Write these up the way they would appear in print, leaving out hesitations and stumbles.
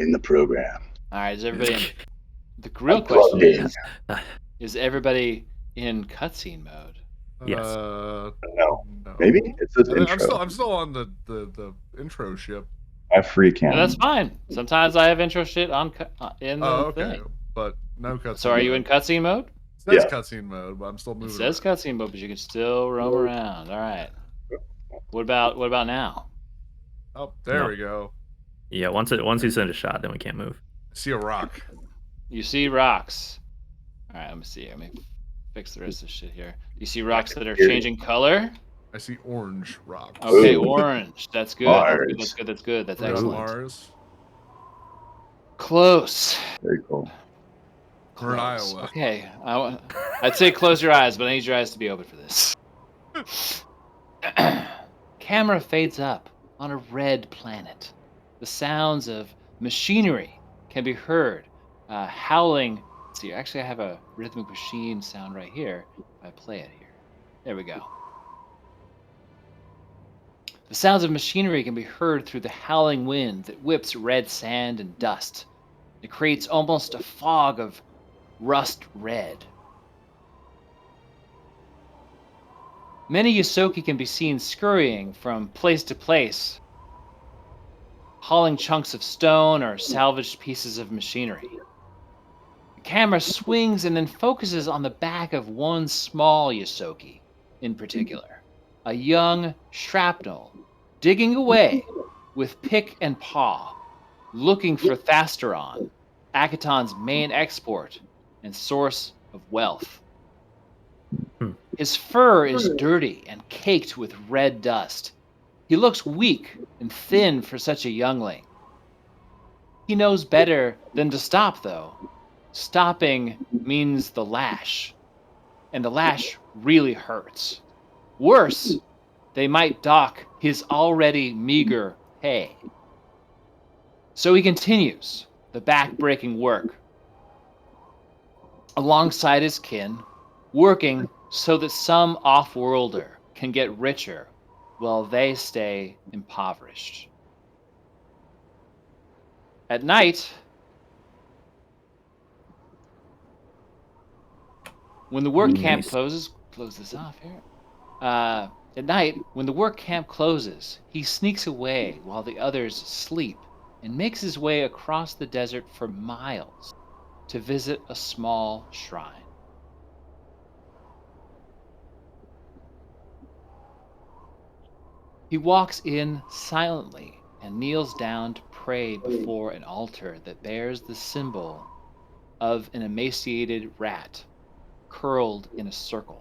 in the program. All right, is everybody? The real I'm plugged question in. is everybody in cutscene mode? Yes. No. No. Maybe it says I'm intro. still on the intro ship. I free Yeah, cam. that's fine. Sometimes I have intro shit on in the Okay, thing. but no cutscene. So are you in cutscene mode? It says Yeah. cutscene mode, but I'm still moving. It says around. cutscene mode, but you can still roam around. All right. What about now? Oh, there No. we go. Yeah, once you send a shot, then we can't move. I see a rock. You see rocks. All right, let me see. Let me fix the rest of this shit here. You see rocks that are changing color? I see orange rocks. Okay, Ooh. orange. That's good. Mars. That's good. That's good. That's We got excellent. Mars. Close. Very cool. We're in Close. Iowa. Okay. I'd say close your eyes, but I need your eyes to be open for this. Camera fades up on a red planet. The sounds of machinery can be heard howling. Let's see, actually, I have a rhythmic machine sound right here. If I play it here. There we go. The sounds of machinery can be heard through the howling wind that whips red sand and dust. It creates almost a fog of rust red. Many Yosoki can be seen scurrying from place to place, hauling chunks of stone or salvaged pieces of machinery. The camera swings and then focuses on the back of one small Yosoki in particular, a young shrapnel digging away with pick and paw, looking for Thasteron, Akaton's main export and source of wealth. His fur is dirty and caked with red dust. He looks weak and thin for such a youngling. He knows better than to stop, though. Stopping means the lash, and the lash really hurts. Worse, they might dock his already meager pay. So he continues the back-breaking work alongside his kin, working so that some off-worlder can get richer while they stay impoverished. At night, when the work camp closes, close this off here. At night, when the work camp closes, he sneaks away while the others sleep and makes his way across the desert for miles to visit a small shrine. He walks in silently and kneels down to pray before an altar that bears the symbol of an emaciated rat curled in a circle.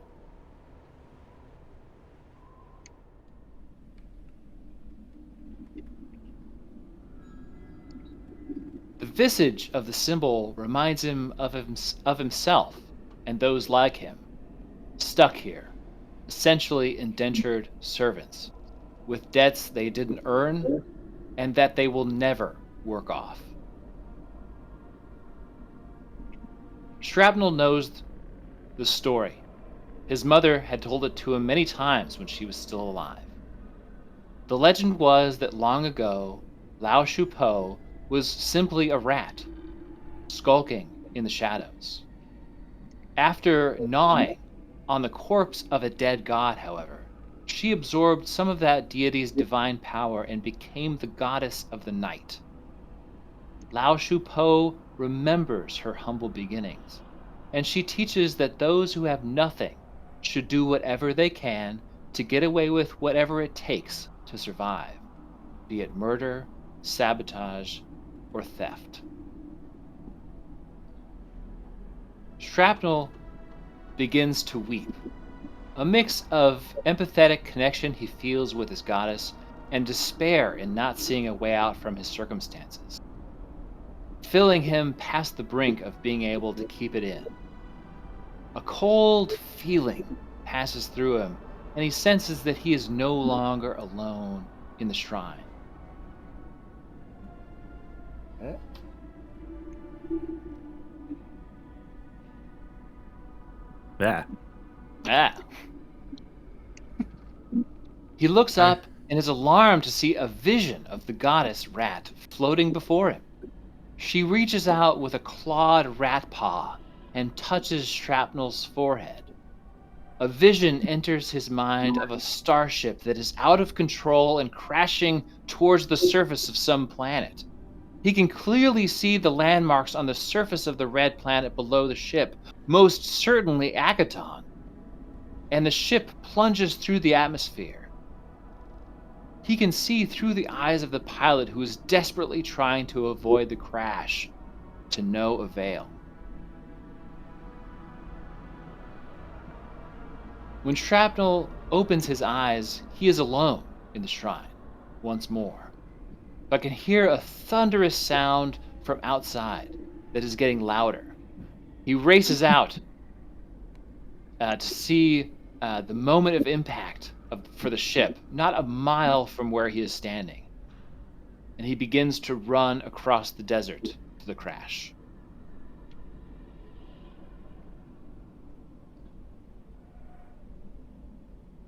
The visage of the symbol reminds him of himself and those like him, stuck here, essentially indentured servants, with debts they didn't earn and that they will never work off. Shrapnel knows the story. His mother had told it to him many times when she was still alive. The legend was that long ago, Lao Shupo was simply a rat, skulking in the shadows. After gnawing on the corpse of a dead god, however, she absorbed some of that deity's divine power and became the goddess of the night. Lao Shupo remembers her humble beginnings, and she teaches that those who have nothing should do whatever they can to get away with whatever it takes to survive, be it murder, sabotage, or theft. Shrapnel begins to weep, a mix of empathetic connection he feels with his goddess and despair in not seeing a way out from his circumstances, filling him past the brink of being able to keep it in. A cold feeling passes through him, and he senses that he is no longer alone in the shrine. Yeah. He looks up and is alarmed to see a vision of the goddess rat floating before him. She reaches out with a clawed rat paw and touches Shrapnel's forehead. A vision enters his mind of a starship that is out of control and crashing towards the surface of some planet. He can clearly see the landmarks on the surface of the red planet below the ship, most certainly Akaton. And the ship plunges through the atmosphere. He can see through the eyes of the pilot who is desperately trying to avoid the crash, to no avail. When Shrapnel opens his eyes, he is alone in the shrine, once more, but can hear a thunderous sound from outside that is getting louder. He races out to see the moment of impact for the ship, not a mile from where he is standing. And he begins to run across the desert to the crash.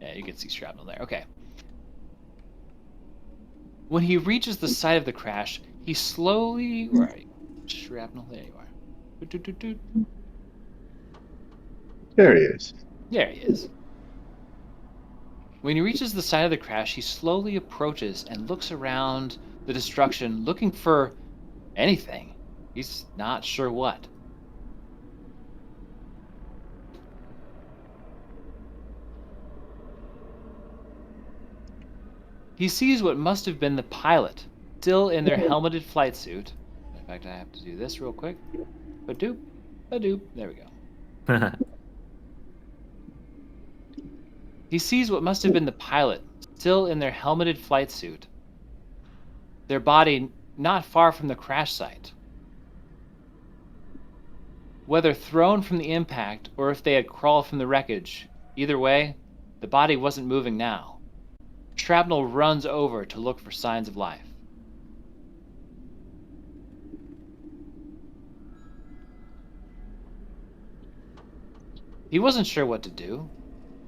Yeah, you can see Shrapnel there. Okay. When he reaches the site of the crash, he slowly... Where are you? Shrapnel, there you are. Doot. There he is. There he is. When he reaches the site of the crash, he slowly approaches and looks around the destruction, looking for anything. He's not sure what. He sees what must have been the pilot, still in their helmeted flight suit. In fact, I have to do this real quick. Ba-doop, ba-doop. There we go. He sees what must have been the pilot, still in their helmeted flight suit, their body not far from the crash site. Whether thrown from the impact or if they had crawled from the wreckage, either way, the body wasn't moving now. Shrapnel runs over to look for signs of life. He wasn't sure what to do.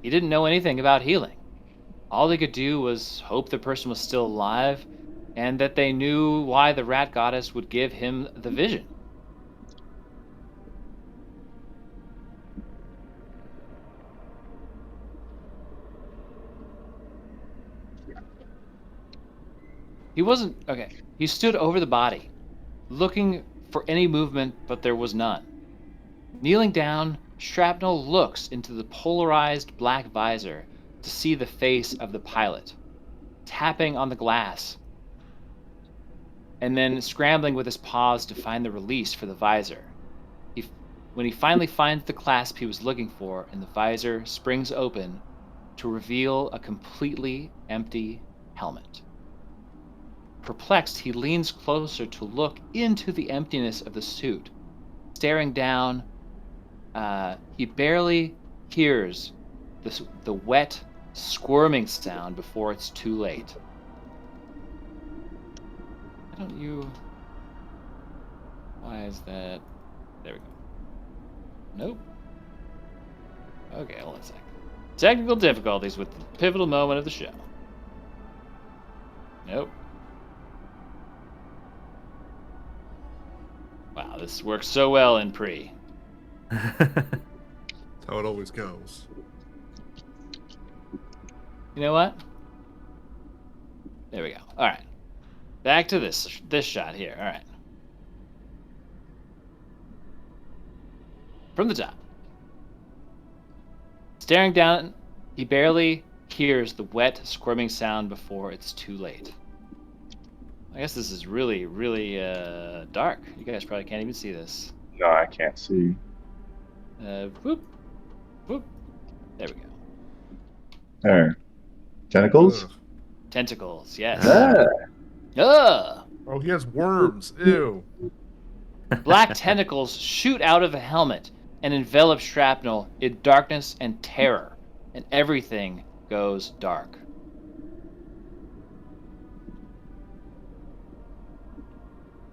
He didn't know anything about healing. All he could do was hope the person was still alive and that they knew why the rat goddess would give him the vision. He stood over the body, looking for any movement, but there was none. Kneeling down, Shrapnel looks into the polarized black visor to see the face of the pilot, tapping on the glass, and then scrambling with his paws to find the release for the visor. When he finally finds the clasp he was looking for, and the visor springs open to reveal a completely empty helmet. Perplexed, he leans closer to look into the emptiness of the suit. Staring down, he barely hears the wet, squirming sound before it's too late. Why don't you... Why is that... There we go. Nope. Okay, hold on a sec. Technical difficulties with the pivotal moment of the show. Nope. Wow, this works so well in pre. That's how it always goes. You know what? There we go. All right. Back to this shot here. All right. From the top. Staring down, he barely hears the wet, squirming sound before it's too late. I guess this is really, really dark. You guys probably can't even see this. No, I can't see. Whoop. Whoop. There we go. There. Tentacles? Ugh. Tentacles, yes. Ah, Ugh! Oh, he has worms. Ew. Black tentacles shoot out of a helmet and envelop Shrapnel in darkness and terror, and everything goes dark.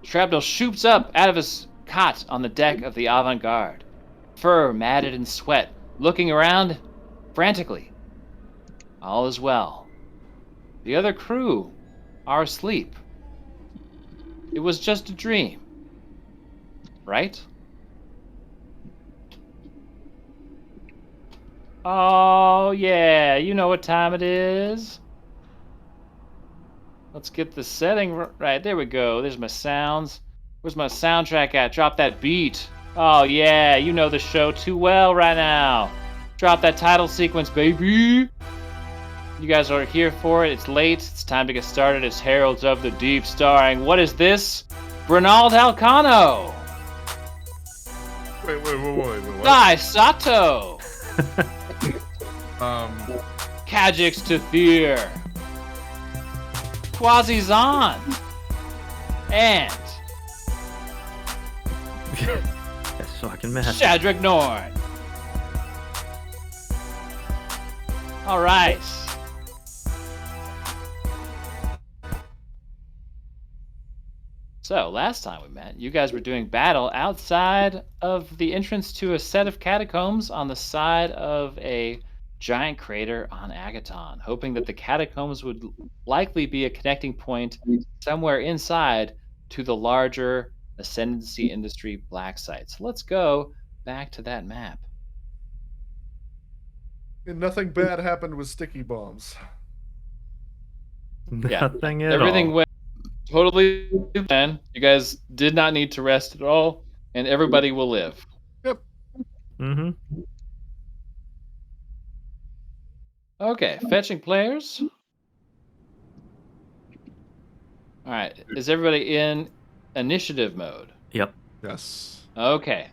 Shrapnel shoots up out of his cot on the deck of the Avant-Garde, fur matted in sweat, looking around frantically. All is well. The other crew are asleep. It was just a dream. right? Oh, yeah, you know what time it is. Let's get the setting right. There we go. There's my sounds. Where's my soundtrack at? Drop that beat. Oh, yeah, you know the show too well right now. Drop that title sequence, baby. You guys are here for it. It's late. It's time to get started. It's Heralds of the Deep, starring, what is this? Bernald Alcano. Wait, what? Dai Sato. Kajix Tathir. Quasi-Zon. And That's fucking mess. Shadrach Norn. All right. So, last time we met, you guys were doing battle outside of the entrance to a set of catacombs on the side of a giant crater on Agaton, hoping that the catacombs would likely be a connecting point somewhere inside to the larger Ascendancy Industry black site. So let's go back to that map. And nothing bad happened with sticky bombs. Yeah, Nothing at everything all. went totally planned. You guys did not need to rest at all, and everybody will live. Yep. Mm-hmm. Okay, fetching players. All right, is everybody in initiative mode? Yep. Yes. Okay,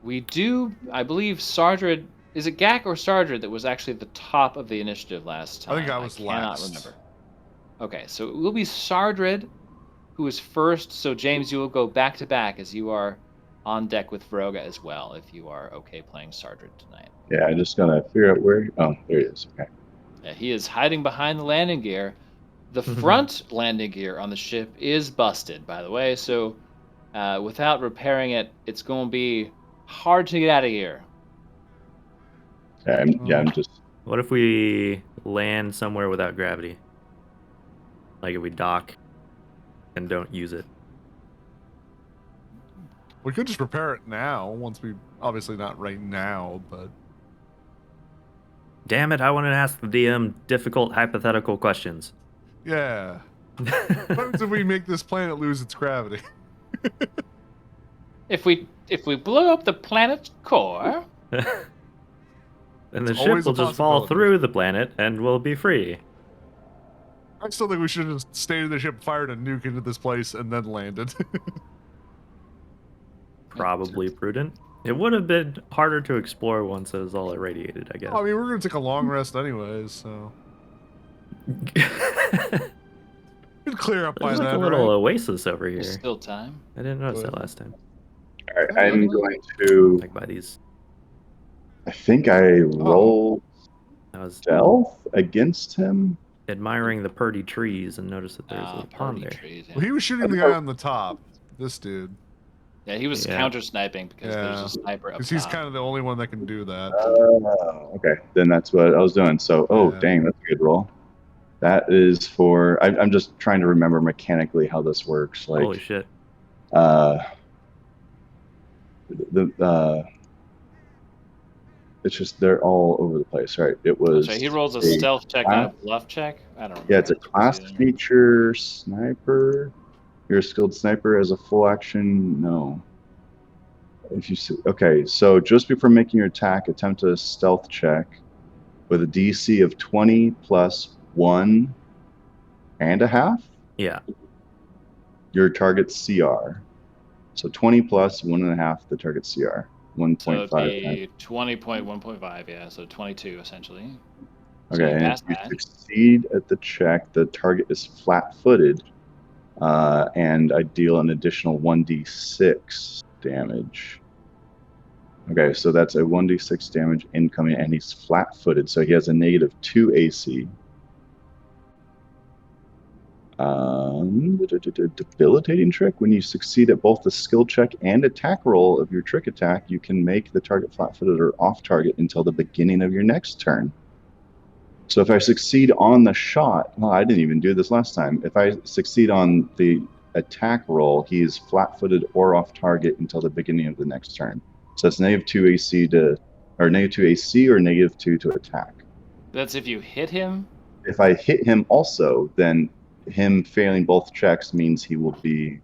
we do. I believe Sardred. Is it Gak or Sardred that was actually at the top of the initiative last time? I think I was cannot last. remember. Okay, so it will be Sardred who is first. So James, you will go back to back as you are on deck with Vroga as well, if you are okay playing Sardred tonight. Yeah, I'm just gonna figure out where. Oh, there he is. Okay. Yeah, he is hiding behind the landing gear. The front landing gear on the ship is busted, by the way, so without repairing it, it's going to be hard to get out of here. I'm just. What if we land somewhere without gravity? Like if we dock and don't use it. We could just repair it now, once we... Obviously not right now, but... Damn it, I want to ask the DM difficult hypothetical questions. Yeah. What happens if we make this planet lose its gravity? If we blow up the planet's core, And the It's ship always a will just fall possibility. through the planet and we'll be free. I still think we should have just stayed in the ship, fired a nuke into this place, and then landed. Probably prudent. It would have been harder to explore once it was all irradiated, I guess. I mean, we're going to take a long rest anyways, so... We'd clear up by There's like then, a little right? oasis over there's here. still time. I didn't notice that last time. All right, I'm going to. Like by these. I think I rolled I was stealth against him. admiring the purdy trees and noticed that there's a little pond Party there. trees, yeah. Well, he was shooting the guy on the top. This dude. Yeah, he was Yeah. counter sniping because there's Yeah. a sniper up Because he's top. kind of the only one that can do that. Okay, then that's what I was doing. So, Yeah. dang, that's a good roll. That is for. I'm just trying to remember mechanically how this works. Like, Holy shit. it's just they're all over the place, right? It was. So he rolls a a stealth check and a class- bluff check. I don't remember. Yeah, it's a how class to do that. feature sniper. You're a skilled sniper as a full action. No. If you see, okay, so just before making your attack, attempt a stealth check with a DC of 20 plus 1.5. Yeah. Your target's CR. So 20 plus 1.5 the target CR. So it'd 1.5. be 20.1.5, yeah, so 22 essentially. So Okay, you and pass if you that. succeed at the check, the target is flat-footed, and I deal an additional 1d6 damage. Okay, so that's a 1d6 damage incoming, and he's flat-footed, so he has a -2 AC. Debilitating trick. When you succeed at both the skill check and attack roll of your trick attack, you can make the target flat-footed or off target until the beginning of your next turn. So if I succeed on the shot, well, I didn't even do this last time. If I succeed on the attack roll, he is flat-footed or off target until the beginning of the next turn. So it's -2 AC or -2 AC or -2 to attack. That's if you hit him. If I hit him also, then him failing both checks means he will be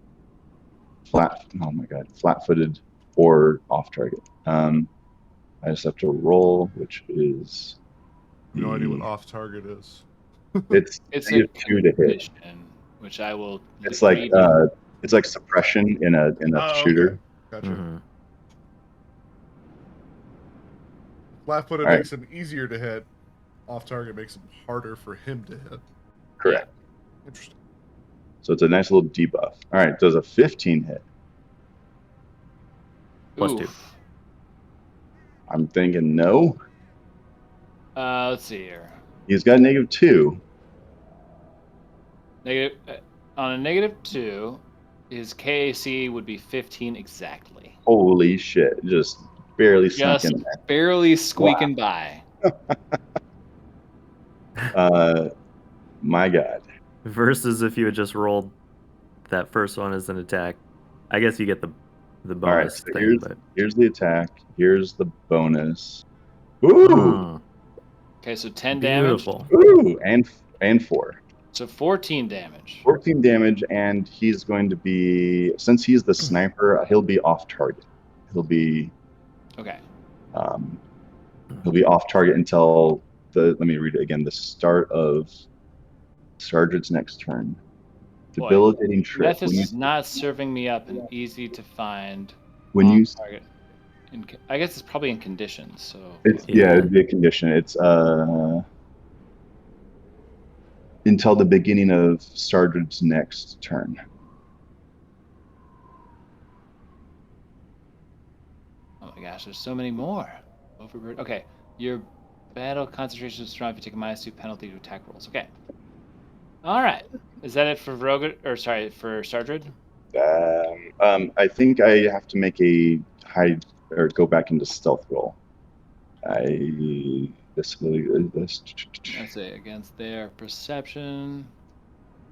flat-footed or off target. I just have to roll, which is No idea what off target is. it's It's a -2 to hit. condition, which I will. It's like read you. it's like suppression in a shooter. Okay. Gotcha. Mhm. Flat-footed All right. makes him easier to hit. Off target makes him harder for him to hit. Correct. Interesting. So it's a nice little debuff. All right, does a 15 hit? +2. Oof. I'm thinking no. Let's see here. He's got -2. Negative on a -2, his KAC would be 15 exactly. Holy shit! Just barely snuck Just in there. barely squeaking by. My God. Versus if you had just rolled that first one as an attack. I guess you get the All right, bonus so thing, but here's the attack. Here's the bonus. Ooh, Mm, Okay, so 10 damage. beautiful. ooh, and 4. So 14 damage. 14 damage, and he's going to be, since he's the sniper, he'll be off target. He'll be Okay. off target until let me read it again. The start of Sergeant's next turn. Boy, Debilitating trip. Mephis is not serving me up and easy to find. When you target. I guess it's probably in conditions. So it'd be a condition. It's until the beginning of Sergeant's next turn. oh my gosh, there's so many more. Overbird. Okay, your battle concentration is strong if you take a -2 penalty to attack rolls. Okay. All right. Is that it for Rogue? Or sorry, for Sardred? I think I have to make a hide or go back into stealth roll. This. Let's say against their perception.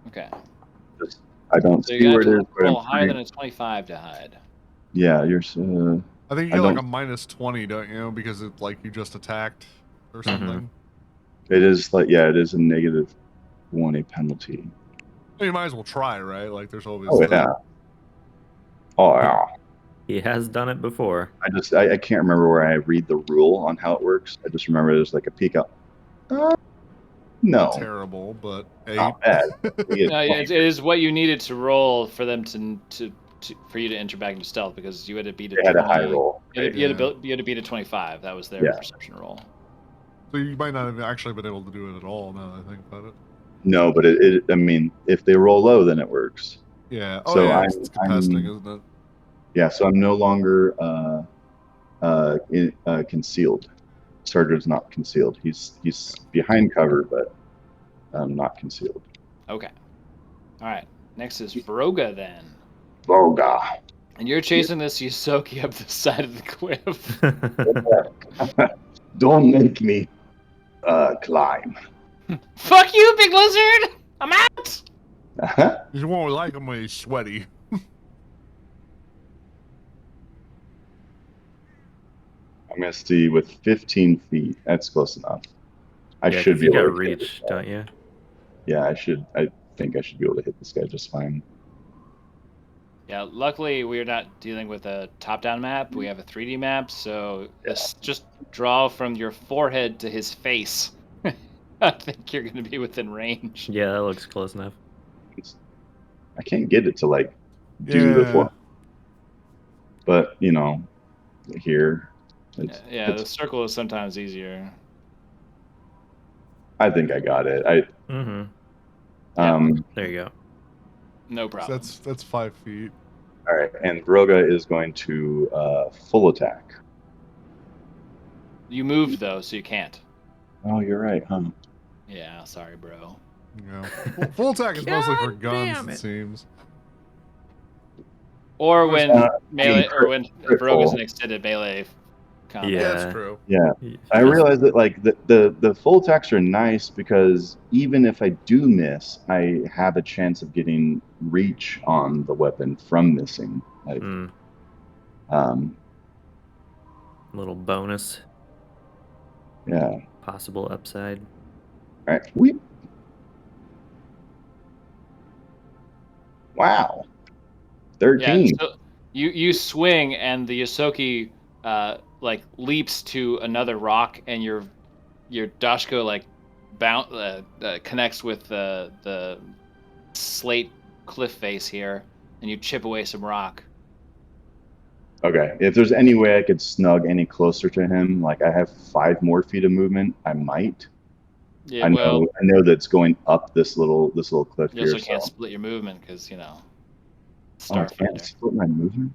Okay. I don't So see you where have it to is, but roll I'm higher pretty, than a 25 to hide. yeah, you're. I think you I get like don't- a -20, don't you? Because it like you just attacked or something. It is like it is a -1 penalty. You might as well try, right? Like there's always. Oh yeah. Oh yeah. He has done it before. I can't remember where I read the rule on how it works. I just remember there's like a peek up. No, Terrible, but 8. not bad. You get No, yeah, 20. it is what you needed to roll for them to for you to enter back into stealth because you had to beat a They had a 20. high roll. You had to beat a 25. That was their Yeah. perception roll. So you might not have actually been able to do it at all. Now that I think about it. No, but I mean, if they roll low, then it works. Yeah. Oh So yeah. I'm- It's contesting, I'm- isn't it? Yeah, so I'm no longer concealed. Sergeant's not concealed. He's behind cover, but not concealed. Okay. All right. Next is Vroga then. Oh god. And you're chasing this Yosoki up the side of the cliff. Don't make me climb. Fuck you, big lizard! I'm out! You won't like him when he's sweaty. I'm gonna see with 15 feet. That's close enough. I Yeah, should 'cause be you able got to hit reach, this guy. don't you? Yeah, I should. I think I should be able to hit this guy just fine. Yeah, luckily we're not dealing with a top-down map. We have a 3D map, so let's just draw from your forehead to his face. I think you're going to be within range. Yeah, that looks close enough. I can't get it to like do the Yeah. four, but you know, here. Yeah, the circle is sometimes easier. I think I got it. Mm-hmm. There you go. No So problem. that's 5 feet. All right, and Roga is going to full attack. You moved though, so you can't. Oh, you're right, huh? Yeah, sorry, bro. Yeah. Full attack is mostly for God guns, damn it it. seems. Or when melee, or when crit Vroga's roll. an extended melee combat. Yeah. Yeah, that's true. Yeah. You I just- realize that like the full attacks are nice because even if I do miss, I have a chance of getting reach on the weapon from missing. Like, Mm, um, little bonus, yeah. possible upside. All right. Weep. Wow. Yeah, 13. so you swing and the Yosoki like leaps to another rock and your Dashko like connects with the slate cliff face here and you chip away some rock. Okay. If there's any way I could snug any closer to him, like I have 5 more feet of movement, I might. Yeah, well, I know that's going up this little cliff you here. also can't So. split your movement because Oh, I can't Starfighter. split my movement.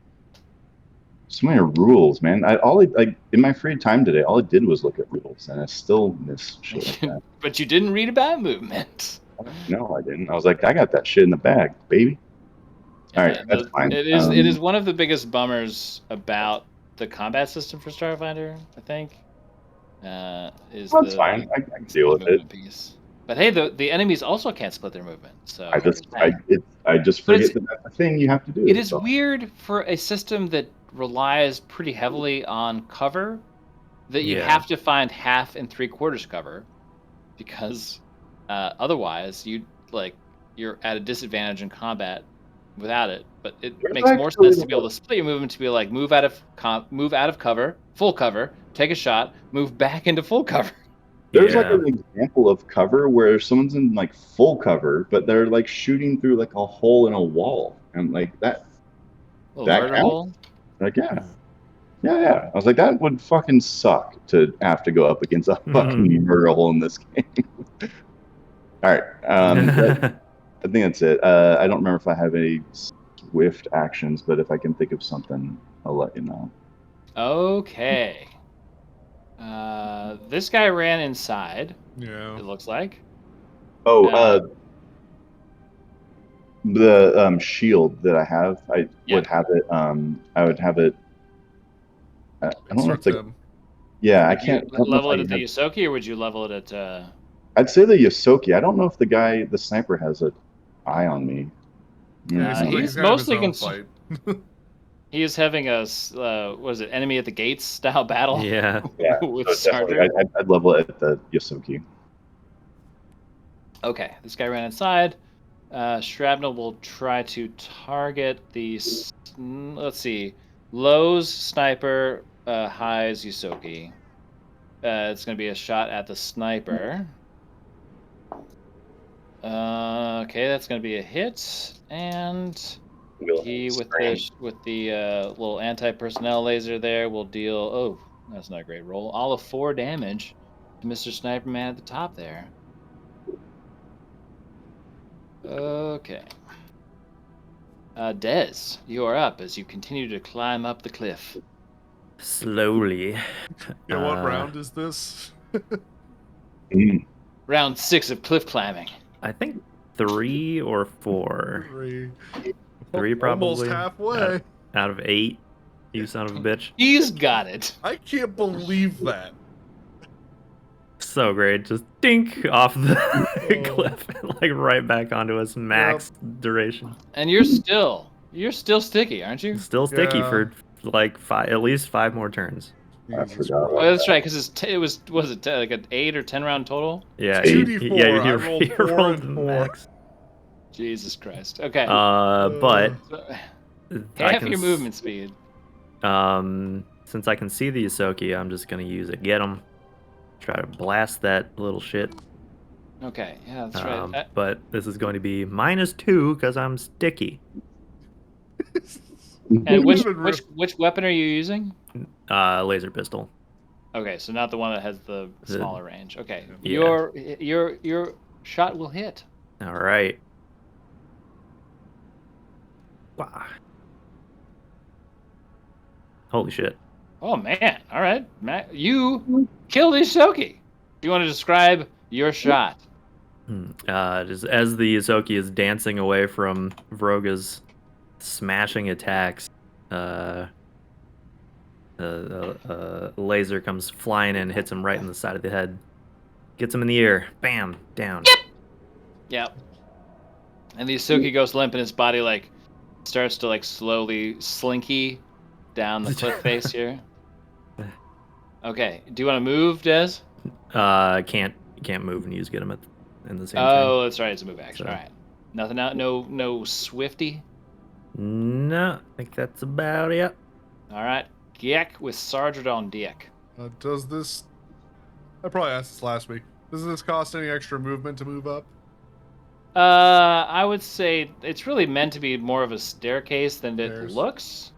So many rules, man. Like in my free time today, all I did was look at rules, and I still miss shit like that. But you didn't read about movement. No, I didn't. I was like, I got that shit in the bag, baby. All right, that's fine. It is one of the biggest bummers about the combat system for Starfighter, I think. Is That's the fine. I can split deal with it. movement piece. But hey, the enemies also can't split their movement. So I just But forget that that's a thing you have to do. it is so. weird for a system that relies pretty heavily on cover that you Yeah. have to find 1/2 and 3/4 cover because otherwise you're at a disadvantage in combat without it. But it There's makes more Oh, actually sense to be able to split your movement to be like move out of cover, full cover, take a shot, move back into full cover. There's like Yeah. an example of cover where someone's in like full cover, but they're like shooting through like a hole in a wall, and like that Little that murder counts? hole. Like yeah. I was like, that would fucking suck to have to go up against a fucking murder hole in this game. All right, I think that's it. I don't remember if I have any swift actions, but if I can think of something, I'll let you know. Okay. This guy ran inside. Yeah. It looks like. Oh, Uh, the shield that I have, I Yeah. would have it. I would have it. I don't know if Instructs the him. yeah, I Would you can't. I don't know if level I it at the have- Yosoki, or would you level it at? I'd say the Yosoki. I don't know if the sniper has an eye on me. Yeah, he seems like he's he's gonna have his mostly own fight. He is having a what is it, enemy at the gates style battle. Yeah. Yeah, with so definitely, Sartre. I'd level it at the Yosoki. Okay, this guy ran inside. Shrapnel will try to target the. Let's see, Lowe's sniper, highs Yosoki. It's going to be a shot at the sniper. Okay, that's going to be a hit, and he with the little anti-personnel laser there will deal. Oh, that's not a great roll. All of 4 damage to Mr. Sniper Man at the top there. Okay. Dez, you are up as you continue to climb up the cliff. Slowly. Yeah, what round is this? Mm. Round 6 of cliff climbing. I think 3 or 4. 3. 3 Almost probably. halfway. Out of 8. You son of a bitch. He's got it. I can't believe that. So great. Just dink off the Oh. cliff, like right back onto us max duration. And you're still sticky, aren't you? Still sticky Yeah. for like at least 5 more turns. I Jesus forgot. Oh, Christ. that's right, because it was like an 8 or 10 round total? Yeah, It's he- 2d4. yeah, I rolled he 4 rolled and 4. max. Jesus Christ. Okay. But So, I half can your s- movement speed. Since I can see the Yosoki, I'm just gonna use it. Get him. Try to blast that little shit. Okay, yeah, that's right. But this is going to be -2 because I'm sticky. And which Even real- which weapon are you using? Laser pistol. Okay, so not the one that has the The- smaller range. Okay. Yeah. Your shot will hit. All right. Wow. Holy shit. Oh man! All right, Matt, you killed Isoki. Do you want to describe your shot? Just as the Yosoki is dancing away from Vroga's smashing attacks, A laser comes flying in, hits him right in the side of the head, gets him in the ear. Bam, down. Yep. And the Ysoki goes limp, and his body like starts to like slowly slinky down the cliff face here. Okay. Do you want to move, Des? Can't move and use get him in the same Oh, that's right. It's a move action. So- All right. Nothing out. No Swifty. turn. No, I think that's about it. All right. Giek with Sergeant on deck. Does this? I probably asked this last week. Does this cost any extra movement to move up? I would say it's really meant to be more of a staircase than it Stairs. looks.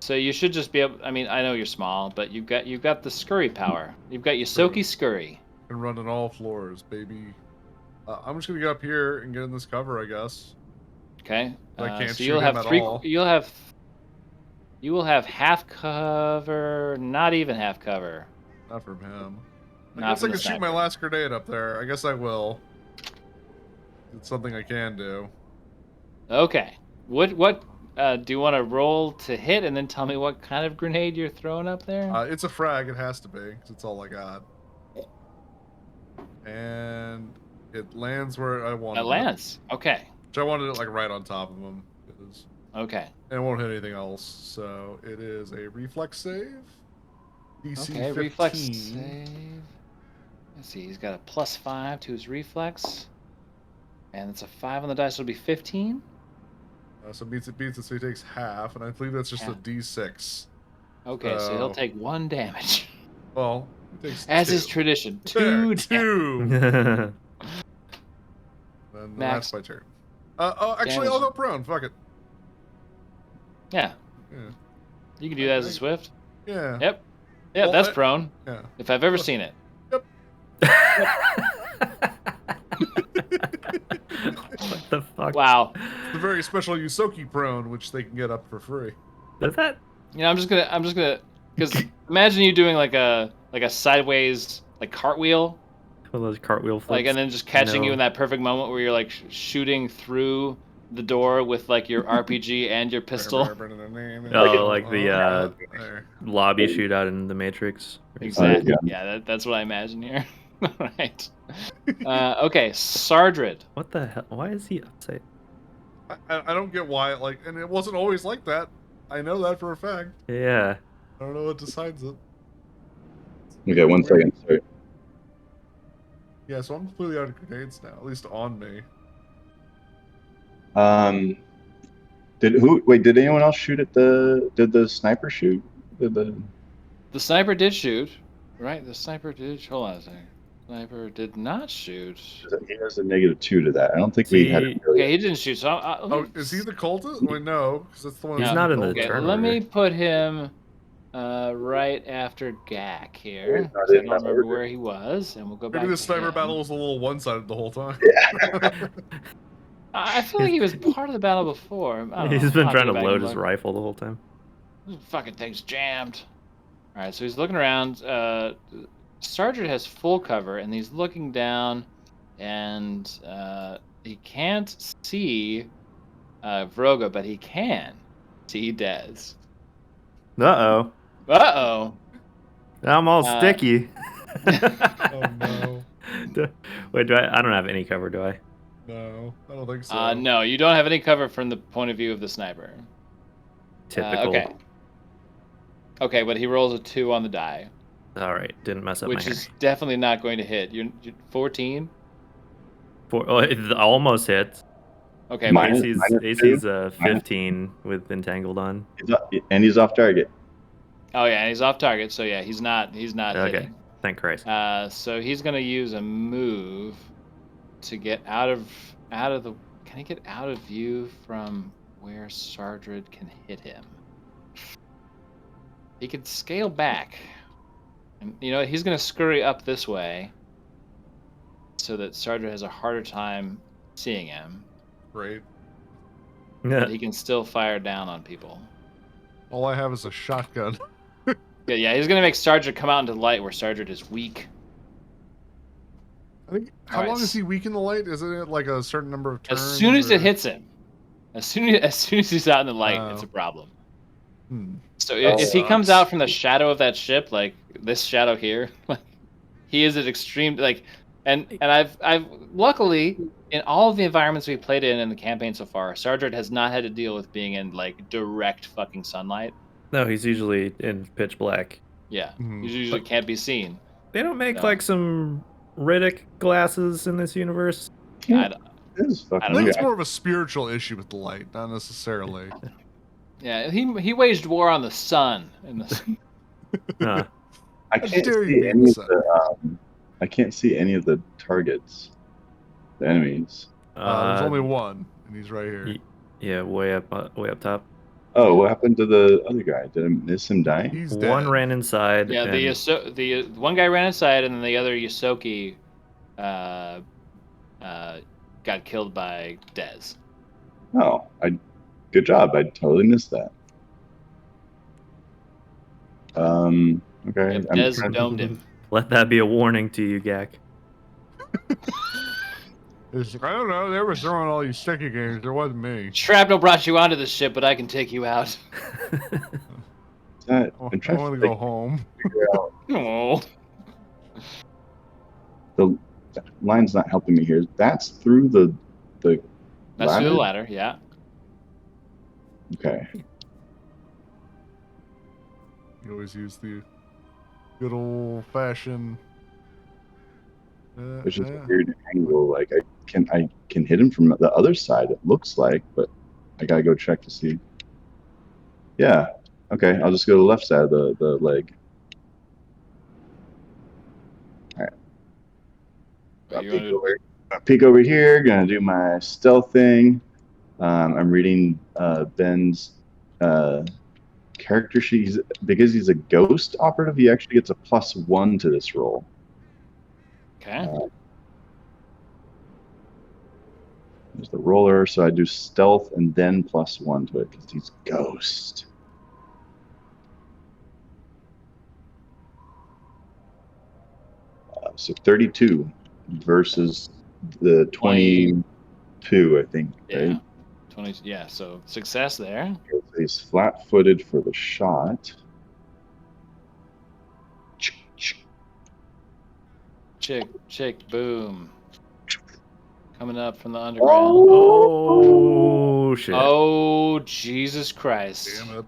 So you should just be able. I mean, I know you're small, but you've got the scurry power. You've got Ysoki scurry. Can run on all floors, baby. I'm just gonna get up here and get in this cover, I guess. Okay. I can't so shoot you'll him have at three. all. You will have half cover, not even half cover. Not from him. I Not guess I from can the shoot my sniper. last grenade up there. I guess I will. It's something I can do. Okay. What do you want to roll to hit, and then tell me what kind of grenade you're throwing up there? It's a frag. It has to be, because it's all I got. And it lands where I wanted It lands. Okay. Which I wanted it like right on top of him. Okay. And it won't hit anything else. So it is a reflex save. DC Okay. 15. Reflex save. Let's see. He's got a +5 to his reflex, and it's a 5 on the dice. So it'll be 15. So beats it, so he takes half, and I believe that's just a Half. D6. Okay. So he'll So- take 1 damage, Well, he takes as two. is tradition. There, 2 damage. two. Turn. Then Max. that's my turn. Actually, I'll go prone. Fuck it. Yeah. Yeah. You can do that as a Okay. swift. Yeah. Yep. Yeah, Well, that's I- prone. Yeah. If I've ever seen it. What the fuck? Wow. The very special Yusoki prone, which they can get up for free. Is that? You know, I'm just gonna, because imagine you doing like a sideways like cartwheel, One of those cartwheel flips. like, and then just catching you No. in that perfect moment where you're like shooting through the door with like your RPG and your pistol. Oh, like the, There. lobby shootout in the Matrix. Exactly. yeah. Yeah, that's what I imagine here. All right. Okay, Sardred. What the hell? Why is he upside? I don't get why, and it wasn't always like that. I know that for a fact. Yeah. I don't know what decides it. Okay, 1 second. Sorry. Yeah, so I'm completely out of grenades now, at least on me. Did anyone else shoot at did the sniper shoot? The sniper did shoot, right? The sniper did. Hold on a second. Sniper did not shoot. He has a -2 to that. I don't think we had. See- Okay, he didn't shoot. So Oh, is he the cultist? Wait, no, because that's the one. He's that's not in the cultist. Okay, turn let me order. put him right after Gak here. He's not 'cause I in don't that remember order. where he was, and we'll go back. Maybe the to sniper him. battle was a little one-sided the whole time. I feel like he was part of the battle before. I don't know. He's been I'll have trying go to back load and his look. rifle the whole time. This fucking thing's jammed. All right, so he's looking around. Sargent has full cover, and he's looking down, and he can't see Vroga, but he can see Dez. Uh-oh. Uh-oh. I'm all Uh, sticky. Oh no, Wait, I don't have any cover, do I? no, I don't think so. No, you don't have any cover from the point of view of the sniper. Typical. Okay. Okay, but he rolls a 2 on the die, All right, didn't mess up my which hair. is definitely not going to hit. You're 14? It almost hit. Okay, Mine- but AC's, minus AC's two? 15 with entangled on. He's off target. oh yeah, and he's off target, so yeah, he's not Okay. hitting. Thank Christ. So he's gonna use a move to get out of the. Can he get out of view from where Sardred can hit him? He could scale back, and he's gonna scurry up this way, so that Sardred has a harder time seeing him, Great. but he can still fire down on people. All I have is a shotgun. Yeah, he's gonna make Sardred come out into the light where Sardred is weak. I think. How Alright, long is he weak in the light? Isn't it like a certain number of turns? As soon as or- it hits him, as soon as he's out in the light, Oh. it's a problem. So Oh, if he comes sucks. out from the shadow of that ship, like this shadow here, like he is at extreme like, and I've luckily in all of the environments we played in the campaign so far, Sardred has not had to deal with being in like direct fucking sunlight. No, he's usually in pitch black. Yeah, Mhm. he usually can't be seen. They don't make No. like some Riddick glasses in this universe. I, It is I I fucking don't think know. it's weird. more of a spiritual issue with the light, not necessarily. Yeah, he waged war on the sun in this. Huh. I How can't dare you see be in any the of sun? the. I can't see any of the targets, the enemies. There's only one, and he's right here. Yeah, way up top. Oh, what happened to the other guy? Did I miss him dying? He's One dead. ran inside. Yeah, and the one guy ran inside, and then the other Yosoki got killed by Dez. Oh, good job. I totally missed that. Okay. Yep, I'm Dez trying domed him. let that be a warning to you, Gak. It's like, I don't know. They were throwing all these sticky games. There wasn't me. Shrapnel brought you onto the ship, but I can take you out. I'm I trying want to to go home. figure out. Oh, The line's not helping me here. That's through the that's through the ladder? ladder. Yeah. Okay. You always use the good old fashioned. It's just a weird angle. Like I can hit him from the other side, it looks like, but I gotta go check to see. Yeah. Okay, I'll just go to the left side of the leg. Alright. What you gonna do? I'll peek over here, gonna do my stealth thing. I'm reading Ben's character sheet. Because he's a ghost operative, he actually gets a +1 to this roll. Okay. There's the roller, so I do stealth and then +1 to it because he's ghost. So 32 versus the 22, I think. Yeah. Right? 20. Yeah. So success there. So he's flat-footed for the shot. Chick, boom. Coming up from the underground. Oh shit. Oh, Jesus Christ. Damn it.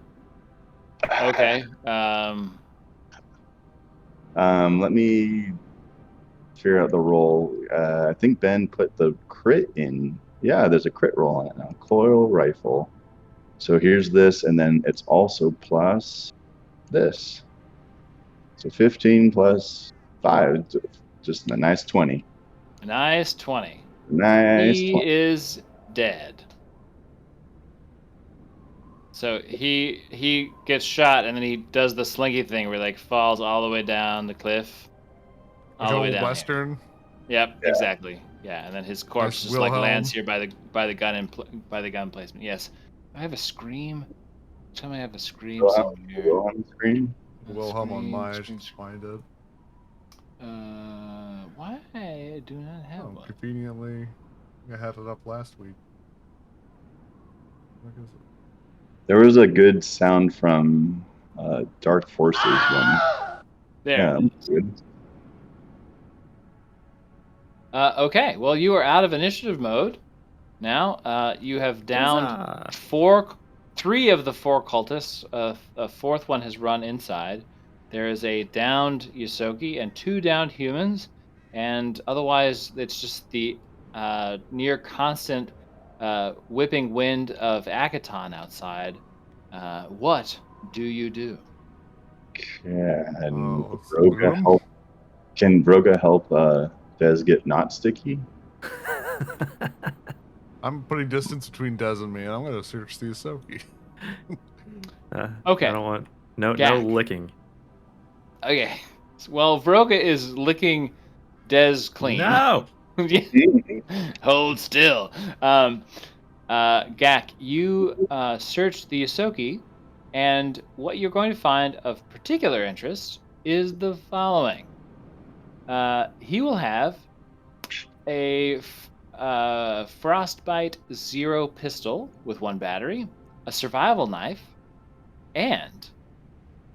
Okay. Let me figure out the roll. I think Ben put the crit in. Yeah, there's a crit roll on it now. Coil rifle. So here's this, and then it's also plus this. So 15 plus 5, just a nice 20. Nice 20. Nice He 20. is dead. So he gets shot, and then he does the slinky thing where he like falls all the way down the cliff. All Like the an way old down. Here. Western. Yep, exactly. Yeah, and then his corpse Nice just like Wilhelm. lands here by the gun by the gun placement. Yes, I have a scream. Tell me I have a scream Wilhelm somewhere. on the screen. Wilhelm on mine. I Scream. should find it. Why I do not have one? Conveniently, I had it up last week. What is it? There was a good sound from Dark Forces one. There. Yeah, It is. good. Okay, well, you are out of initiative mode. Now, you have downed Huzzah. three of the four cultists. A fourth one has run inside. There is a downed Yosoki and 2 downed humans, and otherwise it's just the near constant whipping wind of Akaton outside. What do you do? Can Oh, it's Broga Bloom. help? Can Broga help Des get not sticky? I'm putting distance between Des and me, and I'm going to search the Ahsoki. Okay. I don't want no Gak. licking. Okay. Well, Vroga is licking Des clean. No. Hold still. Gak, you search the Yosoki, and what you're going to find of particular interest is the following. He will have a Frostbite 0 pistol with 1 battery, a survival knife, and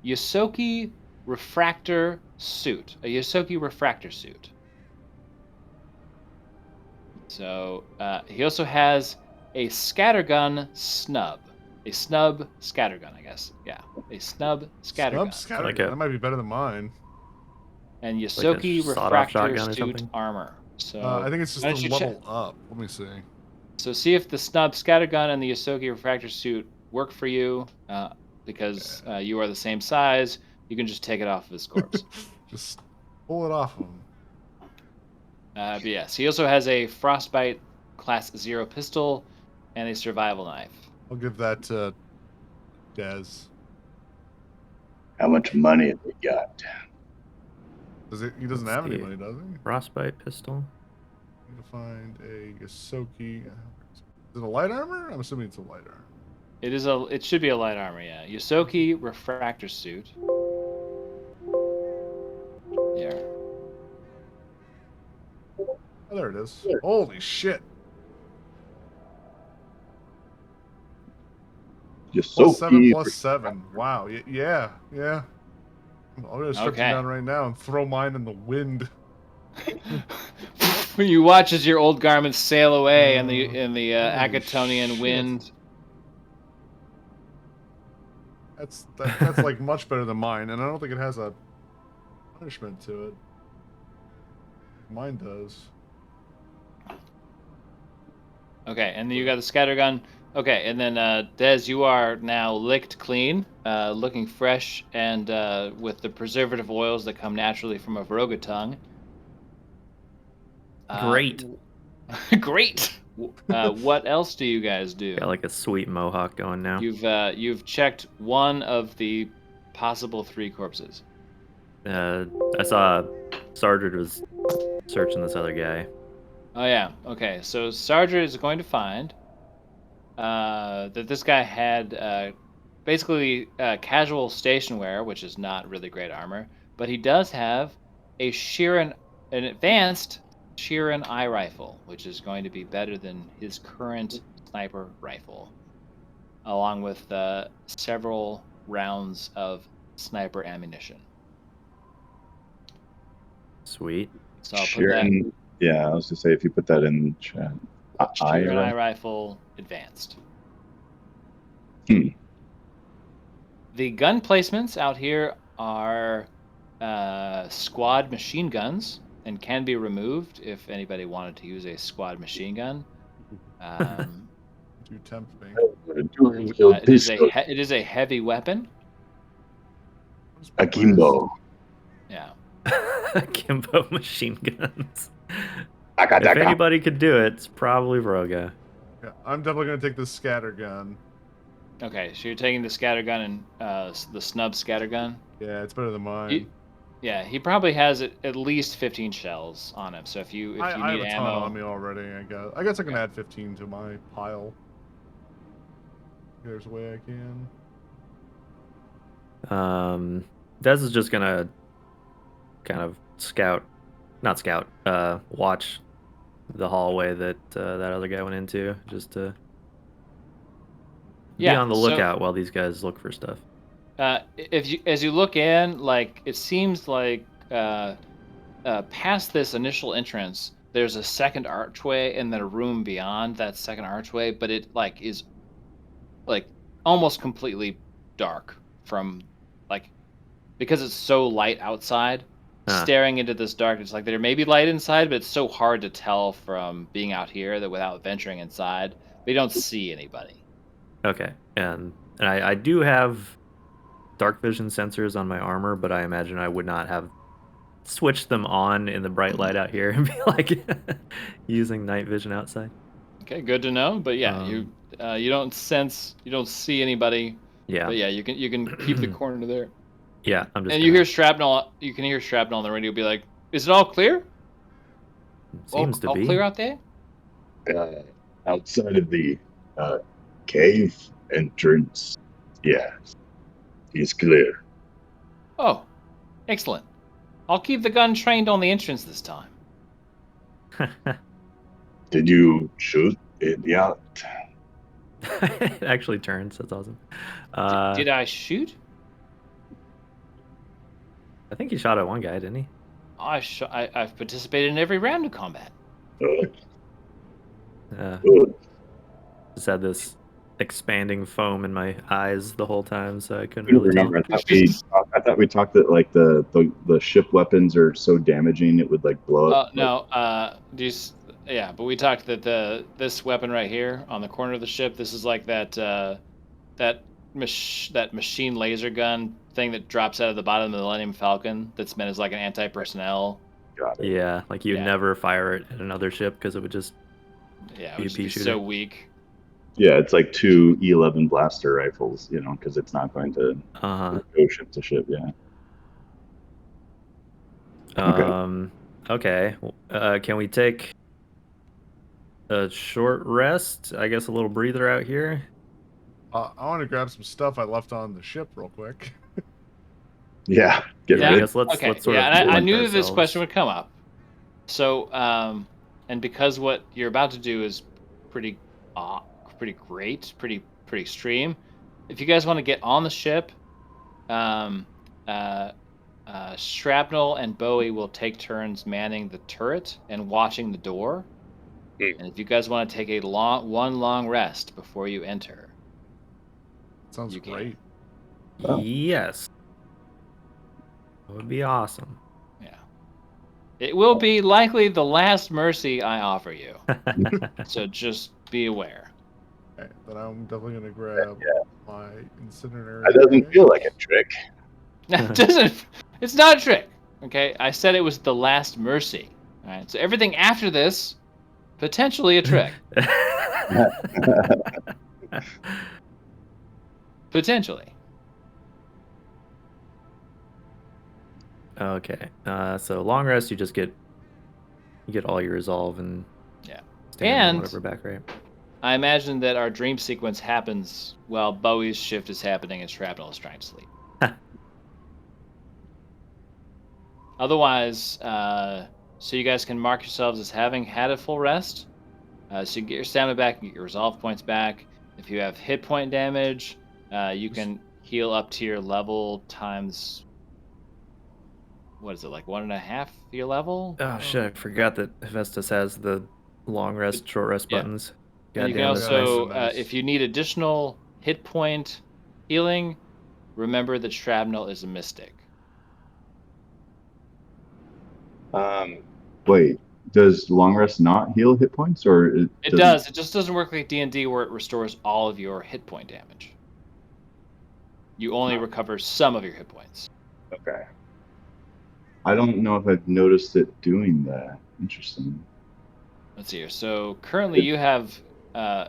Yosoki refractor suit. A Yosoki refractor suit. So he also has a scattergun snub. A snub scattergun, I guess. Yeah, a snub scattergun. Snub scattergun. Like a- That might be better than mine. And Like a Yosoki sawed-off refractor shotgun or suit something? armor. So I think it's just why the don't you level up. Let me see. So see if the snub scattergun and the Yosoki refractor suit work for you, because you are the same size. You can just take it off of his corpse. Just pull it off him. But yes, he also has a frostbite class 0 pistol and a survival knife. I'll give that to Dez. How much money have we got? He doesn't Let's have any see. money, does he? Frostbite pistol. Need to find a Yosoki. Is it a light armor? I'm assuming it's a light armor. It should be a light armor, yeah. Yosoki refractor suit. Here. Oh, there it is. Holy shit. +7 +7. Wow. Yeah. I'm gonna strip Okay. him down right now and throw mine in the wind. You watch as your old garments sail away in the Holy Acatonian shit. wind. That's like much better than mine, and I don't think it has a punishment to it. Mine does. Okay, and then you got the scattergun. Okay, and then Dez, you are now licked clean, looking fresh, and with the preservative oils that come naturally from a Vroga tongue. Great. Great. What else do you guys do? Got like a sweet mohawk going now. You've checked one of the possible 3 corpses. I saw Sargent was searching this other guy. Oh yeah. Okay. So Sarger is going to find that this guy had basically casual station wear, which is not really great armor, but he does have a an advanced Sheeran eye rifle, which is going to be better than his current sniper rifle, along with several rounds of sniper ammunition. Sweet. So I'll put that Sheeran, yeah, I was gonna say if you put that in chat. Sheeran eye rifle advanced. Hmm. The gun placements out here are squad machine guns and can be removed if anybody wanted to use a squad machine gun. You tempt me. It is a heavy weapon. Akimbo. Yeah. Kimbo machine guns. Aka, If aka. anybody could do it, it's probably Vroga. Yeah, I'm definitely gonna take the scatter gun. Okay, so you're taking the scattergun and the snub scattergun. Yeah, it's better than mine. Yeah, he probably has at least 15 shells on him. So if you I have need a ton ammo, on me already. I guess I can add 15 to my pile. There's a way I can. Dez is just gonna kind of watch the hallway that that other guy went into, just to be on the lookout while these guys look for stuff. as you look in, like it seems like past this initial entrance, there's a second archway and then a room beyond that second archway, but it is almost completely dark from because it's so light outside. Staring into this darkness, like there may be light inside, but it's so hard to tell from being out here that without venturing inside, we don't see anybody. Okay, and I do have dark vision sensors on my armor, but I imagine I would not have switched them on in the bright light out here and be like using night vision outside. Okay, good to know. But yeah, you don't see anybody. Yeah. But yeah, you can keep the corner there. Yeah, I'm just. And you hear shrapnel. You can hear shrapnel on the radio. Be like, "Is it all clear? Seems to all be clear out there." Outside of the cave entrance, yeah, he's clear. Oh, excellent. I'll keep the gun trained on the entrance this time. Did you shoot it out? It actually turns. That's awesome. Did I shoot? I think he shot at one guy, didn't he? I've participated in every round of combat. Uh, just had this expanding foam in my eyes the whole time, so I couldn't couldn't really tell. remember. I thought we talked that like the ship weapons are so damaging it would like blow up. No, yeah, but we talked that this weapon right here on the corner of the ship, this is like that machine laser gun thing that drops out of the bottom of the Millennium Falcon that's meant as like an anti-personnel. Got it. Yeah, like you'd never fire it at another ship because it would just it be would a just pea be shooter. so weak. Yeah, it's like two E11 blaster rifles, because it's not going to Uh-huh. go ship to ship. Yeah. Okay. Can we take a short rest? I guess a little breather out here. I want to grab some stuff I left on the ship real quick. Yeah. Get I ready. guess let's sort of and I collect knew that this ourselves. question would come up. So, and because what you're about to do is pretty great, pretty extreme. If you guys want to get on the ship, Shrapnel and Bowie will take turns manning the turret and watching the door. And if you guys want to take a one long rest before you enter, Sounds great. Oh. Yes. That would be awesome. Yeah. It will be likely the last mercy I offer you. So just be aware. Okay, then I'm definitely gonna grab my incinerary. That doesn't feel like a trick. It's not a trick. Okay, I said it was the last mercy. All right, so everything after this, potentially a trick. Potentially. Okay. So long rest, you get all your resolve and stamina and whatever back, right? I imagine that our dream sequence happens while Bowie's shift is happening and Shrapnel is trying to sleep. Otherwise, so you guys can mark yourselves as having had a full rest. So you can get your stamina back, and get your resolve points back. If you have hit point damage, you can heal up to your level times. What is it, like 1.5 your level? Oh shit! I forgot that Hephaestus has the long rest, short rest buttons. And you can Goddamn, that's also, nice. if you need additional hit point healing, remember that Shrapnel is a mystic. Wait, does long rest not heal hit points, or It does. It just doesn't work like D&D where it restores all of your hit point damage. You only recover some of your hit points. Okay. I don't know if I've noticed it doing that. Interesting. Let's see here. So currently you have,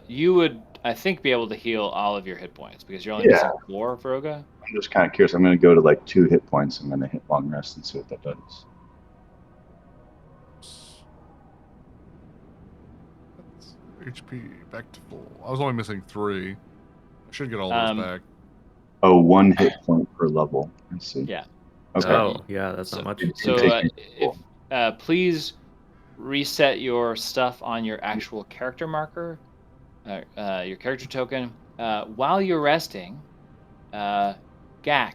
you would, I think, be able to heal all of your hit points because you're only missing 4, Vroga. I'm just kind of curious. I'm going to go to like 2 hit points. I'm going to hit long rest and see what that does. HP back to full. I was only missing 3. I should get all those back. Oh, 1 hit point per level. I see. Yeah. Okay. Oh, yeah, that's not much. So please reset your stuff on your actual character marker, your character token. While you're resting, Gak,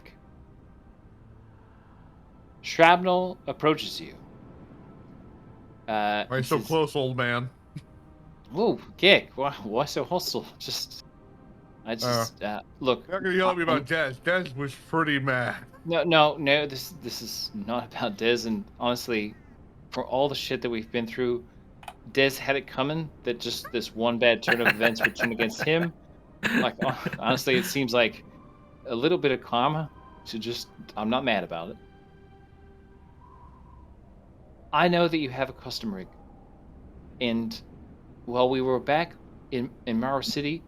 Shrapnel approaches you. Why are you so close, old man? Whoa, Gak, why so hostile? Look. You're not gonna yell at me about Dez. Dez was pretty mad. No. This is not about Dez, and honestly, for all the shit that we've been through, Dez had it coming that just this one bad turn of events would turn against him. Like, honestly, it seems like a little bit of karma. So I'm not mad about it. I know that you have a custom rig, and while we were back in Morrow City,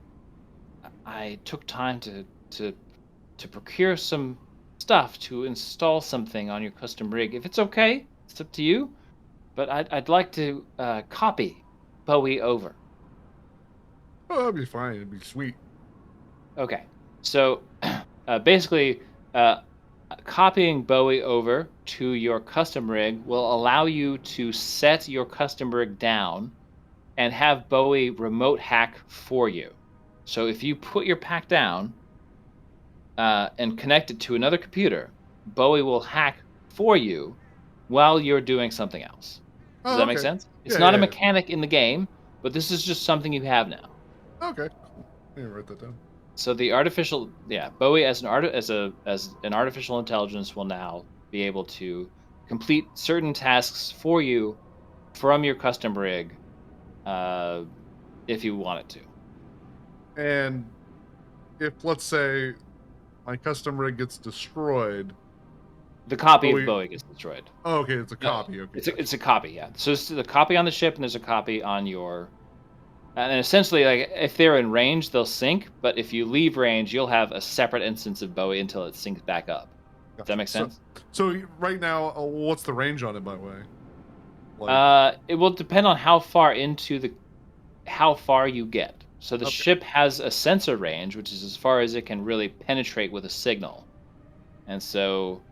I took time to procure some stuff to install something on your custom rig. If it's okay, it's up to you. But I'd like to copy Bowie over. Oh, that'd be fine. It'd be sweet. Okay. So basically, copying Bowie over to your custom rig will allow you to set your custom rig down and have Bowie remote hack for you. So if you put your pack down and connect it to another computer, Bowie will hack for you while you're doing something else. Does Oh, that make okay. sense? It's Yeah, not a yeah. mechanic in the game, but this is just something you have now. Okay. Cool. Let me write that down. So the artificial, Bowie as an artificial intelligence will now be able to complete certain tasks for you from your custom rig, uh, if you want it to. And if, let's say, my custom rig gets destroyed, The copy of Bowie. Bowie gets destroyed. Oh, okay, it's a copy. Okay, It's a copy, yeah. So it's the copy on the ship, and there's a copy on your. And essentially, like if they're in range, they'll sync. But if you leave range, you'll have a separate instance of Bowie until it syncs back up. Does that make sense? So right now, what's the range on it, by the way? Like, It will depend on how far you get. So the Okay. ship has a sensor range, which is as far as it can really penetrate with a signal. And so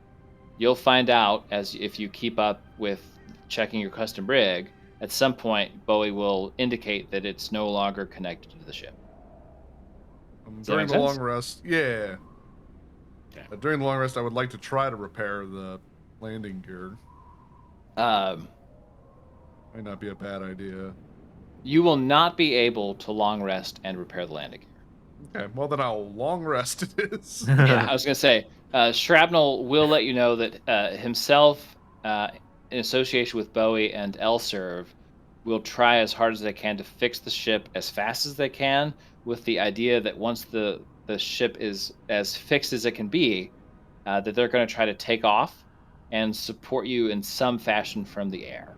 you'll find out as if you keep up with checking your custom rig, at some point Bowie will indicate that it's no longer connected to the ship. Does that during make the sense? long rest, yeah. Okay. During the long rest, I would like to try to repair the landing gear. Um, Might not be a bad idea. you will not be able to long rest and repair the landing gear. Okay, well then I'll long rest it is. Yeah, I was gonna say, Shrapnel will let you know that himself, in association with Bowie and Elserv, will try as hard as they can to fix the ship as fast as they can, with the idea that once the ship is as fixed as it can be, that they're going to try to take off and support you in some fashion from the air.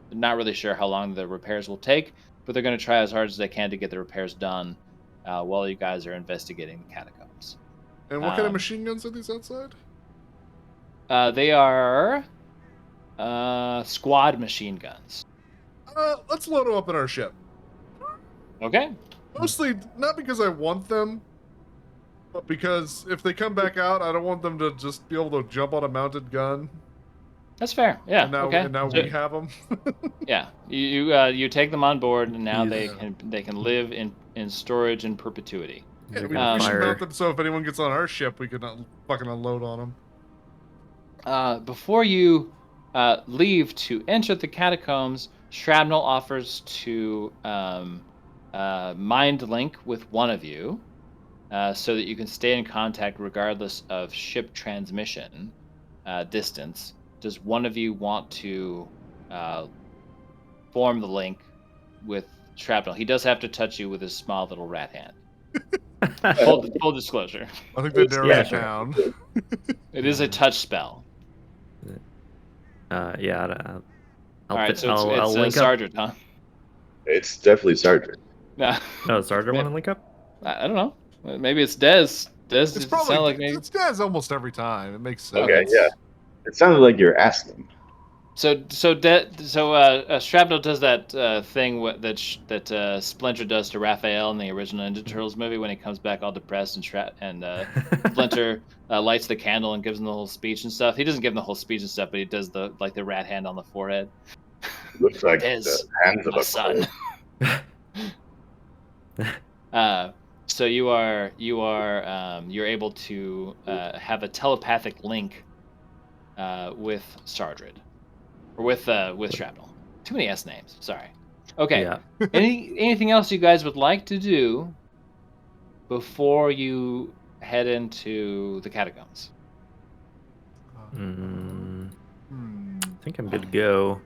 They're not really sure how long the repairs will take, but they're going to try as hard as they can to get the repairs done while you guys are investigating the catacombs. And what kind of machine guns are these outside? They are squad machine guns. Let's load them up in our ship. Okay. Mostly not because I want them, but because if they come back out, I don't want them to just be able to jump on a mounted gun. That's fair. Yeah. And now So, we have them. yeah. You take them on board, and now Yeah. they can live in storage in perpetuity. Yeah, They're we gonna should fire. mount them so if anyone gets on our ship, we can fucking unload on them. Before you leave to enter the catacombs, Shrapnel offers to mind link with one of you, so that you can stay in contact regardless of ship transmission distance. Does one of you want to form the link with Shrapnel? He does have to touch you with his small little rat hand. Full disclosure. I think they narrowed Yeah, it sure. down. It is a touch spell. Yeah. All right, so I'll it's link up. Sergeant, huh? It's definitely Sergeant. No, Oh, Sergeant want to link up? I don't know. Maybe it's Dez. Dez It's it probably sound like maybe. it's Daz almost every time. It makes sense. Okay, yeah. It sounded like you're asking. So Shrapnel does that thing that Splinter does to Raphael in the original Ninja Turtles movie when he comes back all depressed and Splinter lights the candle and gives him the whole speech and stuff. He doesn't give him the whole speech and stuff, but he does the rat hand on the forehead. Looks like Dez, the hands of my a son. So you're able to have a telepathic link with Sardred. Or with Shrapnel. Too many S names. Sorry. Okay. Yeah. Anything else you guys would like to do before you head into the catacombs? I Hmm. think I'm good to go.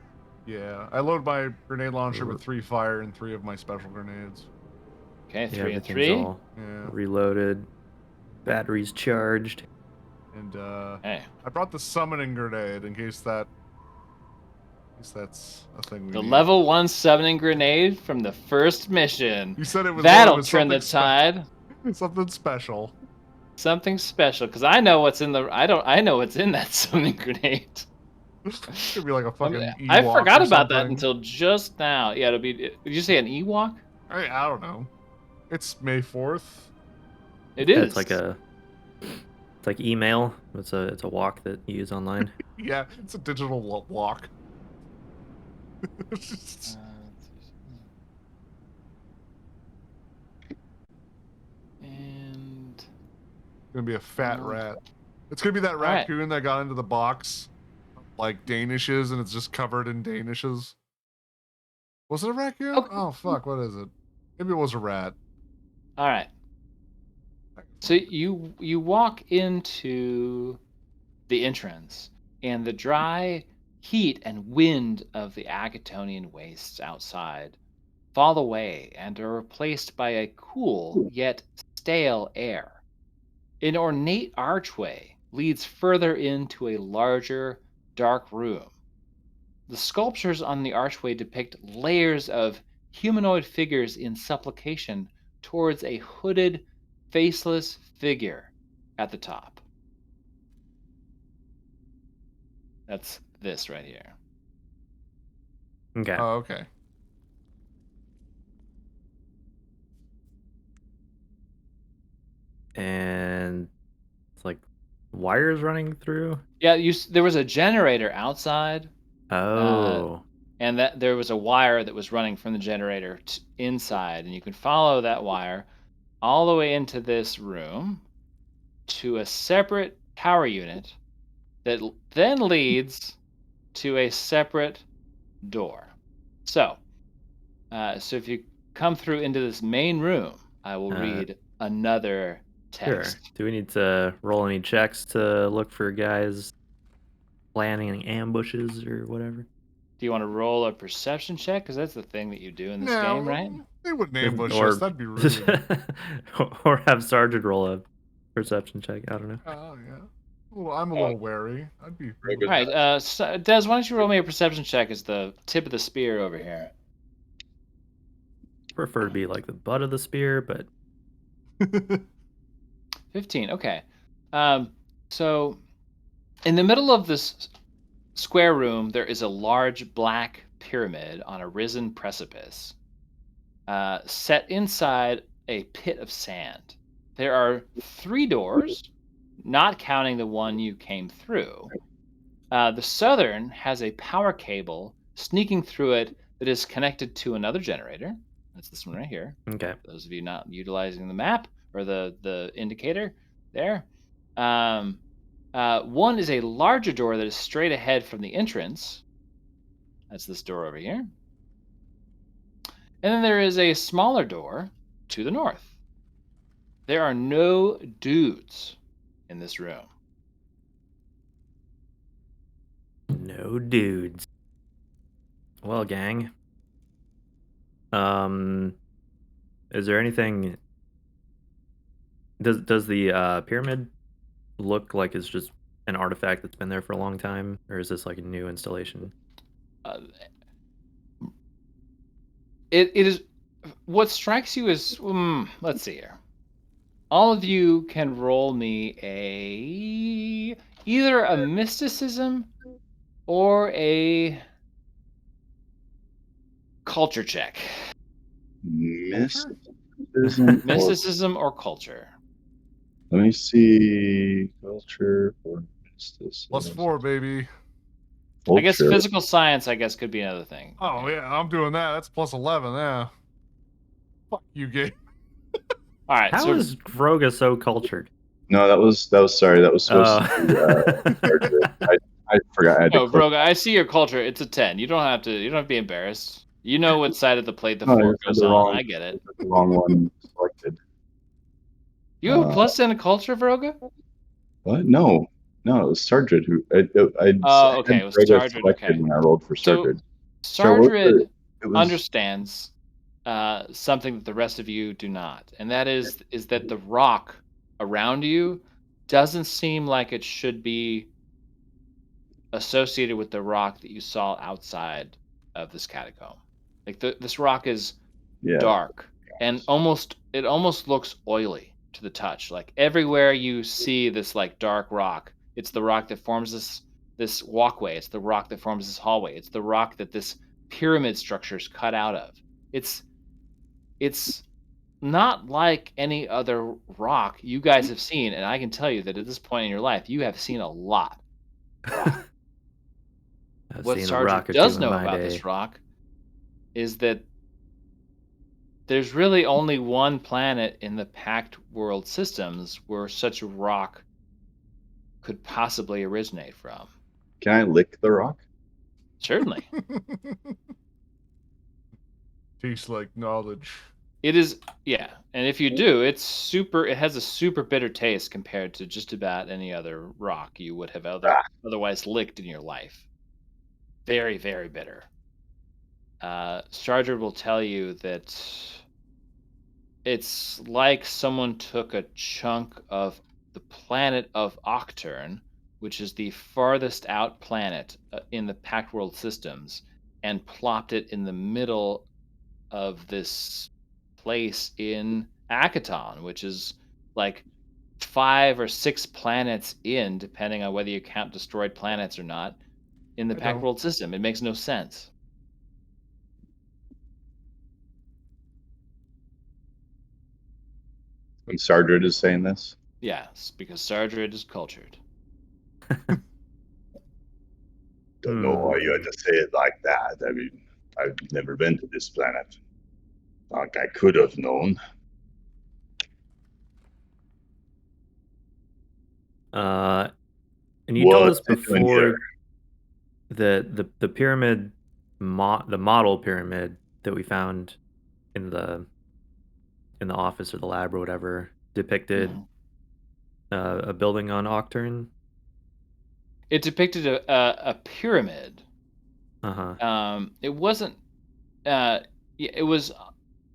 Yeah, I load my grenade launcher with 3 fire and 3 of my special grenades. Okay, Yeah, 3 and everything's 3. all Yeah, reloaded. Batteries charged. and Hey, I brought the summoning grenade in case that's a thing we the need. level 1 summoning grenade from the first mission. You said it was That'll loaded with turn the something tide. something special. Something special, because I know what's in I know what's in that summoning grenade. Could be like a fucking Ewok I forgot or about that something. until just now. Yeah, it'll be. Did you say an Ewok? I don't know. It's May 4th. It Yeah, is. it's like email. It's a walk that you use online. Yeah, it's a digital walk. gonna be a fat Oh. rat. It's gonna be that right. raccoon that got into the box, like Danishes, and it's just covered in Danishes. Was it a raccoon? Okay. Oh fuck, what is it? Maybe it was a rat. All right. So you walk into the entrance, and the dry heat and wind of the Agatonian wastes outside fall away and are replaced by a cool yet stale air. An ornate archway leads further into a larger, dark room. The sculptures on the archway depict layers of humanoid figures in supplication towards a hooded, faceless figure at the top. That's this right here. Okay. Oh, okay. And it's like wires running through. Yeah, there was a generator outside, Oh. and that there was a wire that was running from the generator inside, and you can follow that wire all the way into this room to a separate power unit that then leads to a separate door. So if you come through into this main room, I will read another Sure. text. Do we need to roll any checks to look for guys planning ambushes or whatever? Do you want to roll a perception check? Because that's the thing that you do in this game, right? No, they wouldn't ambush Or us. That'd be rude. or have Sergeant roll a perception check. I don't know. Oh yeah. Well, I'm a little wary. I'd be. Very good. All right, Des, why don't you roll me a perception check as the tip of the spear over here? Prefer to be like the butt of the spear, but 15, okay. So in the middle of this square room, there is a large black pyramid on a risen precipice, set inside a pit of sand. There are 3 doors, not counting the one you came through. The southern has a power cable sneaking through it that is connected to another generator. That's this one right here. okay. For those of you not utilizing the map or the indicator there. One is a larger door that is straight ahead from the entrance. That's this door over here. And then there is a smaller door to the north. There are no dudes in this room. No dudes. Well, gang. Is there anything? Does the pyramid look like it's just an artifact that's been there for a long time, or is this like a new installation? Uh, it is. What strikes you is, let's see here. All of you can roll me either a mysticism or a culture check. Mysticism. Mysticism or culture. Let me see. Culture or mysticism. +4, baby. I guess Culture. physical science, I guess, could be another thing. Oh yeah, I'm doing that. That's +11. Yeah. Fuck you, Gabe. All right. How so is Vroga so cultured? No, that was sorry. That was supposed to be Culture. I forgot. I had to no, click. Broga, I see your culture. It's a 10. You don't have to be embarrassed. You know what side of the plate the No, I fork just had goes the on. wrong- I get it. The wrong one selected. You have a +10 in culture, Vroga? What? No, it was Sergeant who. Oh, okay, it was Sergeant, selected okay. when I rolled for So, Sergeant. Sorry, what was Sargrid it was understands something that the rest of you do not, and that is that the rock around you doesn't seem like it should be associated with the rock that you saw outside of this catacomb. Like this rock is yeah. dark and it almost looks oily to the touch. Like everywhere you see this like dark rock, it's the rock that forms this walkway. It's the rock that forms this hallway. It's the rock that this pyramid structure is cut out of. It's not like any other rock you guys have seen, and I can tell you that at this point in your life, you have seen a lot. I've What seen a Sargent rock or does two in know my about day. this rock is that there's really only one planet in the packed world systems where such a rock could possibly originate from. Can I lick the rock? Certainly. Tastes like knowledge. It is, yeah. And if you do, it has a super bitter taste compared to just about any other rock you would have Ah, otherwise licked in your life. Very, very bitter. Strardred will tell you that it's like someone took a chunk of the planet of Octurne, which is the farthest out planet in the Pact World systems, and plopped it in the middle of this place in Akaton, which is like 5 or 6 planets in, depending on whether you count destroyed planets or not, in the I Pact don't. World system. It makes no sense. and Sardred is saying this. Yes, because Sardred is cultured. Don't know why you had to say it like that. I mean, I've never been to this planet. Like I could have known. And you told us What's it doing here? before the pyramid, the model pyramid that we found in the office or the lab or whatever depicted Mhm. a building on Octurne. It depicted a pyramid. Uh-huh. It wasn't. It was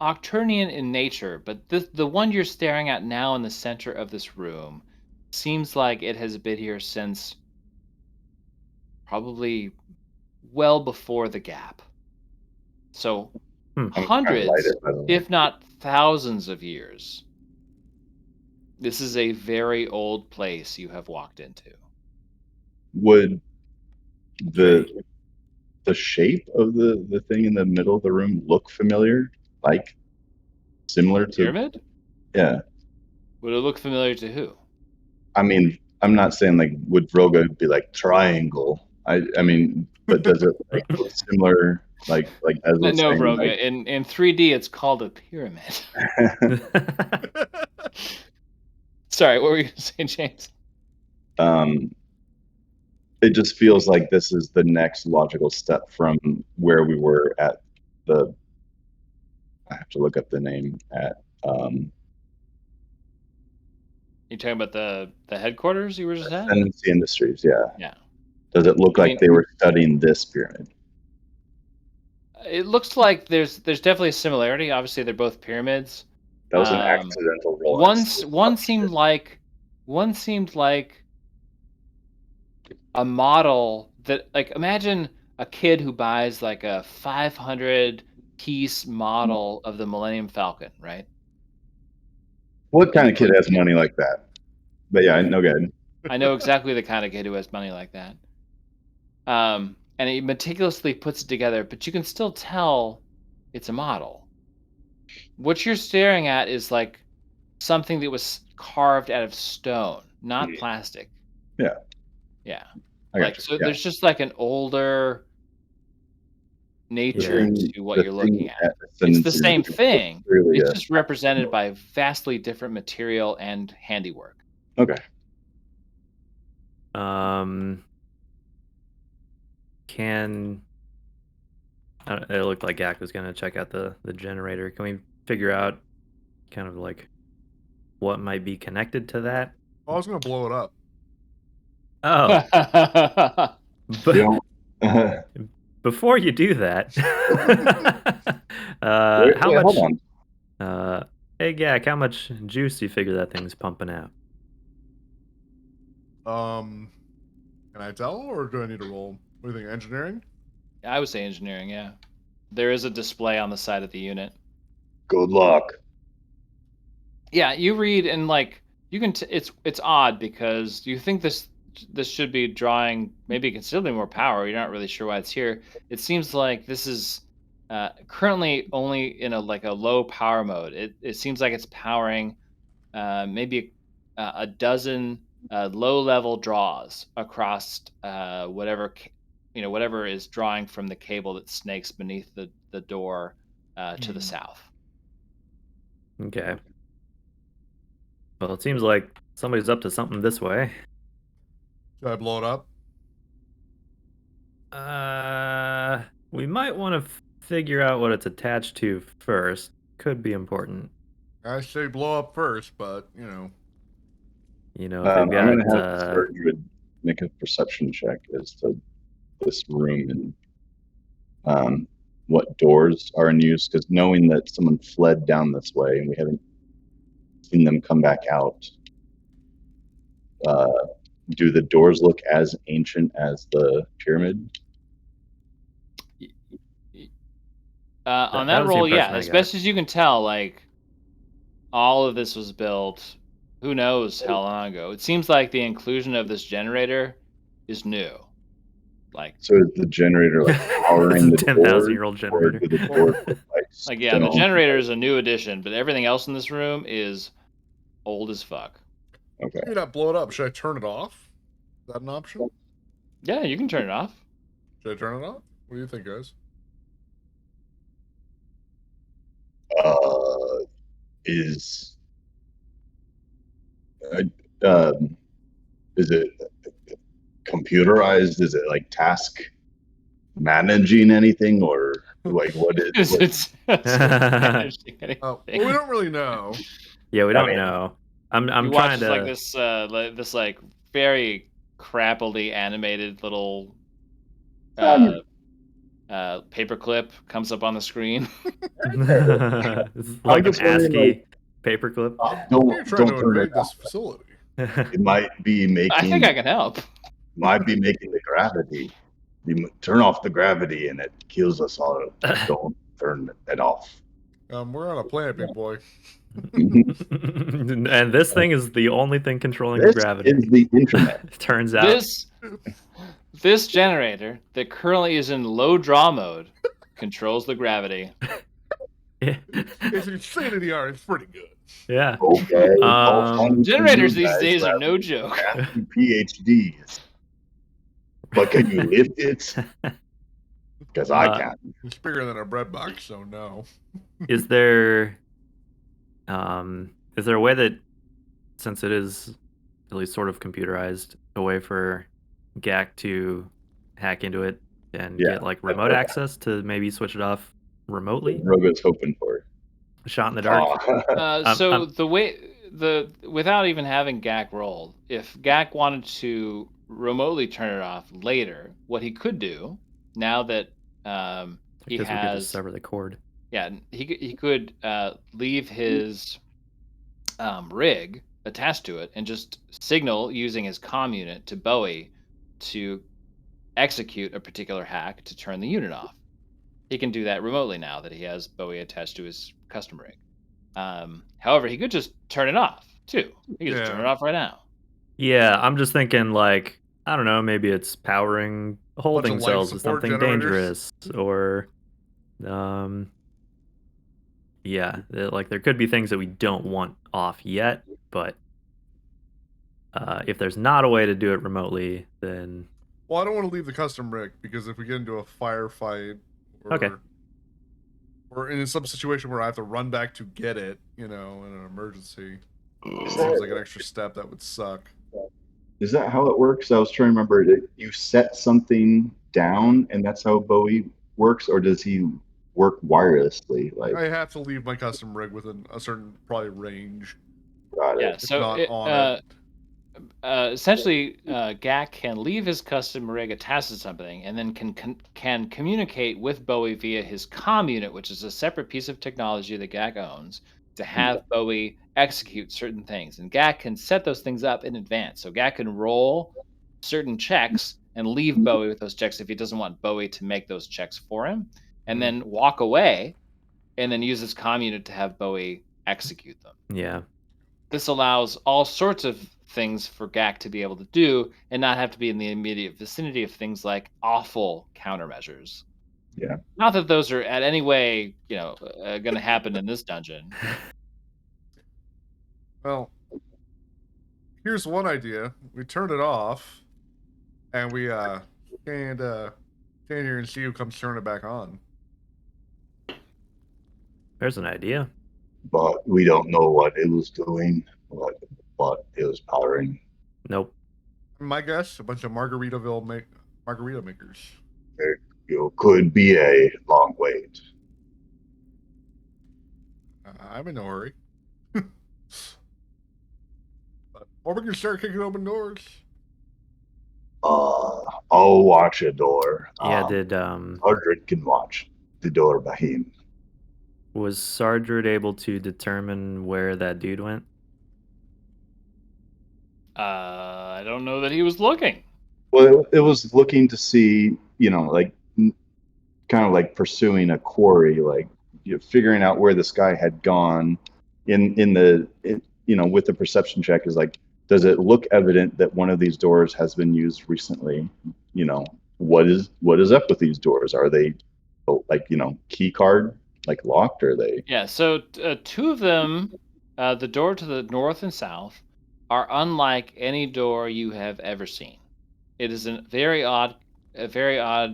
Octurnian in nature, but the one you're staring at now in the center of this room seems like it has been here since probably well before the gap. So Hmm. I'm trying to light hundreds, it, by the way. if not thousands of years. This is a very old place you have walked into. Would the Okay. the shape of the thing in the middle of the room look familiar? Like similar The to pyramid? yeah. Would it look familiar to who? I mean, I'm not saying like would Vroga be like triangle. I mean, but does it like look similar? Like as No, was no, saying, Vroga. In 3D, it's called a pyramid. Sorry, what were you going to say, James? um, it just feels like this is the next logical step from where we were at the. I have to look up the name at. You talking about the headquarters you were just at? Ascendancy Industries. Yeah. Yeah. Does it look I like mean, they were studying this pyramid? it looks like there's definitely a similarity. Obviously, they're both pyramids. That was an Um, accidental roll. one seemed like a model that, like, imagine a kid who buys like a 500 piece model of the Millennium Falcon, right? What And kind he of kid puts has money like that? But yeah, no good. I know exactly the kind of kid who has money like that. And he meticulously puts it together, but you can still tell it's a model. What you're staring at is like something that was carved out of stone, not plastic. Yeah, Yeah. I got Like, you. so Yeah, there's just like an older the nature Yeah. thing, to what the you're looking thing at. at It's the Ascendancy same Industries was thing. clearly It's a. just represented by vastly different material and handiwork. Okay. Um, can it looked like Gak was gonna check out the generator. Can we figure out kind of like what might be connected to that? I was gonna blow it up. Oh, You but know, before you do that, how wait, hold much? on. Hey, Gak, how much juice do you figure that thing's pumping out? Can I tell, or do I need to roll? What do you think? Engineering? I would say engineering, yeah. There is a display on the side of the unit. Good luck. Yeah, you read and like you can. It's odd because you think this should be drawing maybe considerably more power. You're not really sure why it's here. It seems like this is currently only in a like a low power mode. It seems like it's powering maybe a dozen low level draws across whatever is drawing from the cable that snakes beneath the door to the south. Okay. Well, it seems like somebody's up to something this way. Should I blow it up? We might want to figure out what it's attached to first. Could be important. I say blow up first, but you know. You know, if they've I'm going got to have Sturgid make a perception check as to this room and what doors are in use, because knowing that someone fled down this way and we haven't seen them come back out, do the doors look as ancient as the pyramid? On that that was the roll, impression yeah, I as got. best as you can tell, like all of this was built who knows how long ago. It seems like the inclusion of this generator is new. Like So is the generator like powering It's the a 10,000 doors, year old or generator. do the doors look like yeah, the stone? generator is a new addition, but everything else in this room is old as fuck. Okay. Maybe not blow it up. Should I turn it off? Is that an option? Yeah, you can turn it off. Should I turn it off? What do you think, guys? Is um, is it computerized? Is it like task managing anything, or like what is? It's managing anything. Well, we don't really know. Yeah, we I don't mean, know. I'm You trying watch to. like this like very crappily animated little paperclip comes up on the screen. It's like an just wondering, ASCII paperclip. You're trying to turn it invade this off. facility. It might be I think I can help. the gravity. You turn off the gravity and it kills us all. Don't turn it off. We're on a planet, big boy. And this thing is the only thing controlling the This gravity. is the internet. Turns out. This generator that currently is in low draw mode controls the gravity. It's insanity art. It's pretty good. Yeah. Okay. Generators these days are no joke. PhDs. But can you lift it? Because I can't. It's bigger than a bread box, so no. Is there a way that, since it is at least sort of computerized, a way for GAC to hack into it and get like remote access to maybe switch it off remotely? Roga's hoping for it. A shot in the dark. So without even having GAC rolled, if GAC wanted to remotely turn it off later, what he could do now that he because we could has just sever the cord. Yeah, he could leave his rig attached to it and just signal using his comm unit to Bowie to execute a particular hack to turn the unit off. He can do that remotely now that he has Bowie attached to his custom rig. However, he could just turn it off too. He could just turn it off right now. Yeah, I'm just thinking like, I don't know, maybe it's powering holding cells with something dangerous, or yeah, like there could be things that we don't want off yet, but if there's not a way to do it remotely, then well, I don't want to leave the custom rig because if we get into a firefight or in some situation where I have to run back to get it, you know, in an emergency, it seems like an extra step that would suck. Is that how it works? I was trying to remember. You set something down, and that's how Bowie works, or does he work wirelessly? Like I have to leave my custom rig within a certain probably range. Got it. Yeah, so essentially, GAC can leave his custom rig attached to something, and then can communicate with Bowie via his comm unit, which is a separate piece of technology that GAC owns, to have Bowie execute certain things. And GAC can set those things up in advance. So GAC can roll certain checks and leave Bowie with those checks if he doesn't want Bowie to make those checks for him, and then walk away, and then use his comm unit to have Bowie execute them. Yeah. This allows all sorts of things for GAC to be able to do and not have to be in the immediate vicinity of things like awful countermeasures. Yeah. Not that those are at any way, going to happen in this dungeon. Well, here's one idea. We turn it off, and we stand here and see who comes turn it back on. There's an idea. but we don't know what it was doing, what it was powering. Nope. My guess, a bunch of margarita makers. It could be a long wait. I'm in no hurry. Or we can start kicking open doors. I'll watch a door. Yeah, did Aldred can watch the door by him. was Sardred able to determine where that dude went? I don't know that he was looking. Well, it was looking to see, like kind of like pursuing a quarry, like figuring out where this guy had gone. With the perception check is like, does it look evident that one of these doors has been used recently? What is up with these doors? Are they like key card like locked? Or are they? Yeah, so two of them, the door to the north and south, are unlike any door you have ever seen. It is a very odd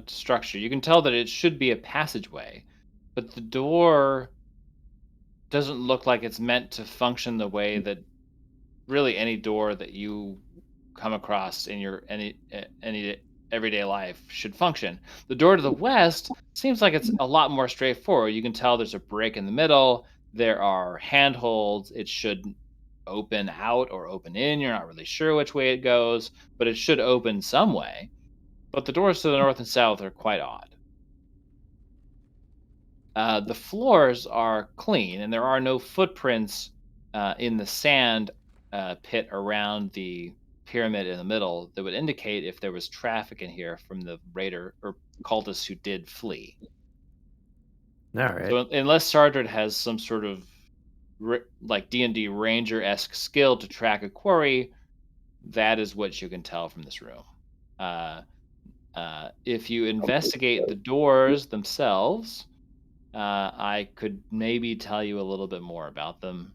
structure. You can tell that it should be a passageway, but the door doesn't look like it's meant to function the way that really any door that you come across in your any everyday life should function. The door to the west seems like it's a lot more straightforward. You can tell there's a break in the middle. There are handholds. It should open out or open in. You're not really sure which way it goes, but it should open some way. But the doors to the north and south are quite odd. The floors are clean, and there are no footprints in the sand pit around the pyramid in the middle that would indicate if there was traffic in here from the raider or cultists who did flee. All right. So unless Sardred has some sort of like D&D ranger-esque skill to track a quarry, that is what you can tell from this room. If you investigate the doors themselves, I could maybe tell you a little bit more about them,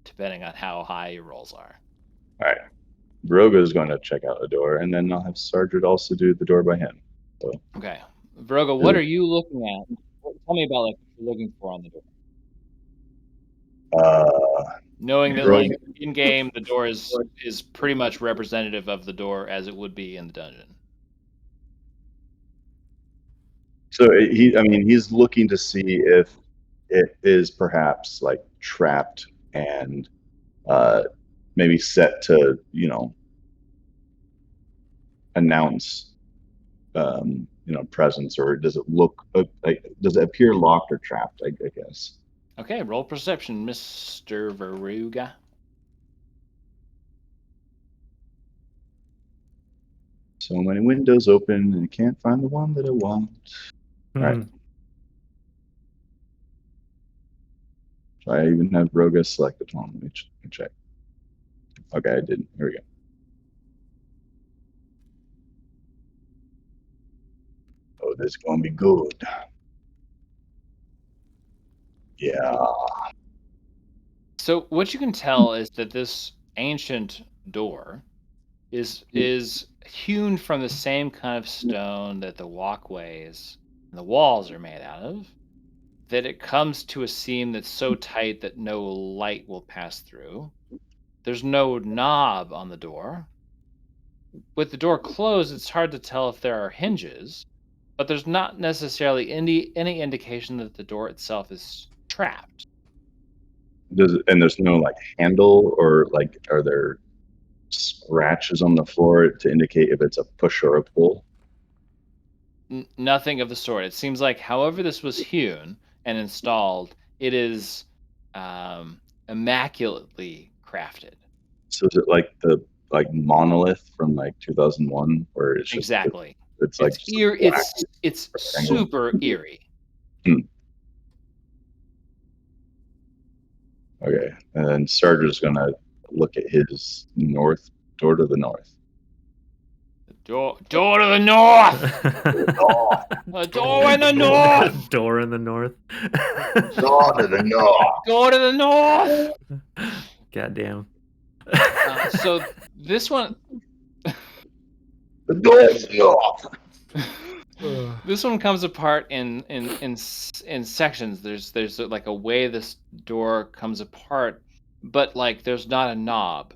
depending on how high your rolls are. All right. Broga is going to check out the door, and then I'll have Sardred also do the door by him. So. Okay. Vroga, what are you looking at? Tell me about like what you're looking for on the door. Knowing that like in game the door is pretty much representative of the door as it would be in the dungeon. So he's looking to see if it is perhaps like trapped and maybe set to announce presence, or does it look does it appear locked or trapped? I guess. Okay, roll perception, Mr. Veruga. So many windows open and I can't find the one that I want. All right. So I even have Roga selected. Hold on, let me check. Okay, I didn't. Here we go. Oh, this is gonna be good. Yeah. So what you can tell is that this ancient door is hewn from the same kind of stone that the walkways and the walls are made out of. That it comes to a seam that's so tight that no light will pass through. There's no knob on the door. With the door closed, it's hard to tell if there are hinges, but there's not necessarily any indication that the door itself is trapped. And there's no like handle, or like are there scratches on the floor to indicate if it's a push or a pull? Nothing of the sort. It seems like however this was hewn and installed, it is immaculately crafted. So is it like the monolith from like 2001, where it's just exactly? It's like eerie. It's super eerie. Okay, and then Sarger's gonna look at his door to the north. Door to the north. A door in the north. Door in the north. Door to the north. Door to the north. Goddamn. So this one. The door to the north. This one comes apart in sections. There's like a way this door comes apart, but like there's not a knob.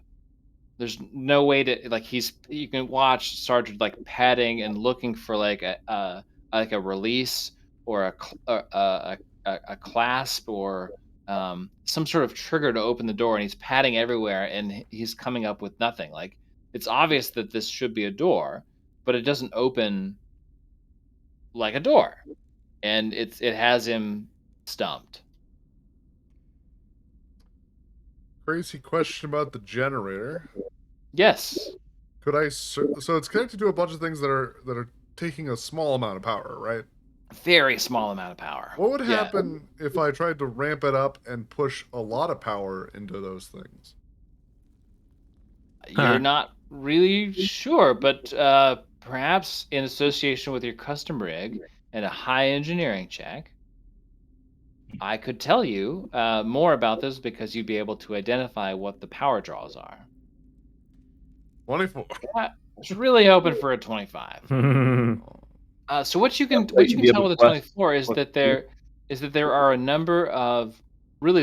There's no way to like you can watch Sergeant like patting and looking for like a release or a clasp or some sort of trigger to open the door, and he's patting everywhere and he's coming up with nothing. Like it's obvious that this should be a door, but it doesn't open like a door, and it has him stumped. Crazy question about the generator. Yes, Could I? So it's connected to a bunch of things that are taking a small amount of power, right? very small amount of power. What would Yeah. happen if I tried to ramp it up and push a lot of power into those things? You're not really sure, but perhaps in association with your custom rig and a high engineering check, I could tell you more about this because you'd be able to identify what the power draws are. 24. I was really hoping for a 25. So what you can You'd be tell able with to a 24 is that there are a number of really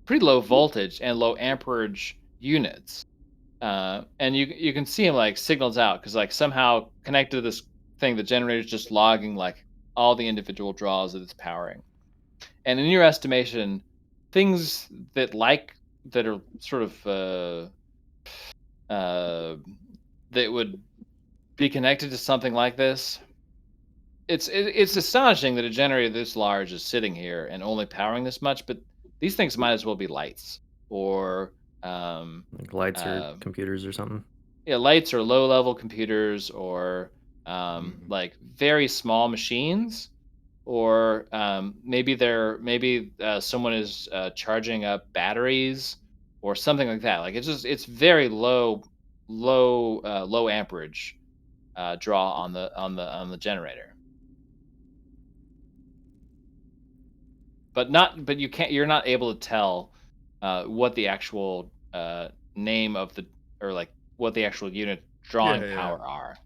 pretty low voltage and low amperage units. And you can see him like signals out because like somehow connected to this thing, the generator's just logging like all the individual draws that it's powering. And in your estimation, things that are sort of that would be connected to something like this. It's astonishing that a generator this large is sitting here and only powering this much, but these things might as well be lights or Like lights or uh, computers or something. yeah, lights or low level computers or like very small machines, or maybe someone is charging up batteries or something like that. Like it's very low amperage draw on the generator. But you're not able to tell what the actual name of the or like what the actual unit drawing Yeah. power are.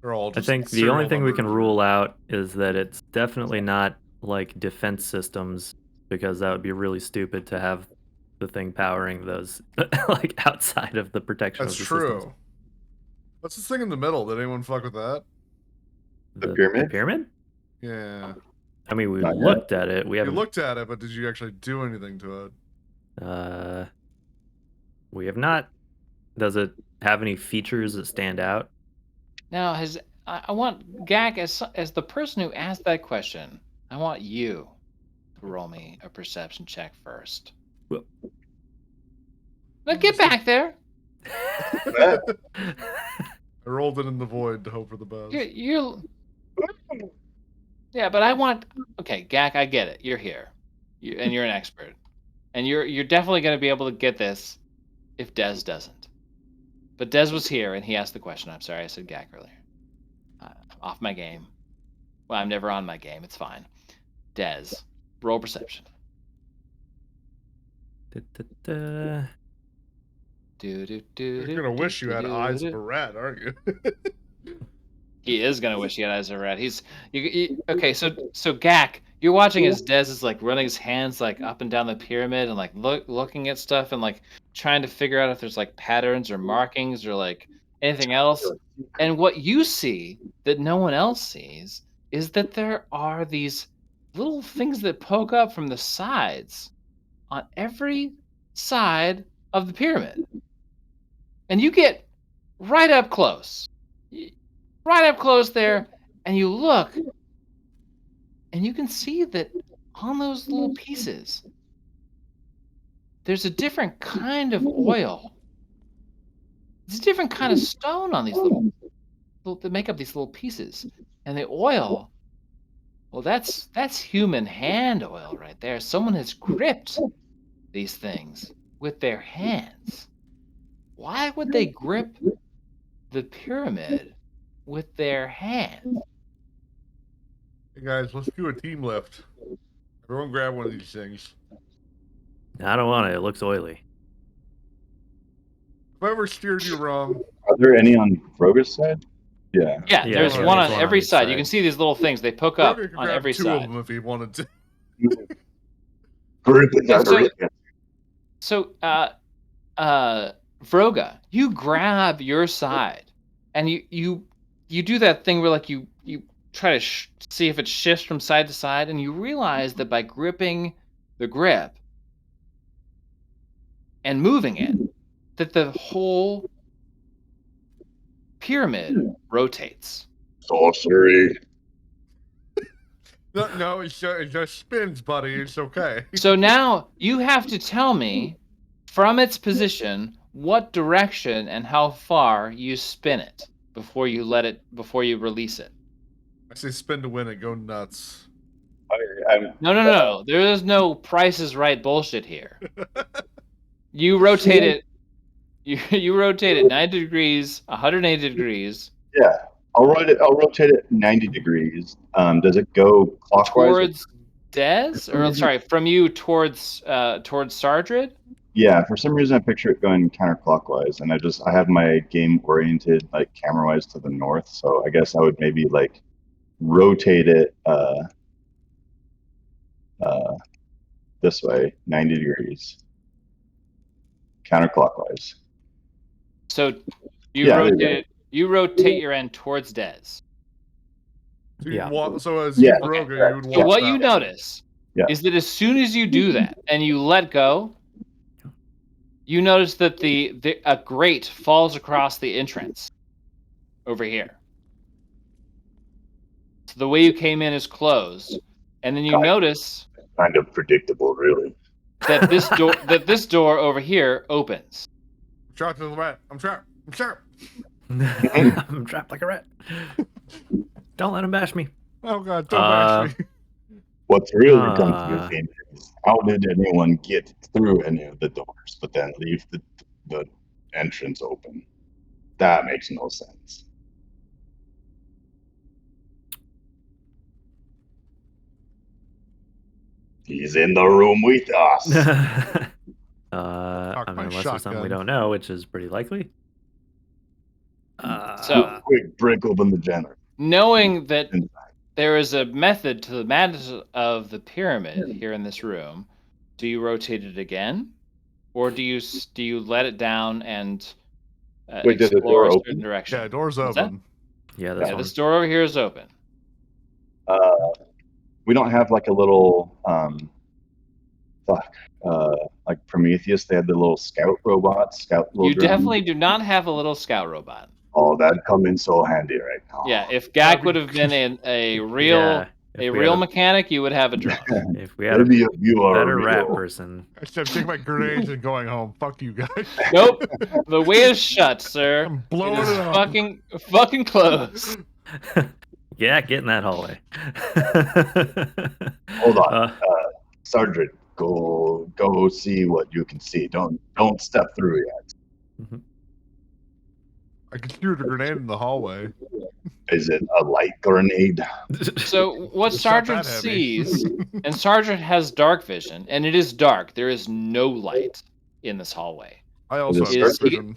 They're all I just think the serial only thing we can numbers or- rule out is that it's definitely not like defense systems, because that would be really stupid to have the thing powering those like outside of the protection That's of the true. systems. What's this thing in the middle? Did anyone fuck with that? The pyramid? The pyramid? Yeah. I mean, we Not yet. looked at it. We You haven't. looked at it, but did you actually do anything to it? We have not. Does it have any features that stand out? Now, I want Gak as the person who asked that question. I want you to roll me a perception check first. Well- Now get back there. I rolled it in the void to hope for the best. Yeah, but I want. Okay, Gak, I get it. You're here, and you're an expert, and you're definitely going to be able to get this if Dez doesn't. But Dez was here, and he asked the question. I'm sorry, I said Gak earlier. Off my game. Well, I'm never on my game. It's fine. Dez, roll perception. Da-da-da. You're gonna wish you had eyes of a rat, aren't you? He is gonna wish he had eyes of a rat. Okay. So Gak, you're watching as Dez is like running his hands like up and down the pyramid and like looking at stuff and like trying to figure out if there's like patterns or markings or like anything else. And what you see that no one else sees is that there are these little things that poke up from the sides on every side of the pyramid. And you get right up close. Right up close there, and you look, and you can see that on those little pieces, there's a different kind of oil. It's a different kind of stone on these little that make up these little pieces. And the oil, well, that's human hand oil right there. Someone has gripped these things with their hands. Why would they grip the pyramid with their hands? Hey guys, let's do a team lift. Everyone grab one of these things. I don't want it. It looks oily. If I ever steered you wrong, Are there any on Roger's side? Yeah. Yeah, Yeah, there's yeah, one there's on one on every each side. You side. can see these little things. They poke up Roger could on grab every two side. of them if he wanted to. Yeah, so Vroga, you grab your side, and you do that thing where like you try to see if it shifts from side to side, and you realize that by gripping the grip and moving it, that the whole pyramid rotates. Sorcery. No, it just spins, buddy. It's okay. So now you have to tell me from its position what direction and how far you spin it before you release it. I say spin to win it. Go nuts. No. There is no Price is Right bullshit here. You rotate it. You rotate it 90 degrees, 180 degrees Yeah. I'll rotate it 90 degrees. Does it go clockwise? towards Dez, or sorry, from you towards Sardred. Yeah, for some reason I picture it going counterclockwise, and I have my game oriented like camera wise to the north, so I guess I would maybe like rotate it this way, 90 degrees, counterclockwise. So Yeah, there you go. you rotate your end towards Dez. So Yeah. So as Yeah. you Broga, Okay. you would walk So what that you way. notice Yeah. is that as soon as you do that and you let go, you notice that a grate falls across the entrance over here. So the way you came in is closed, and then you notice Kind of predictable, really. that this door over here opens. I'm trapped in the rat. I'm trapped. I'm trapped. I'm trapped like a rat. Don't let him bash me. Oh god, don't bash me. What's really Ah. confusing is how did anyone get through any of the doors, but then leave the entrance open? That makes no sense. He's in the room with us. I mean, my unless there's something we shotgun. don't know, which is pretty likely. So- Quick, break open the generator. Knowing that there is a method to the madness of the pyramid here in this room, do you rotate it again, or do you let it down and Wait, does the explore door a open? certain direction? Yeah, door's What's that? open. yeah, this Yeah, one. this door over here is open. We don't have like a little like Prometheus. They had the little scout robots. You definitely do not have a little scout robot. Oh, that'd come in so handy right now. Yeah, if Gak would have been a real Yeah, if we had mechanic, you would have a drone. If we had a Maybe if you are better real. rat person. I said, take my grenades and going home. Fuck you guys. Nope, the way is shut, sir. I'm blowing It is it up. fucking closed. Yeah, get in that hallway. Hold on. Sergeant, go see what you can see. Don't step through yet. I can shoot a grenade in the hallway. Is it a light grenade? So what It's not Sergeant that heavy. sees, and Sergeant has dark vision, and it is dark. There is no light in this hallway. I also have Is dark he- vision.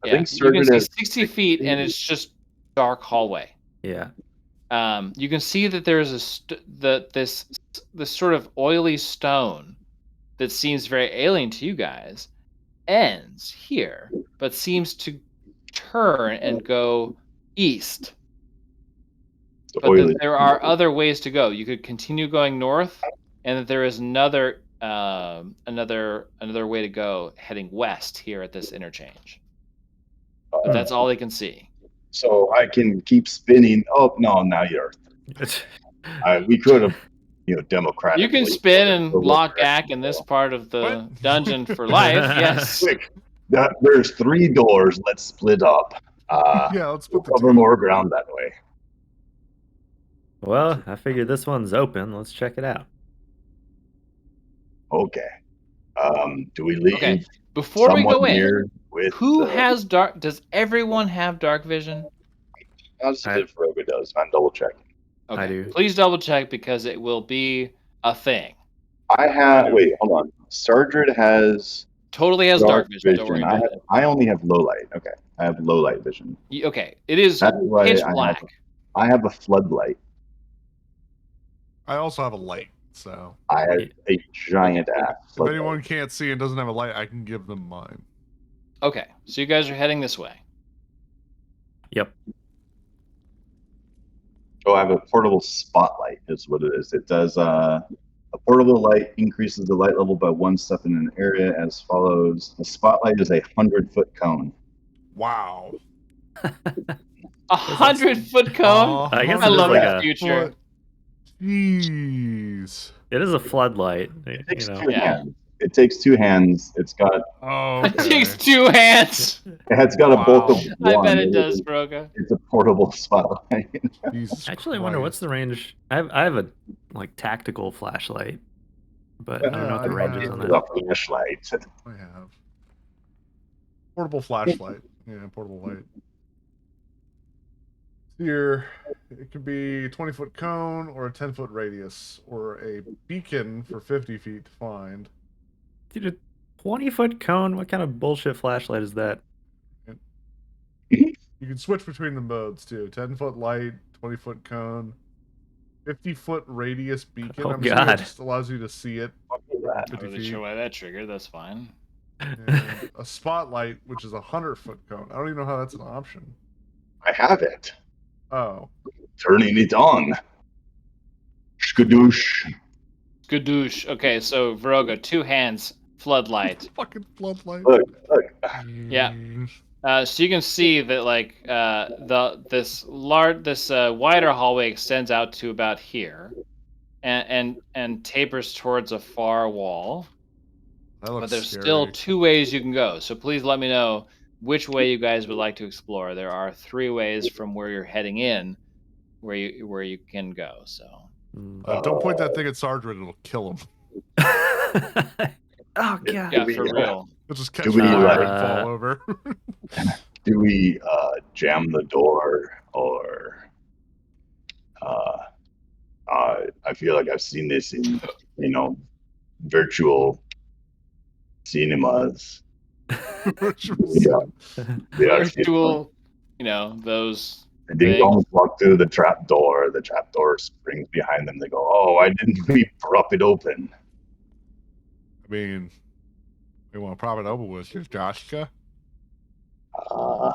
I Yeah, think you can Sergeant see has 60 feet, and it's just dark hallway. Yeah. You can see that there is this sort of oily stone that seems very alien to you guys ends here, but seems to turn and go east. the But oily. that there are other ways to go. You could continue going north, and that there is another way to go heading west here at this interchange. But that's all they can see. So I can keep spinning. Oh no, now you're. We could have, democratically. You can spin and But lock what- Gak in this part of the What? dungeon for life. Yes. Quick, there's 3 doors. Let's split up. Yeah, let's We'll put the cover more ground that way. Well, I figured this one's open. Let's check it out. Okay. Do we leave? Okay. Before we go someone in, here with who has dark? Does everyone have dark vision? Positive Roga does. I'm double checking. Okay. I do. Please double check because it will be a thing. I have. Wait, hold on. Sardred has Totally has dark vision. Don't worry vision. about it. I only have low light. Okay, I have low light vision. Okay, it is That's why pitch I black. have a floodlight. I also have a light, so I have a giant ass if floodlight. anyone can't see and doesn't have a light, I can give them mine. Okay, so you guys are heading this way. Yep. Oh, I have a portable spotlight. Is what it is. It does. A portable light increases the light level by 1 step in an area as follows. The spotlight is a 100-foot cone. Wow. 100-foot cone. I guess I it is love like the a- future. Jeez. It is a floodlight. It takes You know. two Yeah. hands. It takes 2 hands. It's got Oh, It okay. takes 2 hands. it's got a bulk of Wow. one. I bet it does, Broga. It's a portable spotlight. Jesus Actually, I wonder what's the range. I have a like tactical flashlight, but I don't know what the Yeah, range I is on have- that. The flashlight. I have portable flashlight. Yeah, portable light. Here, it could be a 20-foot cone or a 10-foot radius, or a beacon for 50 feet to find. Dude, a 20-foot cone? What kind of bullshit flashlight is that? You can switch between the modes too. 10-foot light, 20-foot cone, 50-foot radius beacon. Oh, I'm assuming God. it just allows you to see it. I 50 wasn't feet. sure why that triggered. That's fine. And a spotlight, which is a 100-foot cone. I don't even know how that's an option. I have it. Oh, Turning it on. Skadoosh. Skadoosh. Okay, so Vroga, 2 hands, floodlight. fucking floodlight. Look. Yeah. So you can see that like this wider hallway extends out to about here, and tapers towards a far wall. That looks But there's scary. still 2 ways you can go. So please let me know which way you guys would like to explore. There are 3 ways from where you're heading in, where you can go. So Don't point that thing at Sargent; it'll kill him. Oh god. yeah, for real. It'll just catch Do we, fire like- and fall over. Do we jam the door or I feel like I've seen this in virtual cinemas. Yeah. Virtual, those. Ding dongs walk through the trap door. The trap door springs behind them. They go, "Oh, why didn't we prop it open?" I mean, we want to prop it open with you, Joshka. I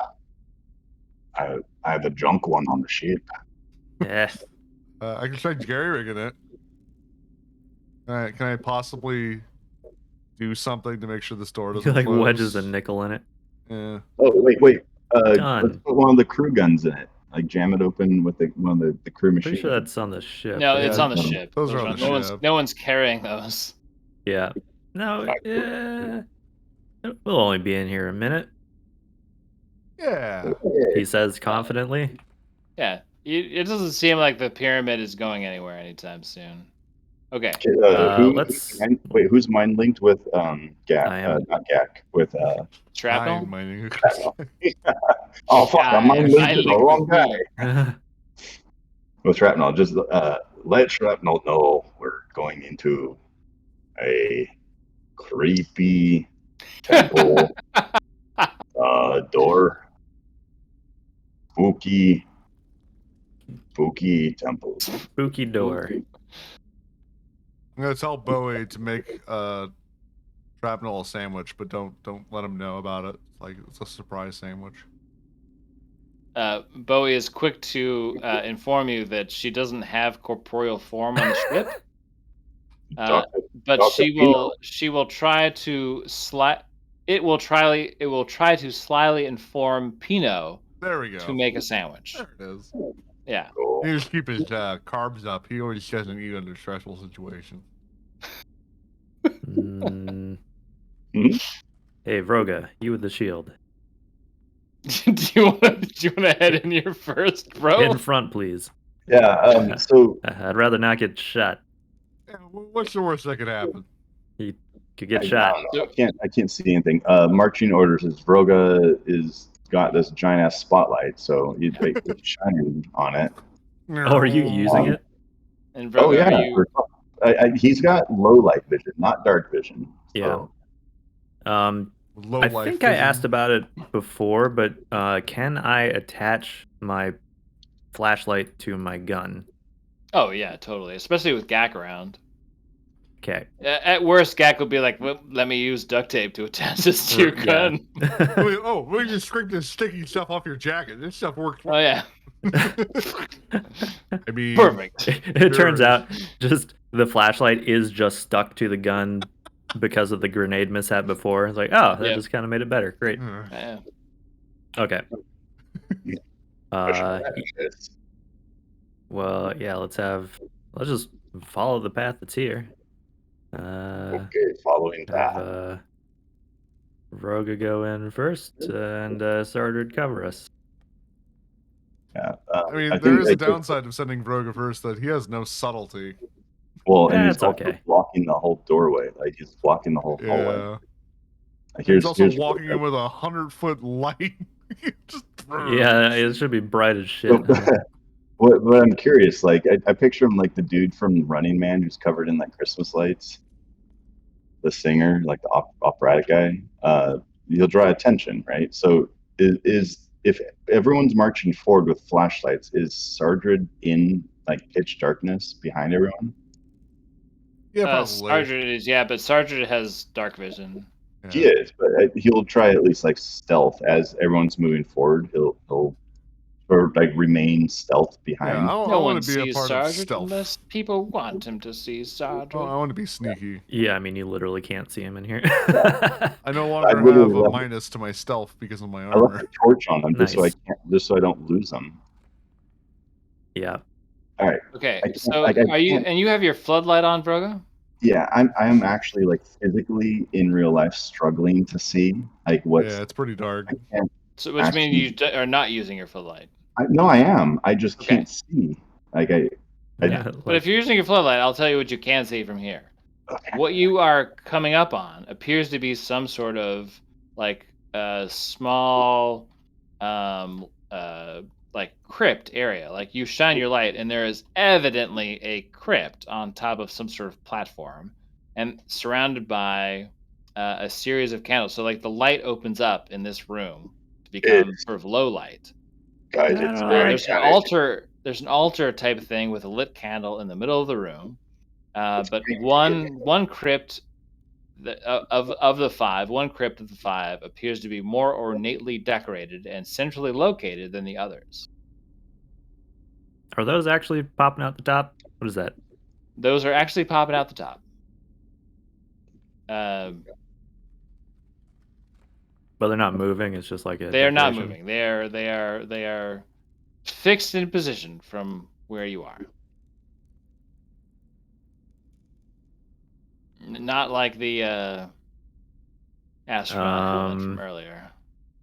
have a junk one on the ship. Yeah. I can try jerry rigging it. Can I possibly do something to make sure this door He doesn't like close? wedges a nickel in it. Yeah. Oh, wait. Done. Let's put one of the crew guns in it. Like jam it open with one of the crew machines. Pretty sure that's on the ship. No, right? it's on the no. ship. Those are on the no ship. No one's carrying those. Yeah. No, we'll only be in here a minute, Yeah. he says confidently. Yeah, it doesn't seem like the pyramid is going anywhere anytime soon. Okay. Who's mind linked with Gak? I am. Not Gak. With Shrapnel? I'm mining. oh fuck! I'm mind linked I with the linked wrong with guy. me. With Shrapnel, just let Shrapnel know we're going into a creepy temple door. Spooky temple. Spooky door. I'm gonna tell Bowie to make Shrapnel a sandwich, but don't let him know about it. Like it's a surprise sandwich. Bowie is quick to inform you that she doesn't have corporeal form on the ship, but Dr. she will try to It will try to slyly inform Pino There we go. to make a sandwich. There it is. Yeah. Cool. He just keep his carbs up. He always doesn't eat under stressful situations. Mm. Hmm? Hey, Vroga, you with the shield. do you want to head in here first, bro? In front, please. Yeah. So I'd rather not get shot. Yeah, what's the worst that could happen? You could get I shot. don't know. I can't see anything. Marching orders is Vroga is got this giant ass spotlight, so you shine on it. Oh, are you using it? And Vroga, Oh yeah. are you... He's got low light vision, not dark vision. Yeah. Low I life think I vision. asked about it before, but can I attach my flashlight to my gun? Oh yeah, totally. Especially with Gak around. Okay. At worst, Gak would be like, well, "Let me use duct tape to attach this to your Yeah. gun." We just scrape this sticky stuff off your jacket. This stuff works. Oh yeah, I mean, perfect. It turns Sure. out just the flashlight is just stuck to the gun because of the grenade mishap before. It's like, oh, that Yep. just kind of made it better. Great. Yeah. Okay. Question y- is, well, yeah, let's just follow the path that's here. okay, following Have that. Roga go in first and Sardard cover us. Yeah. I mean, I there think is I a took- downside of sending Vroga first that he has no subtlety. Well, and he's That's also okay. blocking the whole doorway. Like he's blocking the whole hallway. Yeah. Here's He's also here's walking in with 100-foot light. Just Yeah, it should be bright as shit. So, Huh? what I'm curious, like I picture him like the dude from Running Man who's covered in like Christmas lights, the singer, like the operatic guy. He'll draw attention, right? So is if everyone's marching forward with flashlights, is Sardred in like pitch darkness behind everyone? Yeah, probably. Sargent is but Sargent has dark vision. He is, but he'll try at least like stealth as everyone's moving forward. He'll or like remain stealth Yeah, behind. I No want one to be a sees part of Sargent stealth. unless people want him to see Oh, I Sargent. want to be sneaky. Yeah, I mean, you literally can't see him in here. I no longer literally have a left- minus to my stealth because of my I left armor. the torch on him just Nice. so I don't lose him. Yeah. All right. Okay, I can't- so like, I are you can't- and you have your floodlight on, Vroga? Yeah, I'm actually like physically in real life struggling to see like what's. Yeah, it's pretty dark. I can't. So which means you are not using your floodlight. No, I am. I just Okay. can't see. Like Yeah. But if you're using your floodlight, I'll tell you what you can see from here. What you are coming up on appears to be some sort of like small like crypt area. Like you shine your light and there is evidently a crypt on top of some sort of platform and surrounded by a series of candles. So like the light opens up in this room to become sort of low light. guys, I it's don't very There's an altar. There's an altar type of thing with a lit candle in the middle of the room. But one crypt of the five, one crypt of the five appears to be more ornately decorated and centrally located than the others. Are those actually popping out the top? What is that? Those are actually popping out the top. But they're not moving. It's just like a. They are not decoration. moving. They are fixed in position from where you are. Not like the astronaut helmet from earlier.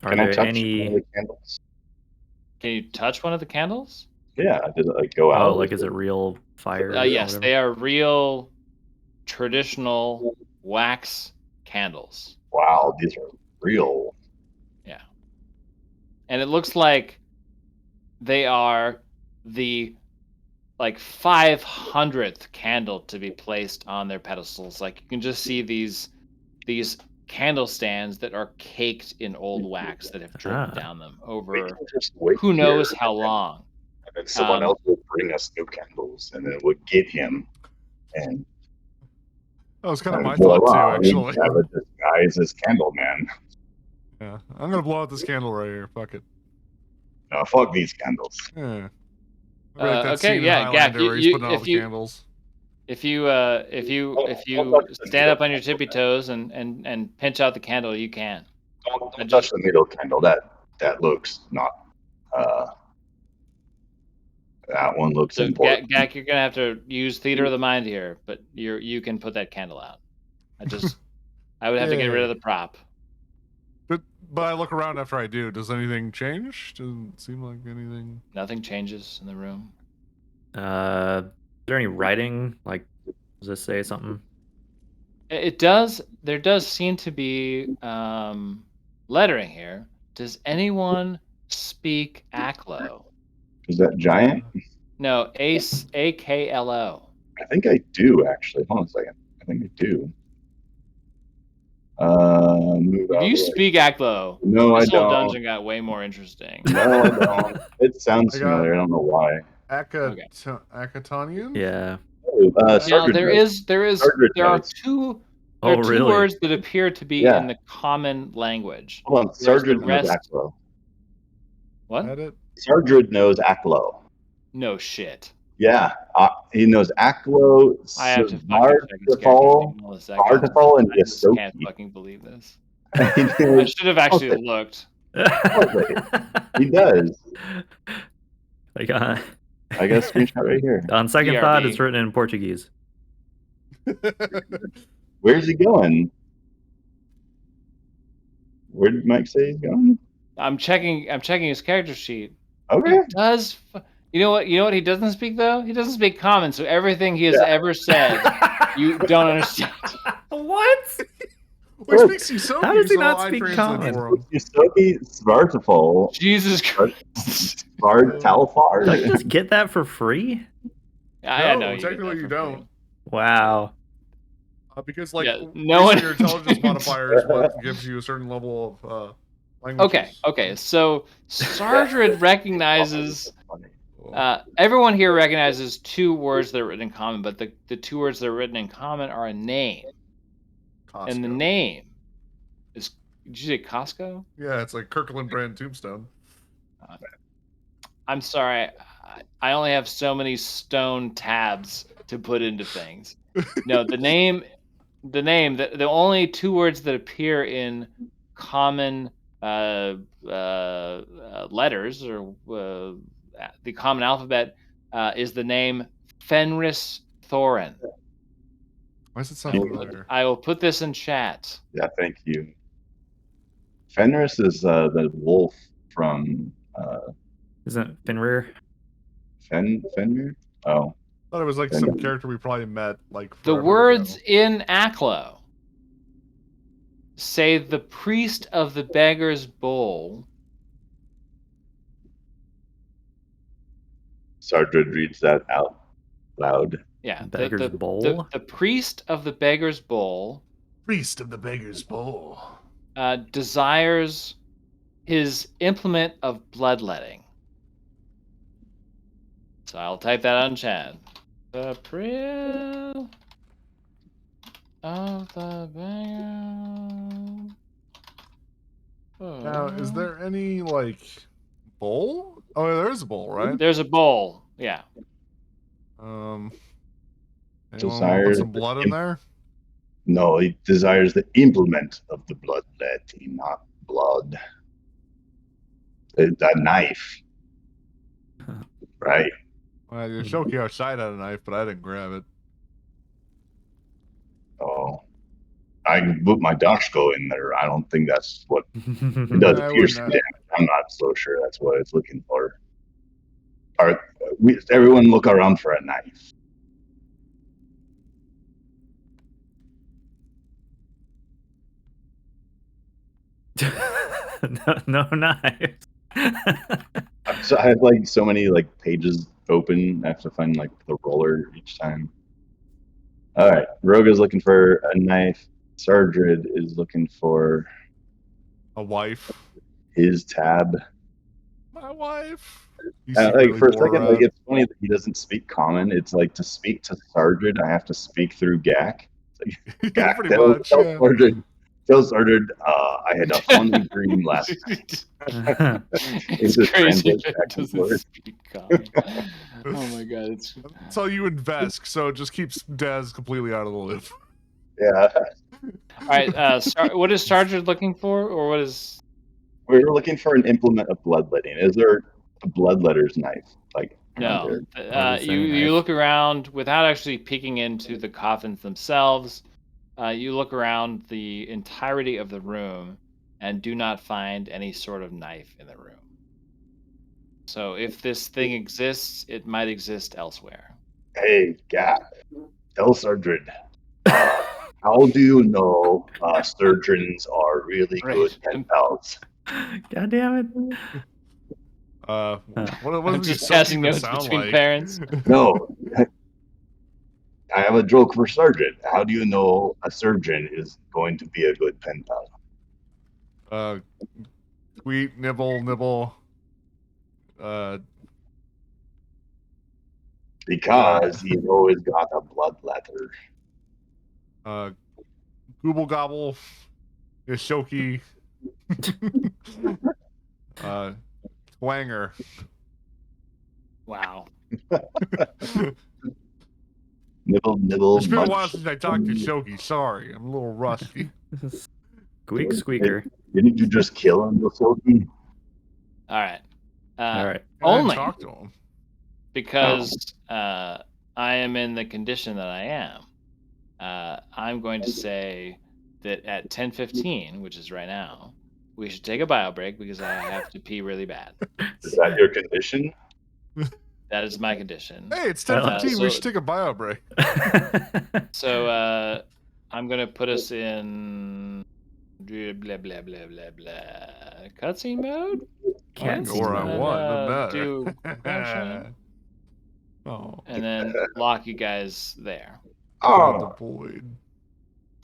Are Can I there touch any? one of the candles? Can you touch one of the candles? Yeah, does it like go out? Oh, like is it real fire? or Yes, whatever? they are real traditional wax candles. Wow, these are real. Yeah. And it looks like they are the like 500th candle to be placed on their pedestals. Like you can just see these candle stands that are caked in old wax that have dripped down them over Just wait who knows here, how long. and then someone else will bring us new candles, and then we'll get him. And That was kind of my voila, thought too, we actually. have a disguise as Candle Man. Yeah, I'm gonna blow out this candle right here. Fuck it. No, fuck these candles. Yeah. I like that Okay, scene in yeah, Gak, Highlander where he's putting out all the candles. If you stand up on your tippy toes and pinch out the candle, you can. Don't touch the middle candle. That looks not. That one looks So important. Gak, you're gonna have to use theater of the mind here, but you can put that candle out. I would have to get rid of the prop. But I look around after I do. Does anything change? Doesn't seem like anything. Nothing changes in the room. Is there any writing? Like, does this say something? It does. There does seem to be lettering here. Does anyone speak Aklo? Is that giant? No, Ace AKLO. I think I do actually. Hold on a second. I think I do. Move If out of you the way. speak Aklo, No, I this whole don't. dungeon got way more interesting. No, I don't. It sounds I got- familiar. I don't know why. Okay. Acatonian? Yeah. Oh, Now Sargent knows. Sargent there are knows. two Oh, two really? words that appear to be Yeah. in the common language. Hold on. Whereas the Sargent knows rest- Aklo. What? Edit. Sargent knows Aklo. No shit. Yeah, he knows Aklo, I have to fucking check his character Svartafall, name in a second. Svartafall, and I just can't Yosoki. fucking believe this. He I knows- should have actually looked. He does. Like, I got a screenshot right here. on second thought, BRB. it's written in Portuguese. Where's he going? Where did Mike say he's going? I'm checking his character sheet. Okay. He does. You know what? You know what he doesn't speak though. He doesn't speak common. So everything he has Yeah. ever said, you don't understand. What? Well, he speaks Yosoki, How does he so not I speak translate common? for him. Yosoki, Svartafall, Jesus Christ. Talfar. Don't you just get that for free? I No, know. you get technically that you for don't. free. Wow. Because like Yeah, no one- your intelligence modifier is what gives you a certain level of languages. Okay. So Sardred recognizes. Everyone here recognizes two words that are written in common, but the two words that are written in common are a name, and the Costco. name is. Did you say Costco? Yeah, it's like Kirkland brand tombstone. I'm sorry. I only have so many stone tabs to put into things. No, the name, the only two words that appear in common letters or the common alphabet is the name Fenris Thorin. Why does it sound familiar? I will put this in chat. Yeah, thank you. Fenris is the wolf from Isn't it Fenrir? Fenrir? Oh. I thought it was like some character we probably met like The forever words ago. in Aklo say the priest of the beggar's bowl. Sardred reads that out loud. Yeah, Beggar's bowl? The priest of the beggar's bowl Priest of the Beggar's Bowl. desires his implement of bloodletting. So I'll type that on chat. The priest of the beggar. Now, is there any like bowl? Oh, there is a bowl, right? There's a bowl. Yeah. Anyone want to Desires put some blood in there? No, he desires the implement of the bloodletting, not blood. A knife. Right. Well, Yosoki outside had a knife, but I didn't grab it. Oh. I can put my Dashko in there. I don't think that's what it does. I Piercing wouldn't, damage. I'm not so sure that's what it's looking for. Everyone look around for a knife. no knives. So I have like so many like pages open. I have to find like the roller each time. All right, Rogue is looking for a knife. Sardred is looking for A wife. his tab. My wife. You Like secretly for a bore second, her like out. it's funny that he doesn't speak common. It's like to speak to Sardred, I have to speak through Gak. It's like, Gak, Pretty much, yeah. Tell Sardred, I had a funny dream last night. It's just crazy translates if it back and doesn't forth. speak common. Oh my god, it's That's how you invest, so it just keeps Daz completely out of the loop. Yeah, all right. What is Sargent looking for, or what is? we were looking for an implement of bloodletting. Is there a bloodletter's knife? Like around No, there? you look around without actually peeking into the coffins themselves. You look around the entirety of the room and do not find any sort of knife in the room. So if this thing exists, it might exist elsewhere. Hey, Gak, tell Sardred. How do you know surgeons are really good pen pals? God damn it. What I'm does just Yosoki passing even notes sound between like? parents. No, I have a joke for Sergeant. How do you know a surgeon is going to be a good pen pal? Tweet, nibble. Because he's always got a bloodletter. Gooble gobble. Ishoki. Twanger. Wow. Nibble, It's been a while munch. since I talked to Shoki. Sorry, I'm a little rusty. Squeak squeaker. Didn't you just kill him, Yosoki? All right. All right. I didn't Only talk to him. because I am in the condition that I am. I'm going to say that at 10:15, which is right now, we should take a bio break because I have to pee really bad. Is that your condition? That is my condition. Hey, it's 10:15. so- We should take a bio break. So I'm gonna put us in blah blah blah blah blah cutscene mode. I can go where I And, want. No matter. do action. Oh, And then lock you guys there. God Oh, deployed.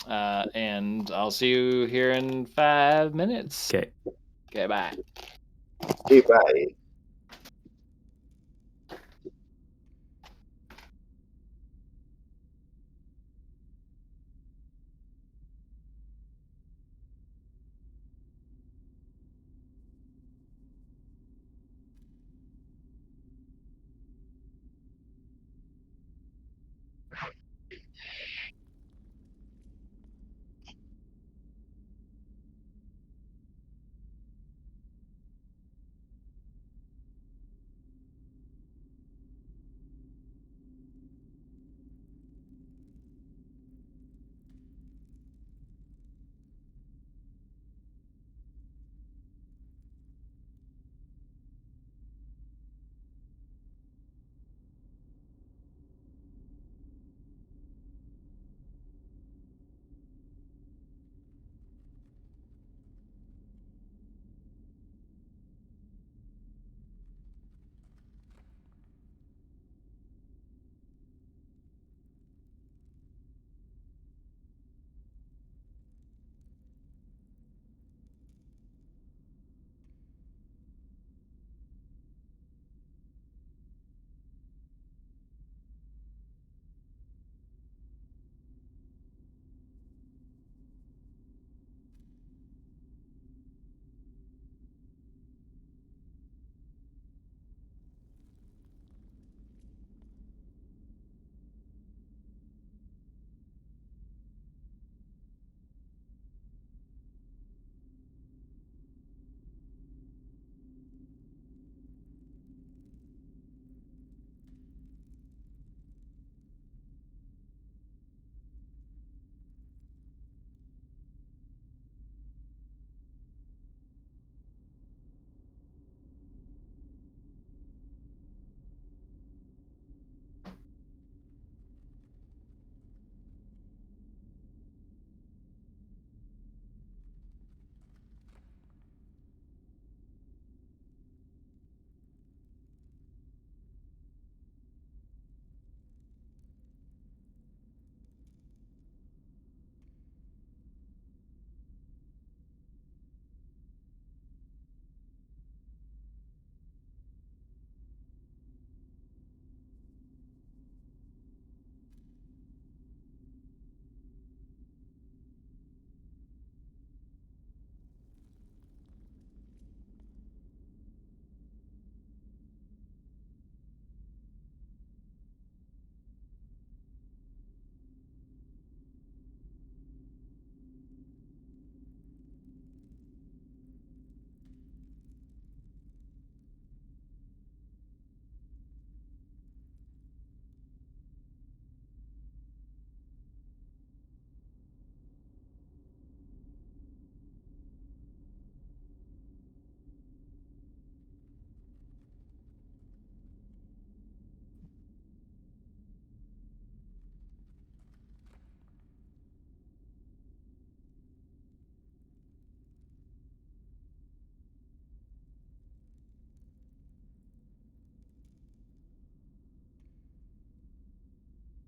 And I'll see you here in 5 minutes. Okay. Okay, bye. hey, bye.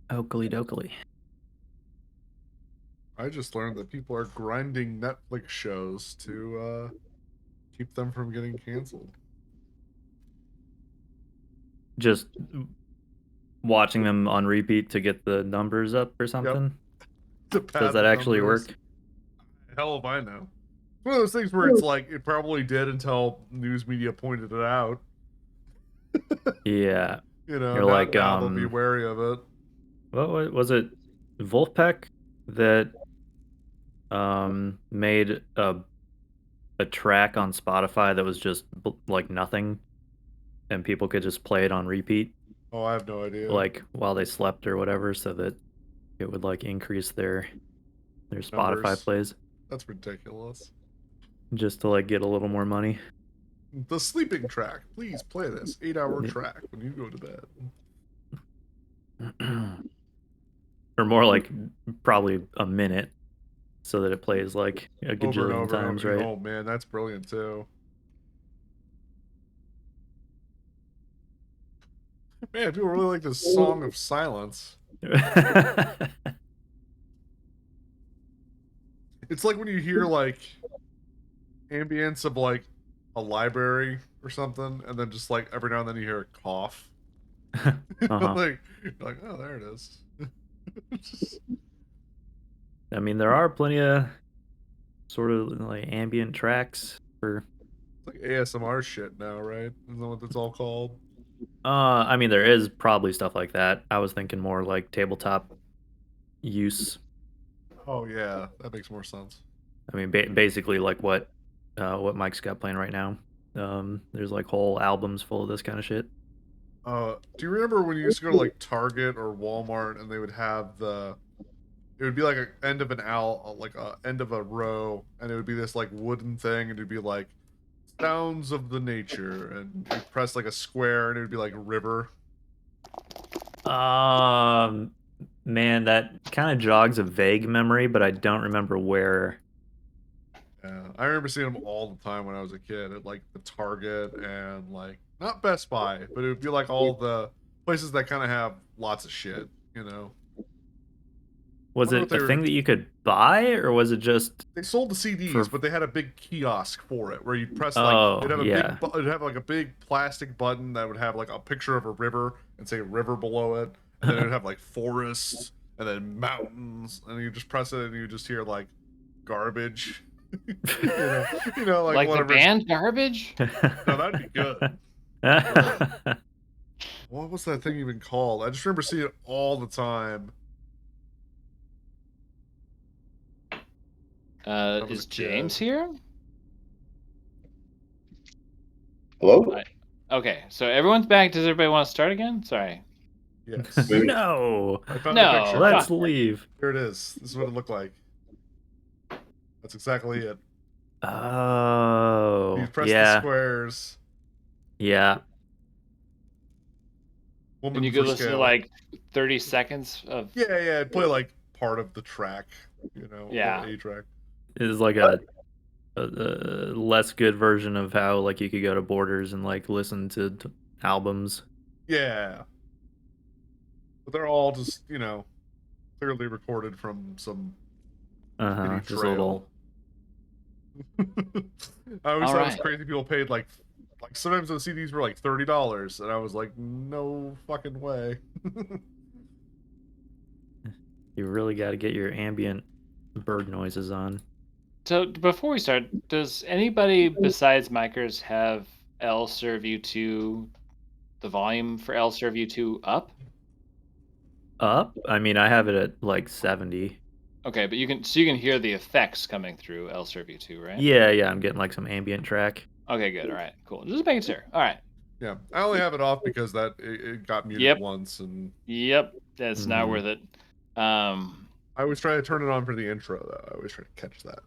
Oakley dokley. I just learned that people are grinding Netflix shows to keep them from getting canceled. Just watching them on repeat to get the numbers up or something. To Does pad that the actually numbers. work? Hell if I know. It's one of those things where it's like it probably did until news media pointed it out. Yeah. You know, You're now, like, now they'll be wary of it. what was it? Wolfpack that made a track on Spotify that was just like nothing, and people could just play it on repeat, Oh, I have no idea. like while they slept or whatever, so that it would like increase their Spotify Numbers. plays, That's ridiculous. just to like get a little more money. The sleeping track. Please play this 8-hour Yeah. track when you go to bed. Or more like probably a minute, so that it plays like a Over and gajillion over times, and over. right? Oh man, that's brilliant too. Man, people really like this Song of Silence. It's like when you hear like ambience of like a library or something, and then just like every now and then you hear a cough. Like, you're like, oh, there it is. I mean, there are plenty of sort of like ambient tracks for. It's like ASMR shit now, right? Isn't that what it's all called? I mean, there is probably stuff like that. I was thinking more like tabletop use. Oh yeah, that makes more sense. I mean, basically like what Mike's got playing right now. There's like whole albums full of this kind of shit. Do you remember when you used to go to like Target or Walmart and they would have it would be like a end of an like a end of a row, and it would be this like wooden thing, and it'd be like sounds of the nature, and you'd press like a square, and it would be like a river. Man, that kind of jogs a vague memory, but I don't remember where. Yeah, I remember seeing them all the time when I was a kid at like the Target and like not Best Buy, but it would be like all the places that kind of have lots of shit, you know. Was Wonder it what they a were- thing that you could buy, or was it just? They sold the CDs, For- but they had a big kiosk for it where you'd press Oh, like it'd have a yeah. it'd have like a big plastic button that would have like a picture of a river and say river below it, and then it would have like forests and then mountains, and you just press it and you just hear like garbage. you know, like the whatever. band Garbage? No, that'd be good. What was that thing even called? I just remember seeing it all the time. was Is a kid. James here? Hello? Okay, so everyone's back. Does everybody want to start again? Sorry. Yes. Wait. No. I found No, the picture. Let's fuck. leave. Here it is. This is what it looked like. That's exactly it. Oh, You press the yeah, squares. yeah. Woman And you for could listen to scale. like 30 seconds of. Yeah, it'd play like part of the track, you know, Yeah. A track. It is like a less good version of how like you could go to Borders and like listen to albums. Yeah. But they're all just, you know, clearly recorded from some shitty Just a trail. little. I always All thought it was right. crazy people paid like sometimes the CDs were like $30, and I was like, no fucking way. You really got to get your ambient bird noises on. So before we start, does anybody besides Micers have L Serve U2, the volume for L Serve U2 up? Up? I mean, I have it at like 70. Okay, but you can hear the effects coming through L Serve U2, right? Yeah, I'm getting like some ambient track. Okay, good. All right, cool. Just making sure. All right. Yeah, I only have it off because it got muted Yep. once, and Yep, that's not Mhm. worth it. I always try to turn it on for the intro though. I always try to catch that.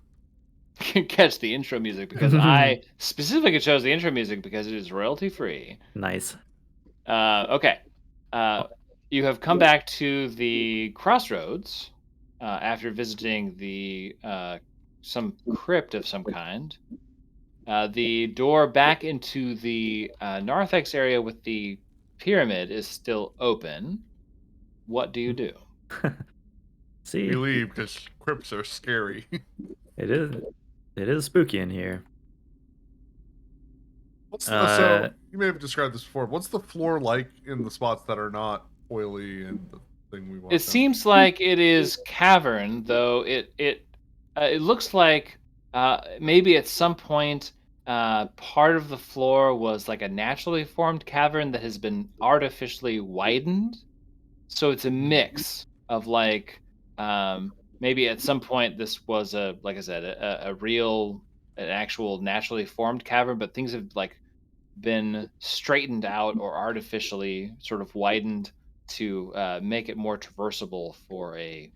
Catch the intro music because I specifically chose the intro music because it is royalty free. Nice. Okay. You have come back to the crossroads after visiting the some crypt of some kind. The door back into the narthex area with the pyramid is still open. what do you do? See, We leave because crypts are scary. it is spooky in here. So you may have described this before. What's the floor like in the spots that are not oily and the thing we want? It seems like it is cavern, though it looks like maybe at some point part of the floor was like a naturally formed cavern that has been artificially widened. So it's a mix of like maybe at some point this was a like I said a real an actual naturally formed cavern, but things have like been straightened out or artificially sort of widened to make it more traversable for a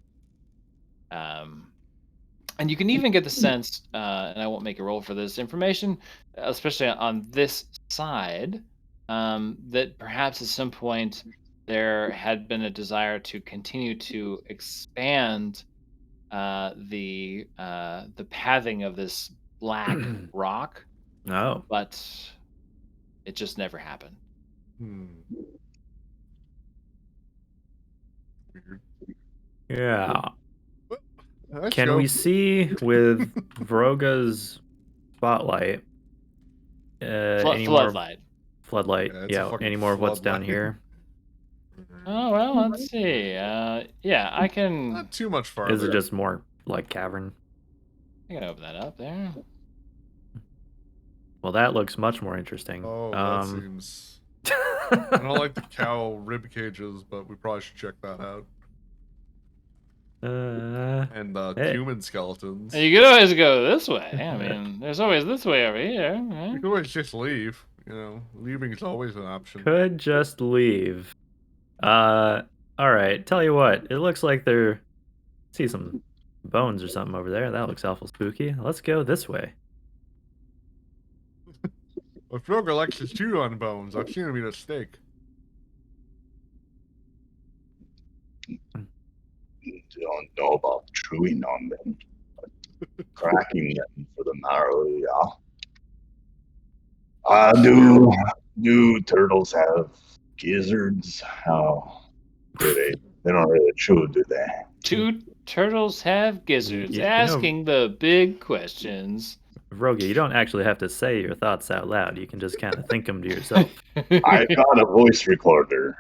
and you can even get the sense and I won't make a roll for this information, especially on this side, that perhaps at some point there had been a desire to continue to expand the pathing of this black rock, Oh, but it just never happened. Weird. yeah. Let's Can go. we see with Vroga's spotlight any more Floodlight. floodlight? Yeah, it's a Yeah, fucking any more of what's down floodlight. here? Oh well, let's see. Yeah, I can Not too much farther. Is it just more like cavern? open that up there. Well, that looks much more interesting. Oh, that seems. I don't like the cow rib cages, but we probably should check that out. And Hey. human skeletons. You could always go this way. I mean, there's always this way over here. Right? You can always just leave. You know, leaving is always an option. Could just leave. All right. Tell you what, it looks like there. See some bones or something over there. That looks awful spooky. Let's go this way. Well, Frogger likes to chew on bones. I've seen him eat a steak. Don't know about chewing on them, but cracking them for the marrow, yeah. Do turtles have gizzards? How do they? They don't really chew, do they? Two turtles have gizzards, You know- asking the big questions. Vroga, you don't actually have to say your thoughts out loud. You can just kind of think them to yourself. I got a voice recorder.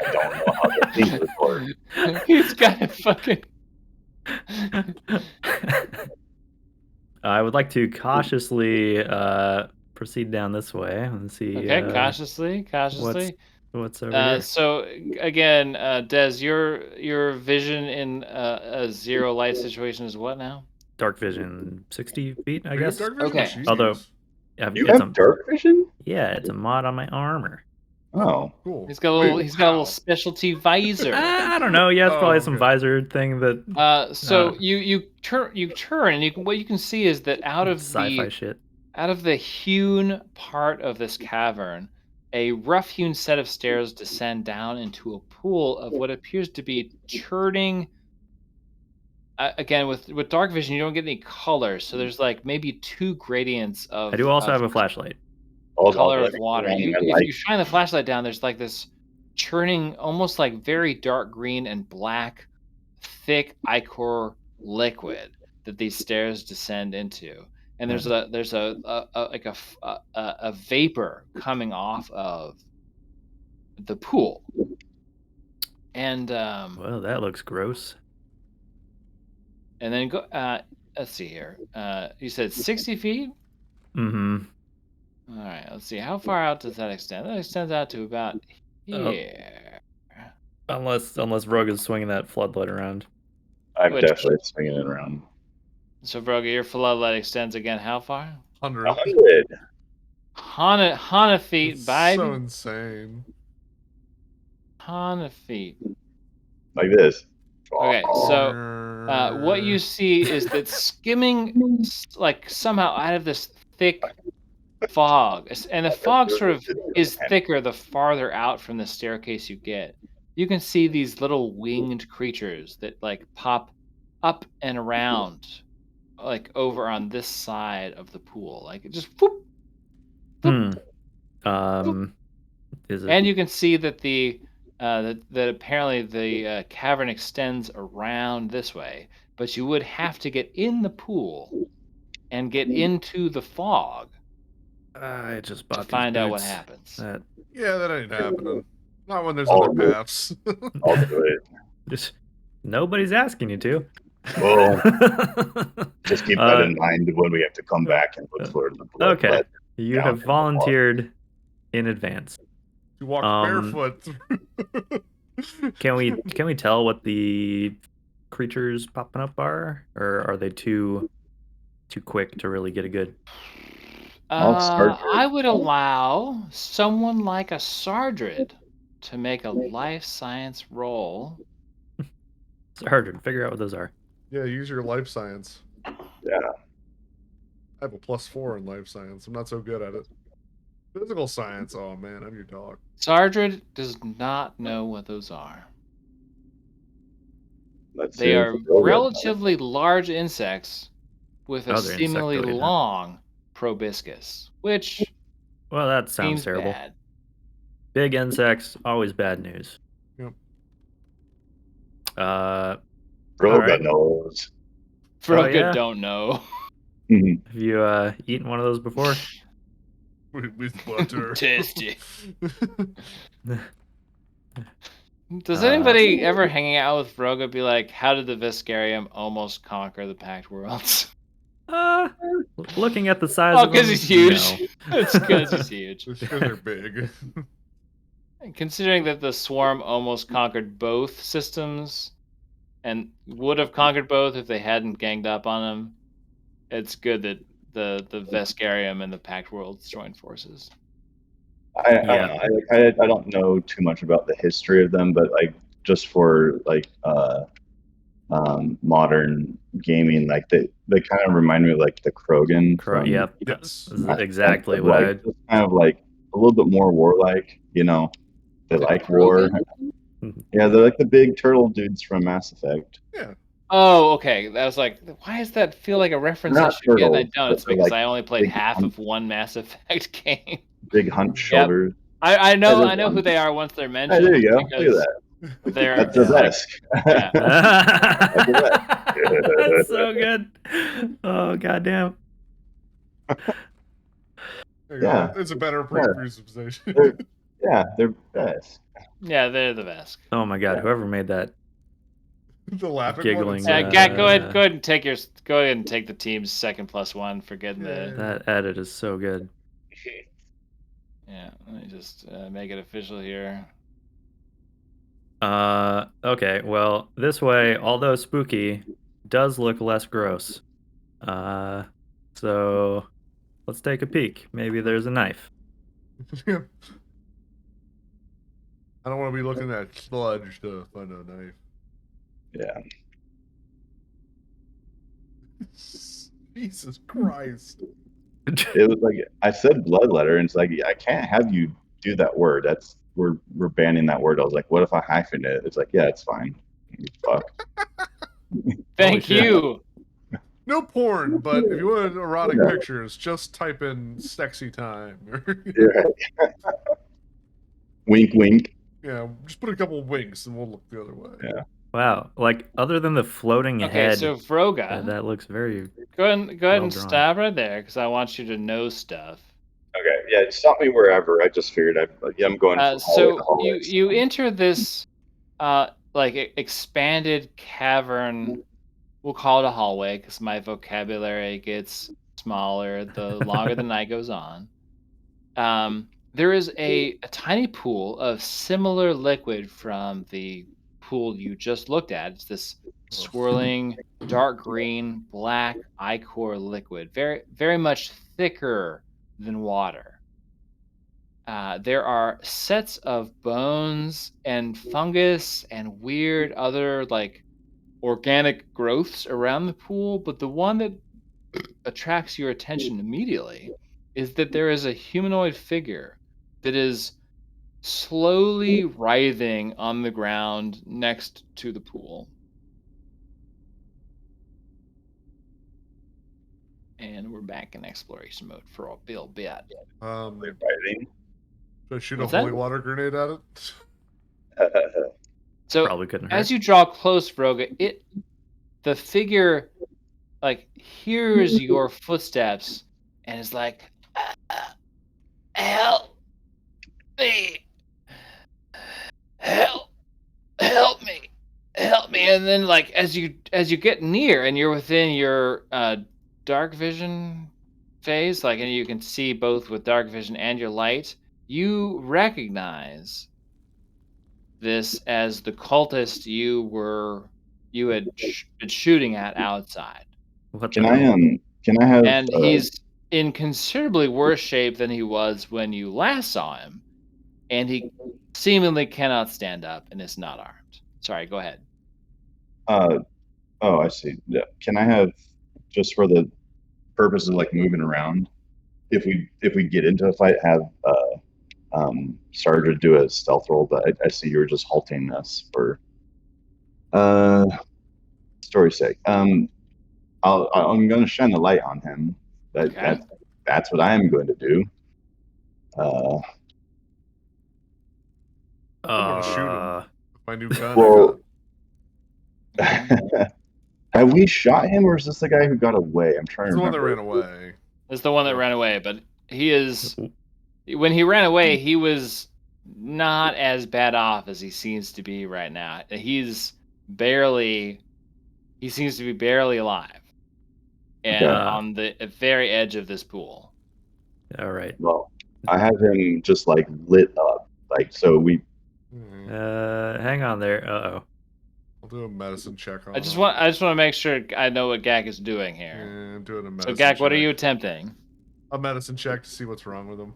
I don't know how to thing record. He's got a fucking. I would like to cautiously proceed down this way and see. Okay, cautiously. What's over here? So again, Des, your vision in a zero light situation is what now? Dark vision, 60 feet, I We have guess. dark vision? Okay. Jeez. Although, You it's have dark vision? it's a mod on my armor. Oh, Cool. He's got a little. Wait, He's got a little how? specialty visor. I don't know. Yeah, it's probably some okay. visor thing that So you turn, and what you can see is that out of sci-fi shit. out of the hewn part of this cavern, a rough-hewn set of stairs descend down into a pool of what appears to be churning. Again, with dark vision, you don't get any color, so there's like maybe two gradients of. I do also of have a flashlight. color of water. If you shine the flashlight down, there's like this churning, almost like very dark green and black, thick ichor liquid that these stairs descend into. And there's a vapor coming off of the pool. And Well, that looks gross. and then go. Let's see here. You said 60 feet. Mm-hmm. All right. Let's see. How far out does that extend? That extends out to about here. Unless Rogue is swinging that floodlight around. I'm Which- definitely swinging it around. So, Broga, your floodlight extends again. How far? 100. 100. Hana feet, It's baby. so insane. Hana feet. Like this. Okay, so what you see is that skimming, like somehow out of this thick fog, and the fog sort of is thicker the farther out from the staircase you get. You can see these little winged creatures that like pop up and around, like over on this side of the pool, like it just whoop. Is it? And you can see that that apparently the cavern extends around this way, but you would have to get in the pool and get into the fog I just to bought these find out what boots. happens. Yeah, that ain't happening. Not when there's All other of it. paths. I'll do it. Just nobody's asking you to. Well, just keep that Uh, in mind when we have to come back and look for the blood. Okay, letter you down have in the fog. volunteered in advance. You walk barefoot through. Can we tell what the creatures popping up are, or are they too quick to really get a good? I'll start I would allow someone like a Sardrid to make a life science roll. Sergeant, figure out what those are. Yeah, use your life science. Yeah. I have a +4 in life science. I'm not so good at it. Physical science. Oh man, I'm your dog. Sardrid does not know what those are. Let's They see are if the Roga knows. relatively large insects with a Oh, they're seemingly insectoid, huh? long proboscis, which Well, that sounds seems terrible. bad. Big insects, always bad news. Yep. Roga alright. knows. Vroga yeah? don't know. Have you eaten one of those before? With butter. Tasty. Does anybody ever hanging out with Vroga be like, how did the Viscarium almost conquer the Pact Worlds? Looking at the size Oh, of because them, he's huge. no. It's because he's huge. It's because they're big. Considering that the Swarm almost conquered both systems and would have conquered both if they hadn't ganged up on them, it's good that the Vescarium and the Pact Worlds joined forces. I don't know too much about the history of them, but like just for like modern gaming, like they kind of remind me of like the Krogan from Yep. Yes. That's exactly but, what like, just kind of like a little bit more warlike, you know. They The like war. Krogan? Yeah, they're like the big turtle dudes from Mass Effect. Yeah. Oh, okay. I was like, why does that feel like a reference They're I not should get? And I turtles, don't. but It's they're because like I only played big half of one Mass Effect game. Big hunt shoulders. I know That is I know who fun. they are once they're Hey, mentioned. there you go. Look Because at that. they're That's the like, best. yeah. That's so good. Oh goddamn. There you go. It's a better presentation. They're best. Yeah, they're the best. Oh my god, whoever made that The laughing giggling. one. Go ahead and take the team's second +1 for getting the. That edit is so good. Yeah, let me just make it official here. Okay, well, this way, although spooky, does look less gross. So let's take a peek. Maybe there's a knife. I don't want to be looking at sludge to find a knife. Yeah. Jesus Christ. It was like I said bloodletter, and it's like I can't have you do that word. That's we're banning that word. I was like, what if I hyphen it? It's like, yeah, it's fine. Fuck. Thank you. No porn, but if you want erotic pictures, just type in sexy time. Yeah. Wink, wink. Yeah, just put a couple of winks and we'll look the other way. Yeah. Wow, like other than the floating head, so Vroga, that looks very. Go ahead and well drawn. stop right there because I want you to know stuff. Okay, yeah, stop me wherever. I just figured I'm going from hallway to hallway. You enter this expanded cavern. We'll call it a hallway because my vocabulary gets smaller the longer the night goes on. There is a tiny pool of similar liquid from the pool you just looked at. It's this swirling dark green black ichor liquid, very very much thicker than water. There are sets of bones and fungus and weird other like organic growths around the pool, but the one that attracts your attention immediately is that there is a humanoid figure that is slowly writhing on the ground next to the pool. And we're back in exploration mode for a little bit. Should I shoot What's a that? holy water grenade at it? So Probably couldn't hurt. as you draw close, Vroga, the figure like hears your footsteps and is like, "Help me! Help! Help me! Help me!" And then, like as you get near and you're within your dark vision phase, like, and you can see both with dark vision and your light, you recognize this as the cultist you had been shooting at outside. What Can the I hell? can I have And he's in considerably worse shape than he was when you last saw him, and he seemingly cannot stand up and is not armed. Sorry, go ahead. oh, I see. Yeah. Can I have, just for the purpose of like moving around, if we get into a fight, have Sarge do a stealth roll, but I see you were just halting us for uh story's sake. I'm going to shine the light on him. Okay. That's what I am going to do. Uh, I'm gonna shoot him with my new gun. well, Okay. have we shot him, or is this the guy who got away? I'm trying He's to the one that remember. ran away. That's the one that ran away, but he is when he ran away, he was not as bad off as he seems to be right now. He seems to be barely alive. And Okay. on the very edge of this pool. All right. Well, I have him just like lit up, like so we. Hang on there. Uh-oh. I'll do a medicine check on I just him. want to make sure I know what Gak is doing here. And doing a So medicine Gak, check. what are you attempting? A medicine check to see what's wrong with him.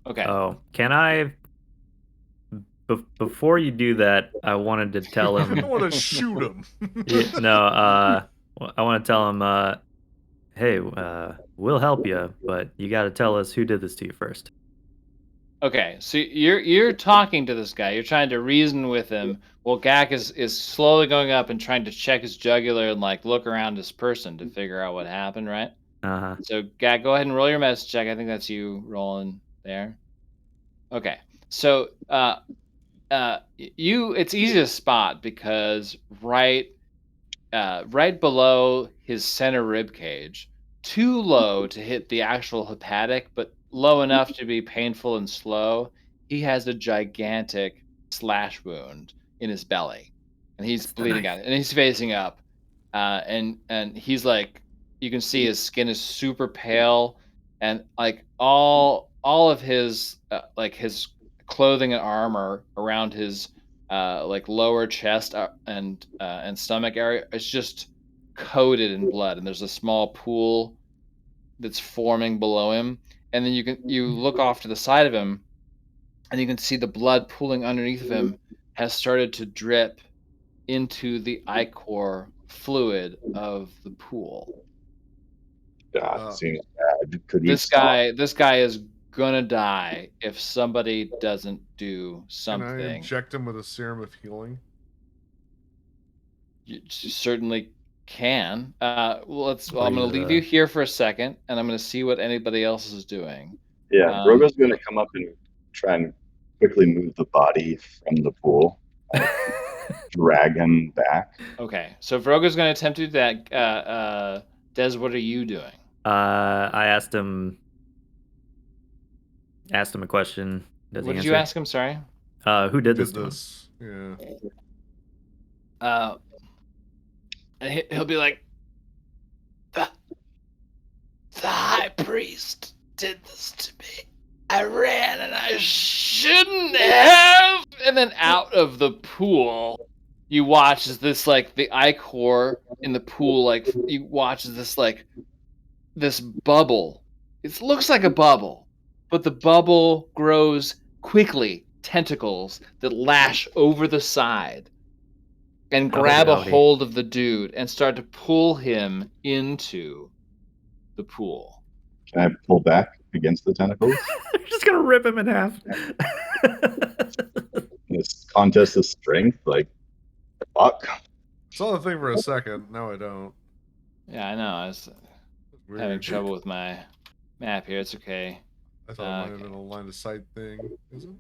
Okay. Oh, can I? Before you do that, I wanted to tell him. I want to shoot him. No, I want to tell him. Hey, we'll help you, but you got to tell us who did this to you first. Okay, so you're talking to this guy. You're trying to reason with him. Well, Gak is slowly going up and trying to check his jugular and like look around his person to figure out what happened, right? Uh-huh. So Gak, go ahead and roll your medicine check. I think that's you rolling there. Okay, so it's easy to spot because right below his center rib cage, too low to hit the actual hepatic, but low enough to be painful and slow, he has a gigantic slash wound in his belly, and he's It's the bleeding knife. out, and he's facing up, and he's like, you can see his skin is super pale, and like all of his like his clothing and armor around his like lower chest and stomach area is just coated in blood, and there's a small pool that's forming below him, and then you look off to the side of him, and you can see the blood pooling underneath of him has started to drip into the ichor fluid of the pool. God, seems bad. Could we This stop? guy is gonna die if somebody doesn't do Can I something. inject him with a serum of healing? You certainly can. I'm going to leave Please, you here for a second, and I'm going to see what anybody else is doing. Yeah, Rogo's going to come up and try and quickly move the body from the pool, drag him back. Okay, so Vroga's going to attempt to do that. Des, what are you doing? I asked him a question. Does What he did answer? you ask him? Sorry. Who did this to him? Yeah. And he'll be like, the high priest did this to me. I ran and I shouldn't have. And then out of the pool, you watch as this like the ichor in the pool, like you watch as this like this bubble. It looks like a bubble, but the bubble grows quickly. Tentacles that lash over the side and grab a Howdy. hold of the dude and start to pull him into the pool. Can I pull back against the tentacles? I'm just gonna rip him in half. This contest of strength, like, fuck. Saw the thing for a second. Now I don't. Yeah, I know. I was Weird. having trouble with my map here. It's okay. I thought it might have been a line of sight thing. Is it?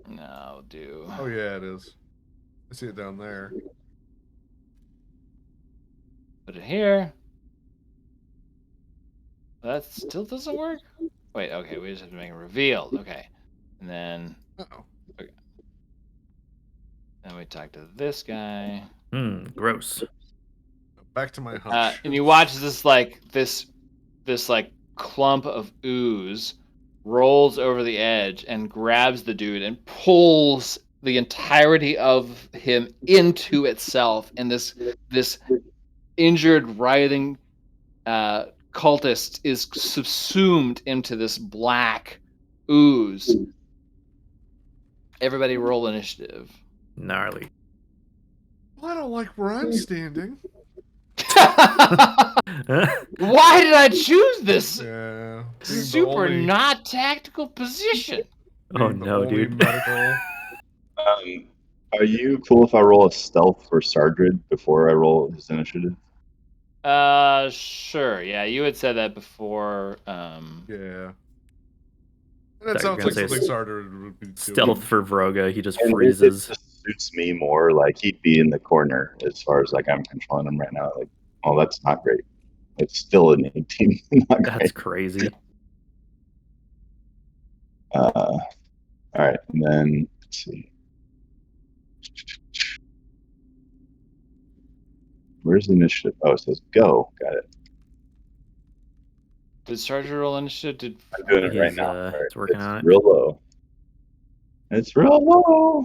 No, will do. Oh yeah, it is. I see it down there. Put it here. That still doesn't work? Wait, okay, we just have to make a reveal. Okay. And then Uh-oh. we talk to this guy. Gross. Back to my hunch. And you watch this like clump of ooze rolls over the edge and grabs the dude and pulls the entirety of him into itself, and this injured, writhing cultist is subsumed into this black ooze. Everybody roll initiative. Gnarly. Well, I don't like where I'm standing. Why did I choose this Yeah. super not tactical position? Oh no, dude. Medical. Are you cool if I roll a stealth for Sardred before I roll his initiative? Sure. Yeah, you had said that before. Yeah. And that Thought you sounds were like gonna say something Sarter would be doing. Stealth for Vroga, he just And freezes. It just suits me more. Like, he'd be in the corner as far as like I'm controlling him right now. Like, oh, that's not great. It's still an 18. Not That's great. crazy. All right, and then let's see. Where's the initiative? Oh, it says go. Got it. Did Sergeant roll initiative? I'm doing it right He's, now. All right. he's working It's on it. real low. It's real low.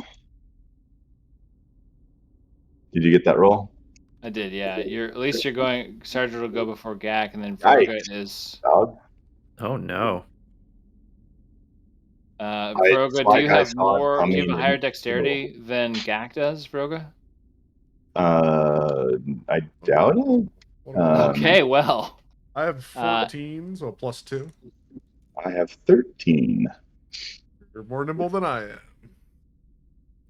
Did you get that roll? I did, yeah. At least you're going. Sergeant will go before Gak, and then Vroga is. Dog. Oh no. Vroga, do you have more? Do you have a higher dexterity than Gak does, Vroga? I doubt it. Okay, well. I have 14, so +2. I have 13. You're more nimble than I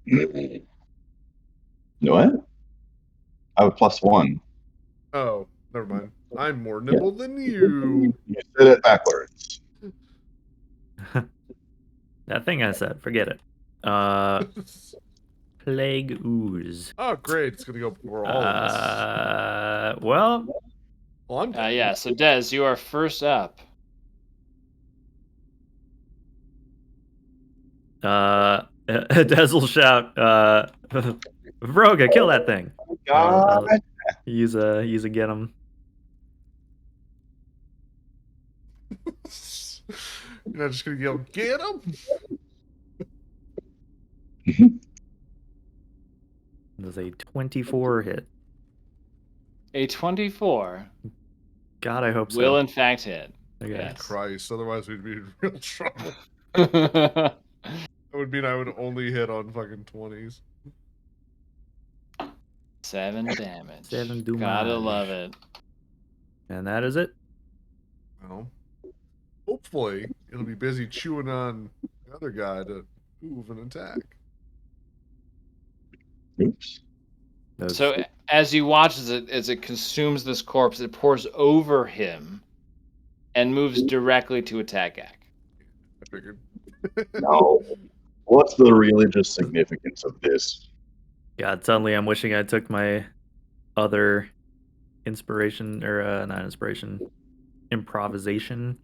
am. What? I have a +1. Oh, never mind. I'm more nimble than you. You said it backwards. That thing I said, forget it. Plague ooze. Oh, great. It's going to go before all of us. Well, I'm dead. Yeah, so Dez, you are first up. Dez will shout, Vroga, kill that thing. God. Use a get him. You're not just going to yell, get him? Does a 24 hit? A 24 God, I hope so. will in fact hit. Okay. Yes. Christ, otherwise we'd be in real trouble. That That would mean I would only hit on fucking 20s. 7 damage. 7 Gotta damage. love it. And that is it. Well, hopefully it'll be busy chewing on the other guy to move and attack. Oops. So as you watch as it consumes this corpse, it pours over him and moves directly to attack Gak. I figured. No. What's the religious significance of this? God, suddenly I'm wishing I took my other inspiration, or not inspiration, improvisation.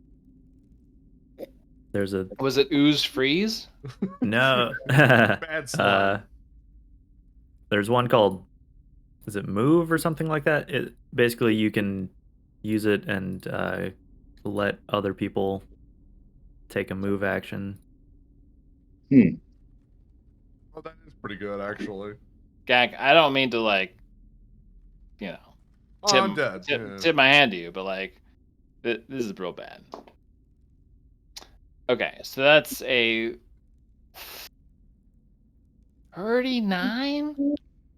There's a Was it ooze freeze? no. Bad slide. There's one called, is it move or something like that? It basically you can use it and let other people take a move action. Oh, that is pretty good, actually. Gak, I don't mean to Oh, I'm dead. tip my hand to you, but this is real bad. Okay, so that's a 39?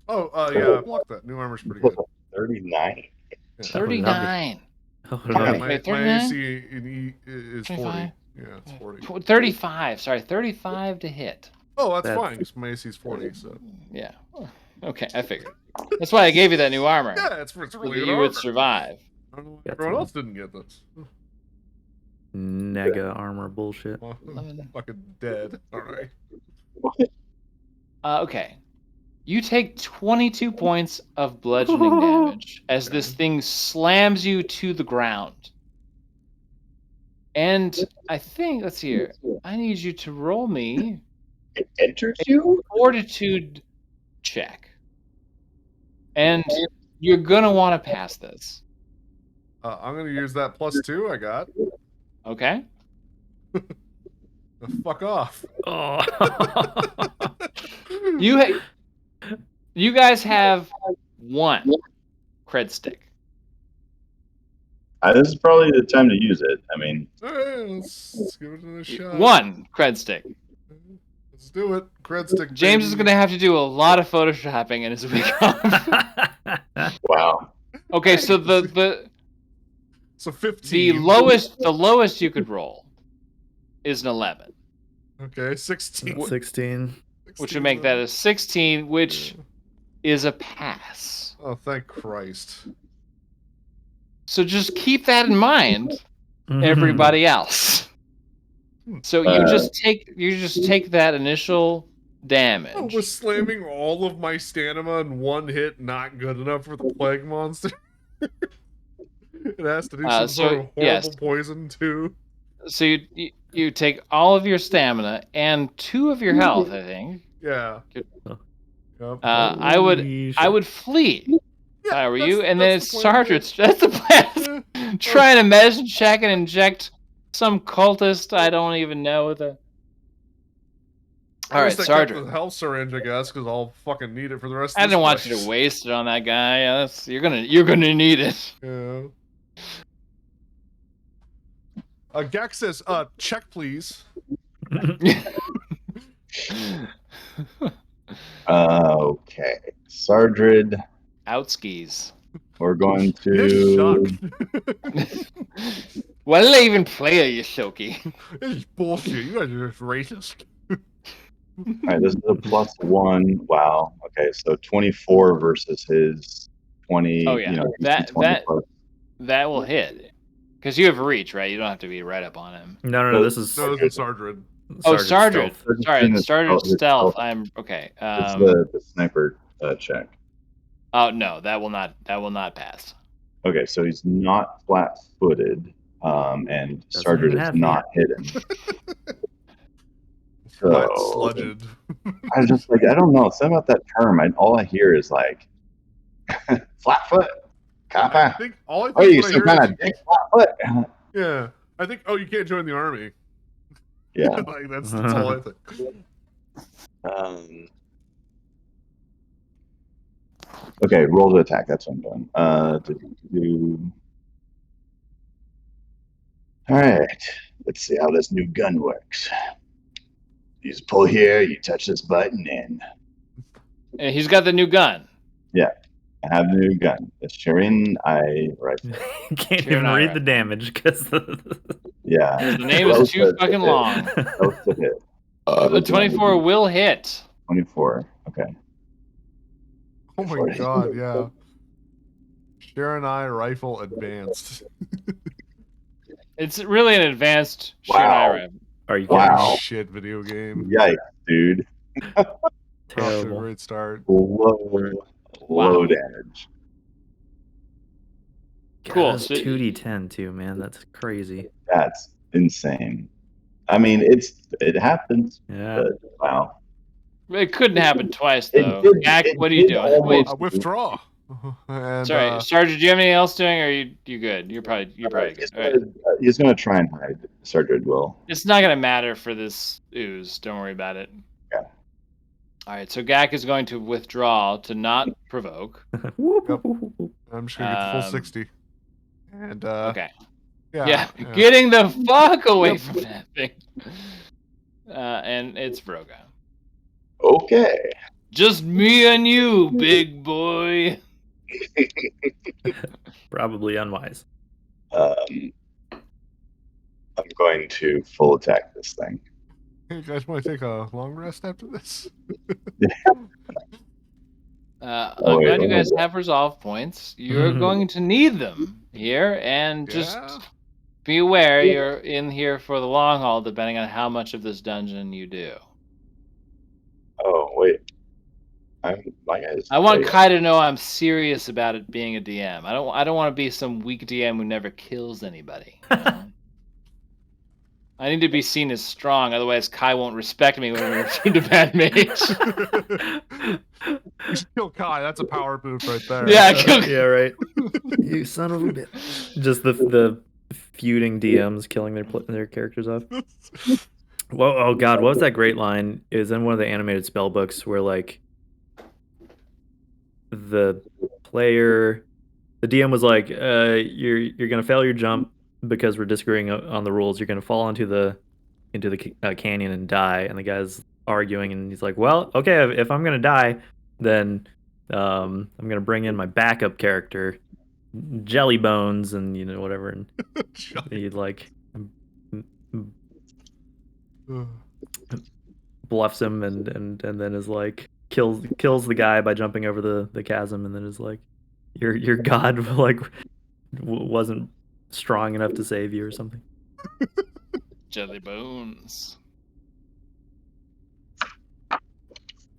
Oh, yeah, block that. New armor's pretty good. 39. Yeah. 39. Oh, Yeah, lovely. My Wait, 39? AC is 40. 25? Yeah, it's 40. 35. Sorry, 35 to hit. Oh, that's That's- fine, because my AC is 40, so. Yeah. Okay, I figured. That's why I gave you that new armor. Yeah, it's So really that good you armor. would survive. I don't know why Got everyone some- else didn't get this. Nega armor bullshit. Well, Lemon. fucking dead. Alright. What? Okay. You take 22 points of bludgeoning damage as this thing slams you to the ground. And I think, let's see here. I need you to roll me It enters you? fortitude check. And you're going to want to pass this. I'm gonna use that +2 I got. Okay? Fuck off. Oh. You guys have 1 cred stick. This is probably the time to use it. I mean, Alright, let's give it a shot. 1 cred stick. Let's do it. Cred stick. James baby. is going to have to do a lot of photoshopping in his week off. wow. Okay, so the So 15. the lowest you could roll is an 11, Okay, 16. 16. which would make that a 16, which is a pass. Oh, thank Christ. So just keep that in mind, everybody else. So you just take that initial damage. Oh, was slamming all of my stamina in one hit not good enough for the plague monster? It has to do some sort of horrible yes. poison too. So you take all of your stamina and 2 of your health, I think. Yeah. Good. Yep. I would flee if I were that's- you, and then that's it's the plan. Sargent's. That's the plan. Yeah. Try to medicine check and inject some cultist I don't even know with a. All At right, least I kept Sergeant. the health syringe, I guess, because I'll fucking need it for the rest. I of this didn't want you place. to waste it on that guy. Yeah, you're gonna need it. Yeah. Gak says, check please. Okay. Sardrid, Outskis. we're going You to. suck. Why did I even play a Yoshoki? This is bullshit. You guys are just racist. All right, this is a +1. Wow. Okay, so 24 versus his 20. Oh, yeah. You know, That- 20 that- plus. That will hit. Because you have reach, right? You don't have to be right up on him. No, this is No, this is Sardred. Oh, Sergeant Sergeant. Stealth. Sorry, It's Sergeant stealth. Stealth. I'm okay. It's the sniper check. Oh no, that will not pass. Okay, so he's not flat-footed, and Doesn't Sardred even is have not hidden. Flat So sludged. I was just like, I don't know. Something about that term. All I hear is like, flat foot, I kappa. think all I Oh, you think what I some hear kind is, of dick flat foot. yeah. I think, oh, you can't join the army. Yeah. Like that's all I think. Okay, roll to attack. That's what I'm doing. All right. Let's see how this new gun works. You just pull here, you touch this button, and And he's got the new gun. I have the new gun. The Shirin I rifle. You can't Sure even not read right. the damage because Yeah. The name That is was too the fucking hit. long. That was the hit. The 24 will hit. 24. Okay. Oh my god, yeah. Sharon I rifle advanced. It's really an advanced Wow. Shirai rifle. Are you Wow. Shit video game. Yikes, dude. Off to a terrible? great start. Low damage. Cool, God, so- 2d10 too, man. That's crazy. That's insane. I mean, it happens. Yeah. But, wow. It couldn't happen twice It though. did- Gak, it what are you did doing? Wait, almost- Withdraw. And, sorry, Sergeant. Do you have anything else doing, or are you good? You're probably good. He's All right. gonna try and hide. Sardred will. It's not gonna matter for this ooze. Don't worry about it. Yeah. All right. So Gak is going to withdraw to not provoke. I'm just gonna get the full Um, 60. And Okay. yeah, Yeah. Getting the fuck away from that thing. And it's Vroga. Okay. Just me and you, big boy. Probably unwise. I'm going to full attack this thing. Hey, you guys want to take a long rest after this? I'm wait, glad you hold guys on. have resolve points. You're going to need them here, and just Yeah. be aware you're in here for the long haul, depending on how much of this dungeon you do. Oh wait. My guys. I want Kai to know I'm serious about it being a DM. I don't want to be some weak DM who never kills anybody. You know? I need to be seen as strong, otherwise Kai won't respect me when we return to Bad Mage. You should kill Kai. That's a power move right there. Yeah, kill- yeah, right. You son of a bitch. Just the feuding DMs killing their characters off. Well, oh god, what was that great line? It was in one of the animated spell books where like the DM was like, you're gonna fail your jump because we're disagreeing on the rules. You're gonna fall into the canyon and die. And the guy's arguing, and he's like, well, okay, if I'm gonna die, then I'm gonna bring in my backup character, Jelly Bones, and whatever, and he like bluffs him, and then is like kills the guy by jumping over the chasm, and then is like, your god like wasn't strong enough to save you or something. Jelly Bones.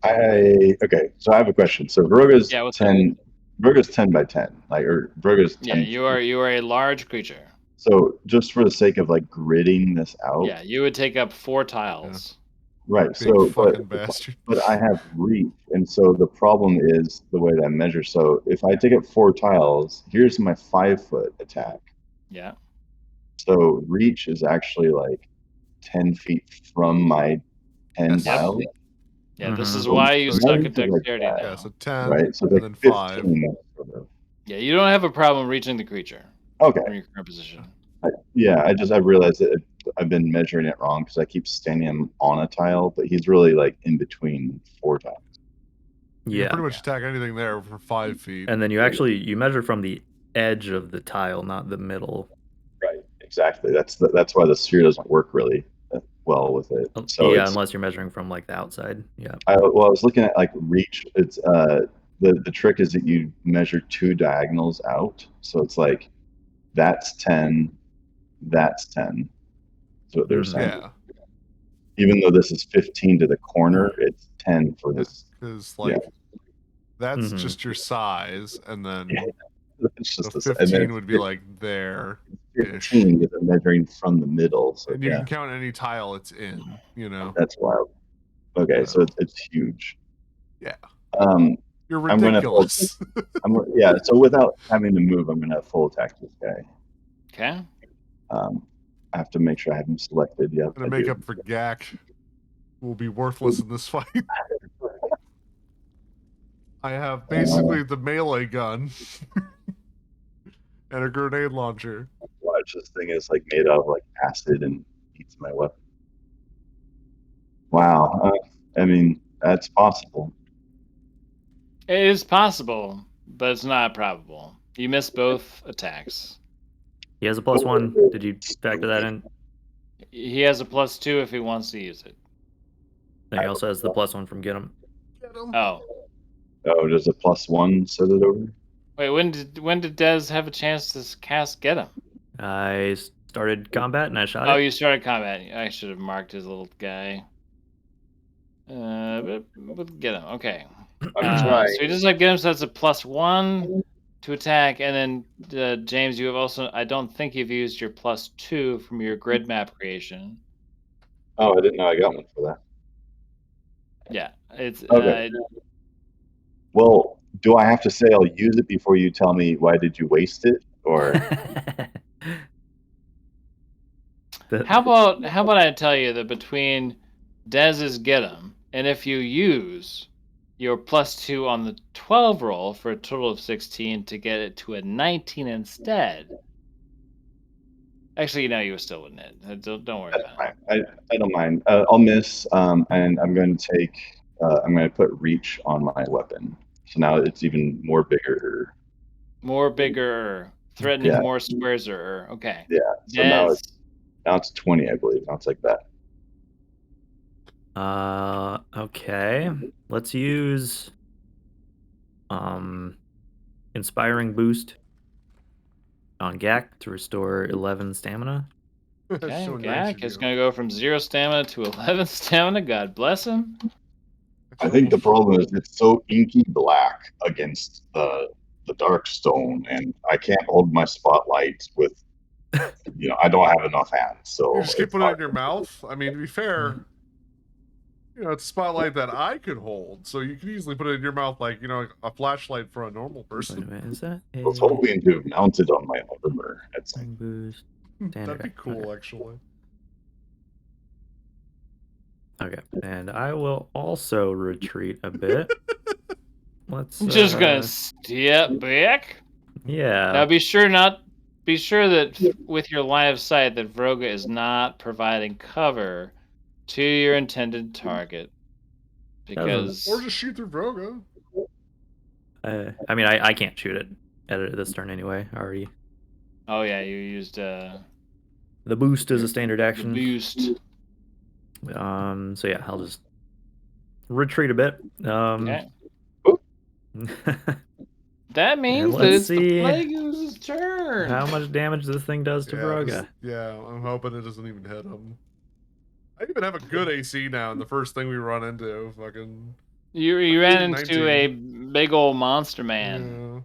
Okay, so I have a question. So Vroga's Yeah, what's 10. Vroga's 10 by 10, like, or Vroga's 10. Yeah, you are a large creature. So just for the sake of like gridding this out, Yeah, you would take up 4 tiles. right? Big So, fucking bastard. but I have reach, and so the problem is the way that I measure. So if I take up 4 tiles, here's my 5-foot attack. Yeah. So reach is actually like 10 feet from my 10 Yes. tiles. Yeah, this is So why you so suck you at could, like, dexterity now. Yeah, so 10, Right, so and like then 15, 5. sort of. Yeah, you don't have a problem reaching the creature Okay. from your current position. I realized that I've been measuring it wrong because I keep standing him on a tile, but he's really like in between 4 tiles. You Yeah, can pretty much attack anything there for 5 feet. and then you measure from the edge of the tile, not the middle. Right, exactly. That's why the sphere doesn't work really well with it. So yeah, unless you're measuring from like the outside. Yeah. I was looking at like reach. It's the trick is that you measure 2 diagonals out, so it's like that's 10, that's 10. That's what they're saying. Yeah. Even though this is 15 to the corner, it's 10 for this. Because, like, that's just your size, and then It's just the this, and 15 then would be like there. 15 because I'm measuring from the middle. So And you can count any tile it's in, that's wild. Okay, so it's huge. Yeah. I'm You're gonna ridiculous. So without having to move, I'm gonna full attack this guy. Okay. I have to make sure I have him selected. Yeah. Gonna make up for Gak, who will be worthless in this fight. I have basically the melee gun and a grenade launcher. Watch, this thing is like made out of like acid and eats my weapon. Wow. I mean, that's possible. It is possible, but it's not probable. You missed both attacks. He has a +1. Did you factor that in? He has a +2 if he wants to use it. And he also has the +1 from Get him. Oh. Oh, does a +1 set it over? Wait, when did Dez have a chance to cast Get him? I started combat and I shot Oh, it. you started combat. I should have marked his little guy. But Get him. Okay. So he does have Get him, so that's a +1 to attack, and then James, you have also. I don't think you've used your +2 from your grid map creation. Oh, I didn't know I got one for that. Yeah, it's Okay. Well, do I have to say I'll use it before you tell me why did you waste it, or? How about I tell you that between Dez's Get 'em, and if you use your +2 on the 12 roll for a total of 16 to get it to a 19 instead. Actually, you still wouldn't hit. Don't worry about it. I don't mind. I'll miss, and I'm going to take. I'm going to put reach on my weapon, so now it's even more bigger. More bigger, threatening Yeah. more squares. Okay. Yeah. So now it's 20, I believe. Now it's like that. Okay. Let's use Inspiring Boost on Gak to restore 11 stamina. Okay, So nice Gak of is you. going to go from 0 stamina to 11 stamina. God bless him. I think the problem is it's so inky black against the dark stone, and I can't hold my spotlight with, I don't have enough hands, so You just keep it's putting it hard. in your mouth. I mean, to be fair, it's a spotlight that I could hold, so you can easily put it in your mouth like, a flashlight for a normal Wait a person. minute, is that I was a hoping to mount it on my armor at some spring boost? That'd be Standard. cool, actually. Okay, and I will also retreat a bit. Let's I'm just gonna step back. yeah. Now be sure that with your line of sight that Vroga is not providing cover to your intended target. Because Or just shoot through Vroga. I mean, I can't shoot it at this turn anyway. Already. oh yeah, you used The boost is a standard the action. boost. So yeah, I'll just retreat a bit. Okay. And That means that let's it's the see Plague Ooze's turn. how much damage this thing does to Vroga. I'm hoping it doesn't even hit him. I even have a good AC now, and the first thing we run into, fucking... You ran into 19. a big old monster man. Yeah.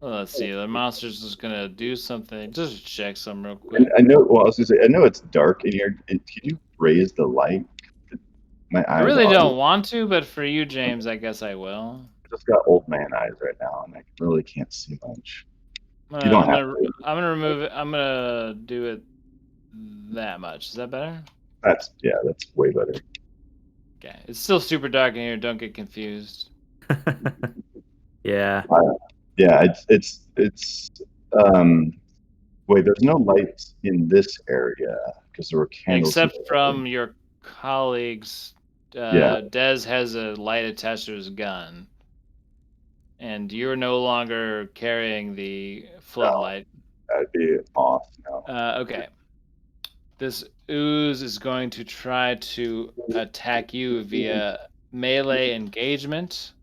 Well, let's see. The monster's just gonna do something. Just check some real quick. And I know. Well, I was gonna say, I know it's dark in here. And can you raise the light? My eyes. I really don't want to, but for you, James, I guess I will. I just got old man eyes right now, and I really can't see much. I'm You don't have gonna, to. I'm gonna remove it. I'm gonna do it that much. Is that better? That's way better. Okay. It's still super dark in here. Don't get confused. Yeah. Yeah, it's wait, there's no lights in this area because there were candles. Except from your colleagues. Yeah. Dez has a light attached to his gun. And you're no longer carrying the floodlight. That'd be off now. Okay. This ooze is going to try to attack you via melee engagement.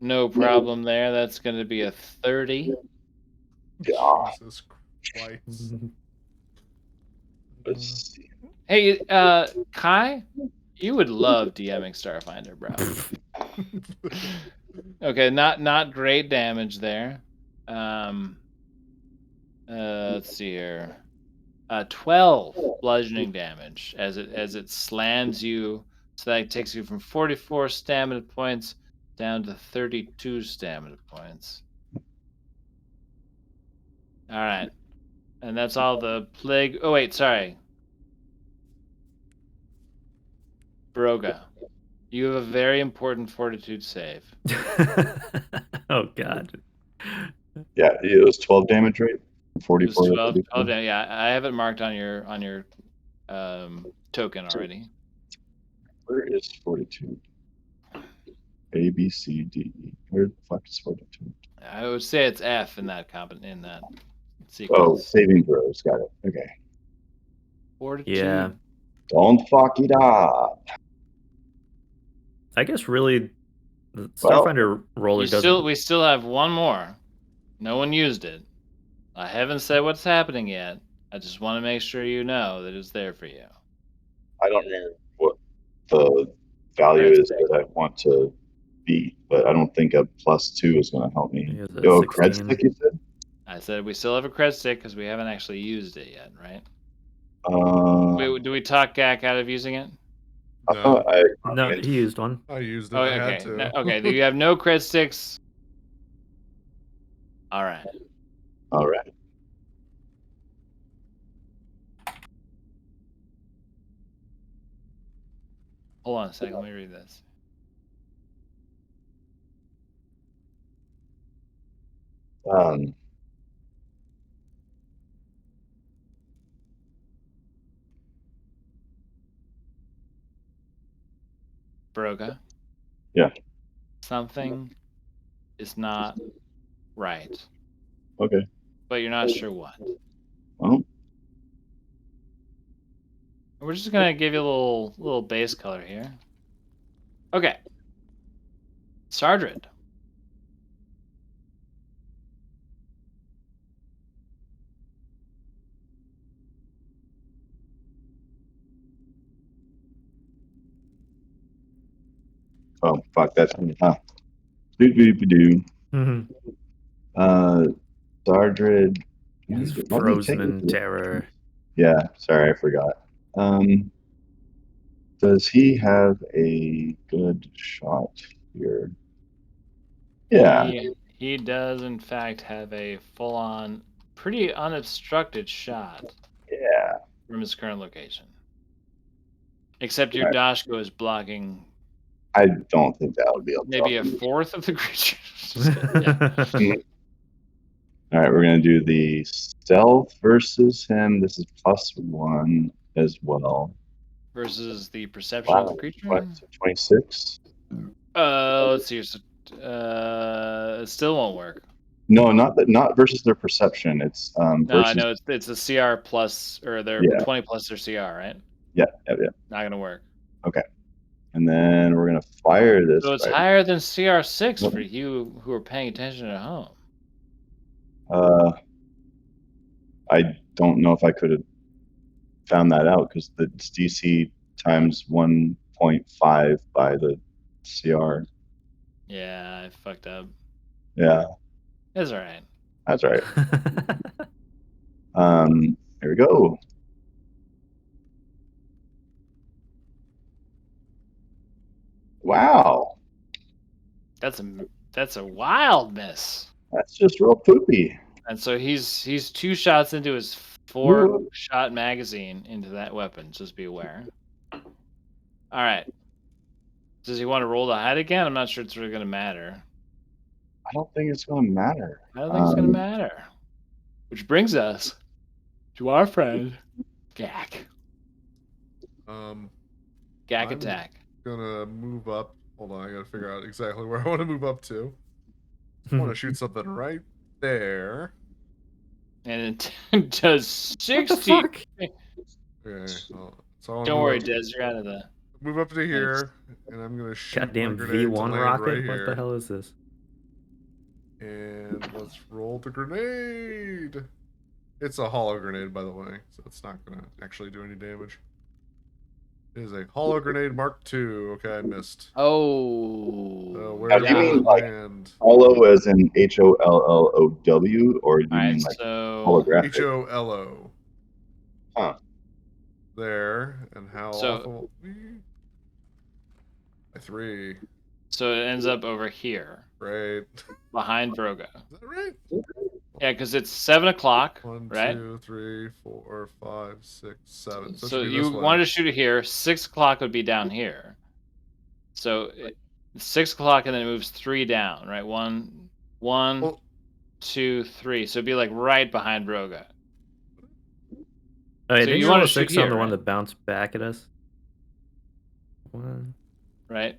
No problem there. That's going to be a 30. God. Jesus Christ. Let's see. Hey, Kai, you would love DMing Starfinder, bro. Okay, not great damage there. Let's see here. 12 bludgeoning damage as it slams you. So that takes you from 44 stamina points down to 32 stamina points. All right, and that's all the plague. Oh wait, sorry, Broga. You have a very important fortitude save. Oh god. Yeah, it was 12 damage, right? It 44. was 12 damage. Yeah, I have it marked on your token already. Where is 42? A, B, C, D, E. Where the fuck is 42? I would say it's F in that sequence. Oh, saving throws. Got it. Okay. Fortitude. Yeah. Don't fuck it up. I guess really the Starfinder roller doesn't. We still have one more. No one used it. I haven't said what's happening yet. I just want to make sure you know that it's there for you. I don't remember what the value is that I want to beat, but I don't think a +2 is going to help me. He has a Yo, cred 16. stick, you said? I said we still have a cred stick because we haven't actually used it yet, right? Wait, do we talk Gak out of using it? I thought No, he used one. I used it. Oh, I okay. had to. No, okay, you have no cred sticks. All right. All right. Hold on a second. Let me read this. Broga. Yeah. Something is not right. Okay. But you're not sure what. Well, We're just gonna give you a little base color here. Okay. Sardred. Oh, fuck, that's me. Huh. Doo. Mhm. Sardred. He's Let me frozen take in terror. Yeah, sorry, I forgot. Does he have a good shot here? Yeah. He does, in fact, have a full-on, pretty unobstructed shot Yeah. from his current location. Except your Dashko is blocking I don't think that would be a maybe a problem. fourth of the creatures. Yeah. All right, we're gonna do the stealth versus him. This is +1 as well. Versus the perception of the creature. What? So 26. Let's see. It still won't work. No, not versus their perception. It's No, I versus. know it's a CR plus, or they're Yeah. 20 plus their CR, right? Yeah. Not gonna work. Okay. And then we're gonna fire this. So it's right. higher than CR6 for you who are paying attention at home. I don't know if I could have found that out because it's DC times 1.5 by the CR. Yeah, I fucked up. Yeah, It's alright. that's right. Here we go. Wow, That's a wild miss. that's just real poopy. And so he's 2 shots into his Ooh. 4-shot magazine into that weapon. Just be aware. All right. Does he want to roll the hide again? I'm not sure it's really going to matter. I don't think it's going to matter. I don't think it's going to matter. Which brings us to our friend Gak. Gak I'm attack. Gonna move up. Hold on, I gotta figure out exactly where I want to move up to. I want to shoot something right there. And it does 60. What the fuck? Okay, so Don't worry, Des. You're out of the. move up to here, and I'm gonna shoot Goddamn my grenade to V1 land rocket? right here. What the hell is this? And let's roll the grenade. It's a hollow grenade, by the way, so it's not gonna actually do any damage. It is a hollow grenade Mark II. Okay, I missed. Oh. So where Now, does do you it mean like land? hollow as in HOLLOW, or do you All right, mean like so holographic? HOLO. Huh. There, and how So- awful will it be? By 3. so it ends up over here Right. behind Vroga. Is that right? Yeah, because it's 7 o'clock, 1, right? 2, 3, 4, 5, 6, 7. So, it So should be you this way. wanted to shoot it here. 6 o'clock would be down here. So 6 o'clock, and then it moves 3 down, right? One, Well- 2, 3. So it'd be like right behind Broga. Oh, yeah, So didn't you you wanna roll a shoot 6 on here, the one right? that bounced back at us? One. Right?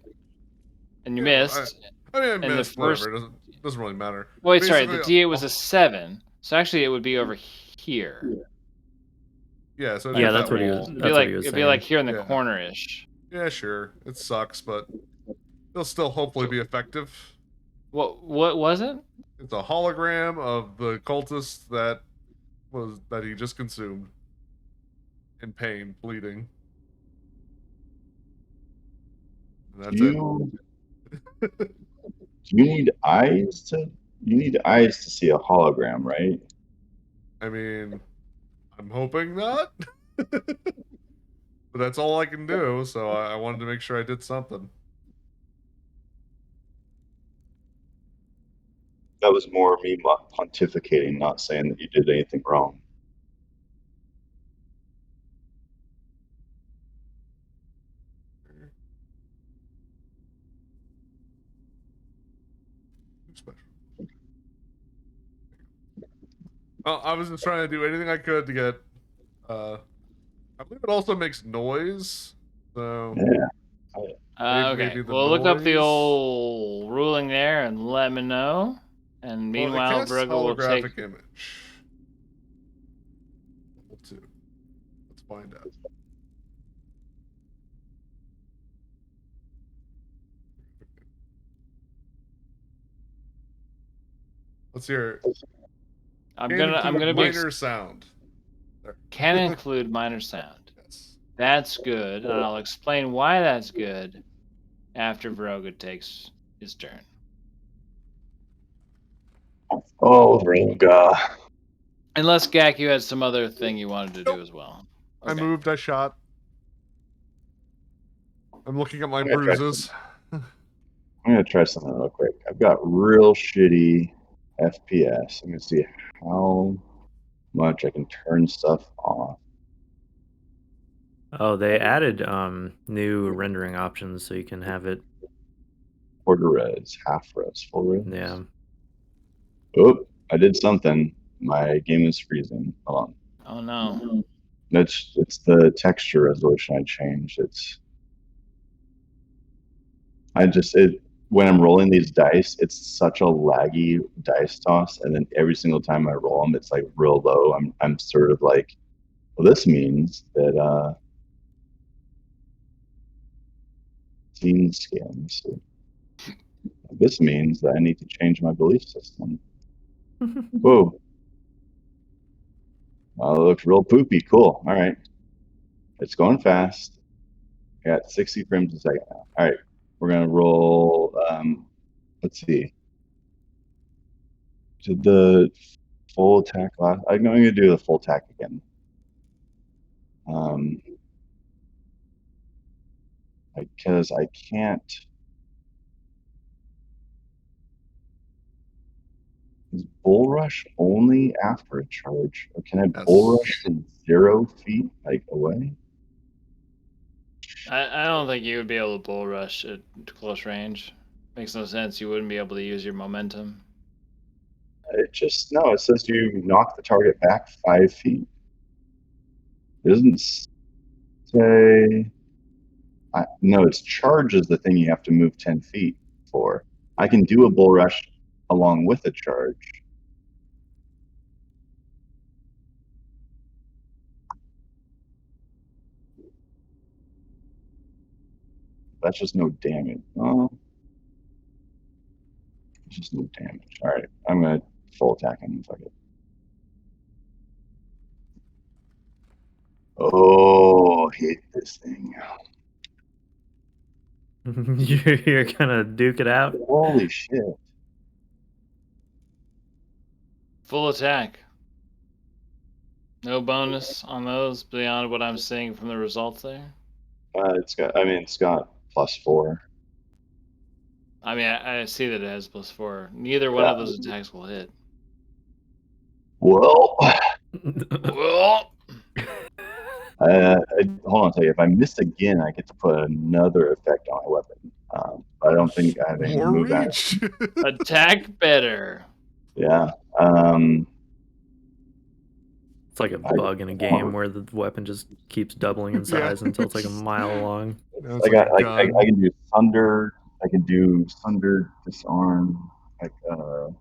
And you Yeah, missed. I mean, I the missed. first- Whatever. It doesn't really matter. Wait, sorry. The Basically, D8 was a 7. So actually, it would be over here. Yeah, so Yeah, hit that's that what he wall. was. It'd That's be what like he was it'd saying. be like here in the Yeah. corner-ish. Yeah, sure. It sucks, but it'll still hopefully be effective. What was it? It's a hologram of the cultist that he just consumed. In pain, bleeding. And that's it. You need eyes to. You need eyes to see a hologram, right? I mean, I'm hoping not. But that's all I can do, so I wanted to make sure I did something. That was more me pontificating, not saying that you did anything wrong. Special. Well, I was just trying to do anything I could to get. I believe it also makes noise. So Yeah. Okay. maybe the Well, look up the noise. old ruling there and let me know. And Well, it meanwhile, casts Broga will take. holographic image. Level 2. Let's find out. Let's hear it. I'm Can gonna include be minor sound. There. can include minor sound. Yes. That's good, and I'll explain why that's good after Vroga takes his turn. Oh, Vroga. Unless Gak, you had some other thing you wanted to do as well. I Okay. moved, I shot. I'm looking at my I'm gonna try bruises. I'm gonna try something real quick. I've got real shitty FPS. I'm gonna see how much I can turn stuff off. Oh, they added new rendering options so you can have it. Quarter res, half res, full res. Yeah. Oh, I did something. My game is freezing. Hold on. Oh no. It's the texture resolution I changed. When I'm rolling these dice, it's such a laggy dice toss, and then every single time I roll them, it's like real low. I'm sort of like, well, this means that scene skins. This means that I need to change my belief system. Whoa. Well, it looks real poopy. Cool. All right. It's going fast. I got 60 frames a second now. All right. We're going to roll. Let's see. Did the full attack last? I'm going to do the full attack again. Because I can't. Is bull rush only after a charge, or can I bull rush from 0 feet like away? I don't think you would be able to bull rush at close range. Makes no sense. You wouldn't be able to use your momentum. It says you knock the target back 5 feet. It doesn't say. No, it's charge is the thing you have to move 10 feet for. I can do a bull rush along with a charge. That's just no damage. Oh, it's just no damage. All right, I'm gonna full attack him. Fuck it. Oh, hate this thing. You're gonna duke it out? Holy shit. Full attack. No bonus on those beyond what I'm seeing from the results there. It's got +4. I mean, I see that it has +4. Neither one of those attacks will hit. Well, Well, hold on a second. If I miss again, I get to put another effect on my weapon. I don't think I have any More move reach. attack better. Yeah. It's like a bug in a game where the weapon just keeps doubling in size until it's like a mile long. I can do thunder. I can do thunder, disarm, like thunder,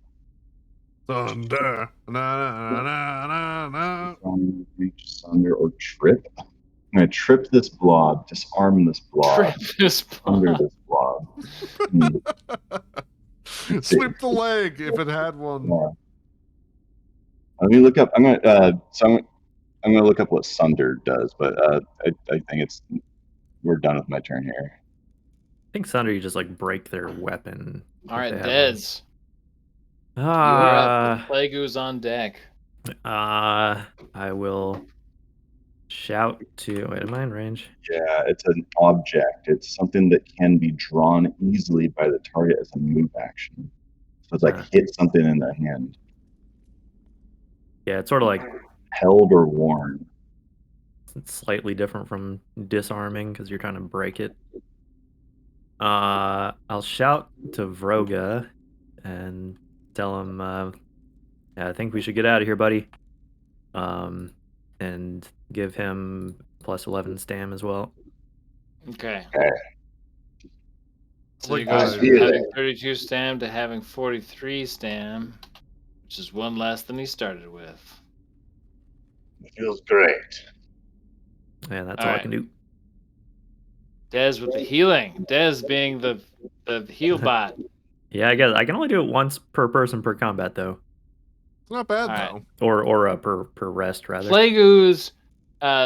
disarm, reach, thunder, or trip. I'm gonna trip this blob, disarm this blob, Trip this thunder blob. this blob. Sweep the leg if it had one. Yeah. Let me look up. I'm gonna look up what Sunder does, but I think we're done with my turn here. I think Sunder, you just like break their weapon. All right, if they have Dez. one. You are up. The plague ooze on deck. I will shout to. Wait, am I in range? Yeah, it's an object. It's something that can be drawn easily by the target as a move action. So it's like hit something in their hand. Yeah, it's sort of like held or worn. It's slightly different from disarming because you're trying to break it. I'll shout to Vroga and tell him, yeah, I think we should get out of here, buddy. And give him +11 stam as well. Okay. Okay. So he goes from having 32 stam to having 43 stam, which is one less than he started with. It feels great. Yeah, that's all I can do. Dez with the healing. Dez being the heal bot. Yeah, I guess I can only do it once per person per combat though. It's not bad though. Or per rest rather. Plague ooze,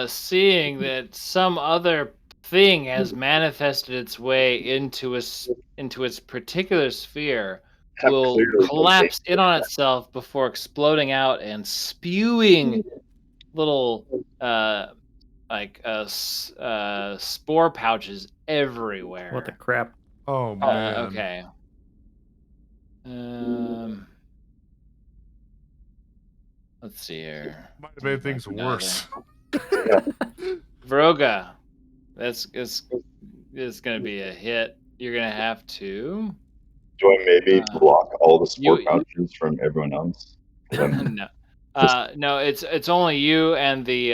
seeing that some other thing has manifested its way into its particular sphere Have will clearly collapse in on itself before exploding out and spewing little spore pouches everywhere. What the crap? Oh man. Okay. Let's see here. Might have made things worse. Vroga, it's gonna be a hit. You're gonna have to. Do I maybe block all the spore you- pouches from everyone else? 'Cause I'm- No, no, it's only you and the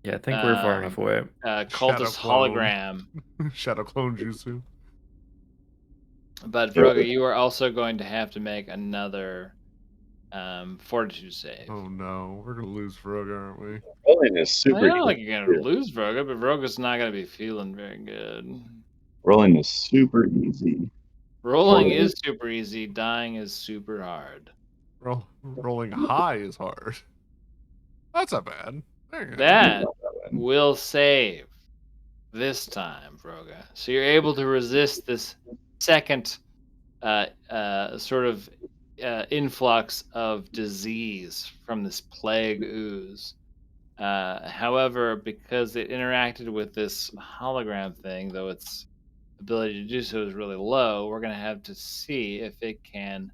Yeah, I think we're far enough away. cultist clone. hologram. Shadow clone jutsu. But Vroga, you are also going to have to make another fortitude save. Oh no, we're gonna lose Vroga, aren't we? Rolling is I super don't think easy. you're gonna lose Vroga, but Vroga's not gonna be feeling very good. Rolling is super easy. Rolling is super easy. Dying is super hard. Rolling high is hard. That's not bad. There you go. That will save this time, Vroga. So you're able to resist this second sort of influx of disease from this plague ooze. However, because it interacted with this hologram thing, though its ability to do so is really low, we're going to have to see if it can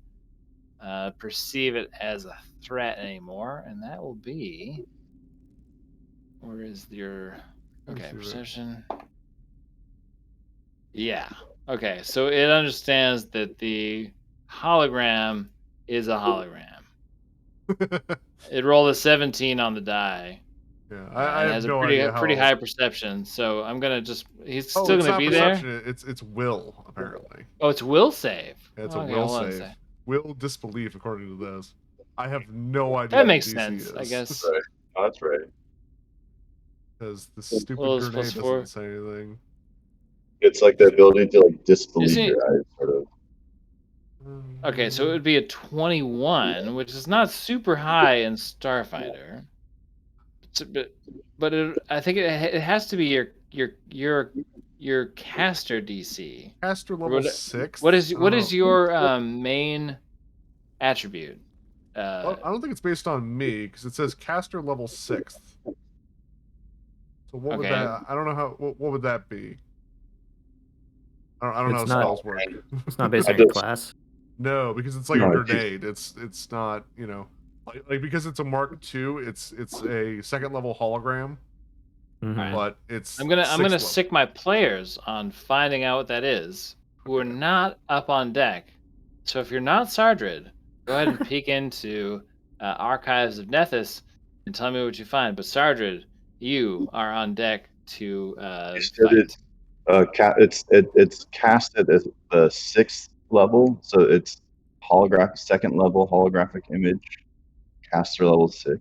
perceive it as a threat anymore, and that will be. Where is your. Okay, perception. Yeah. Okay, so it understands that the hologram is a hologram. It rolled a 17 on the die. Yeah, I have has no a idea pretty how... high perception, so I'm gonna just. He's Oh, still it's gonna not be there. perception. It's will apparently. Oh, it's will save. Yeah, it's Okay, a will hold on a save. sec. Will disbelief according to this. I have no idea. That makes what DC sense, is. I guess. Right. Oh, that's right. Because the stupid Well, it's grenade +4. doesn't say anything. It's like the ability to like disbelieve Isn't it- your eyes, sort of. Okay, so it would be a 21, which is not super high in Starfighter. But I think it has to be your caster DC. Caster level 6. What is your main attribute? Well, I don't think it's based on me because it says caster level 6. So what would Okay. that? I don't know how. What would that be? I don't know how It's not- spells work. It's not based I on your just- class. No, because it's like No, a it's- grenade. It's not, like because it's a Mark II, it's a second level hologram, Mhm. but it's I'm gonna sixth level. sick my players on finding out what that is, who are not up on deck. So if you're not Sardrid, go ahead and peek into Archives of Nethys and tell me what you find. But Sardrid, you are on deck to You said fight. it's casted as the 6th level, so it's holographic, 2nd level holographic image, caster level 6.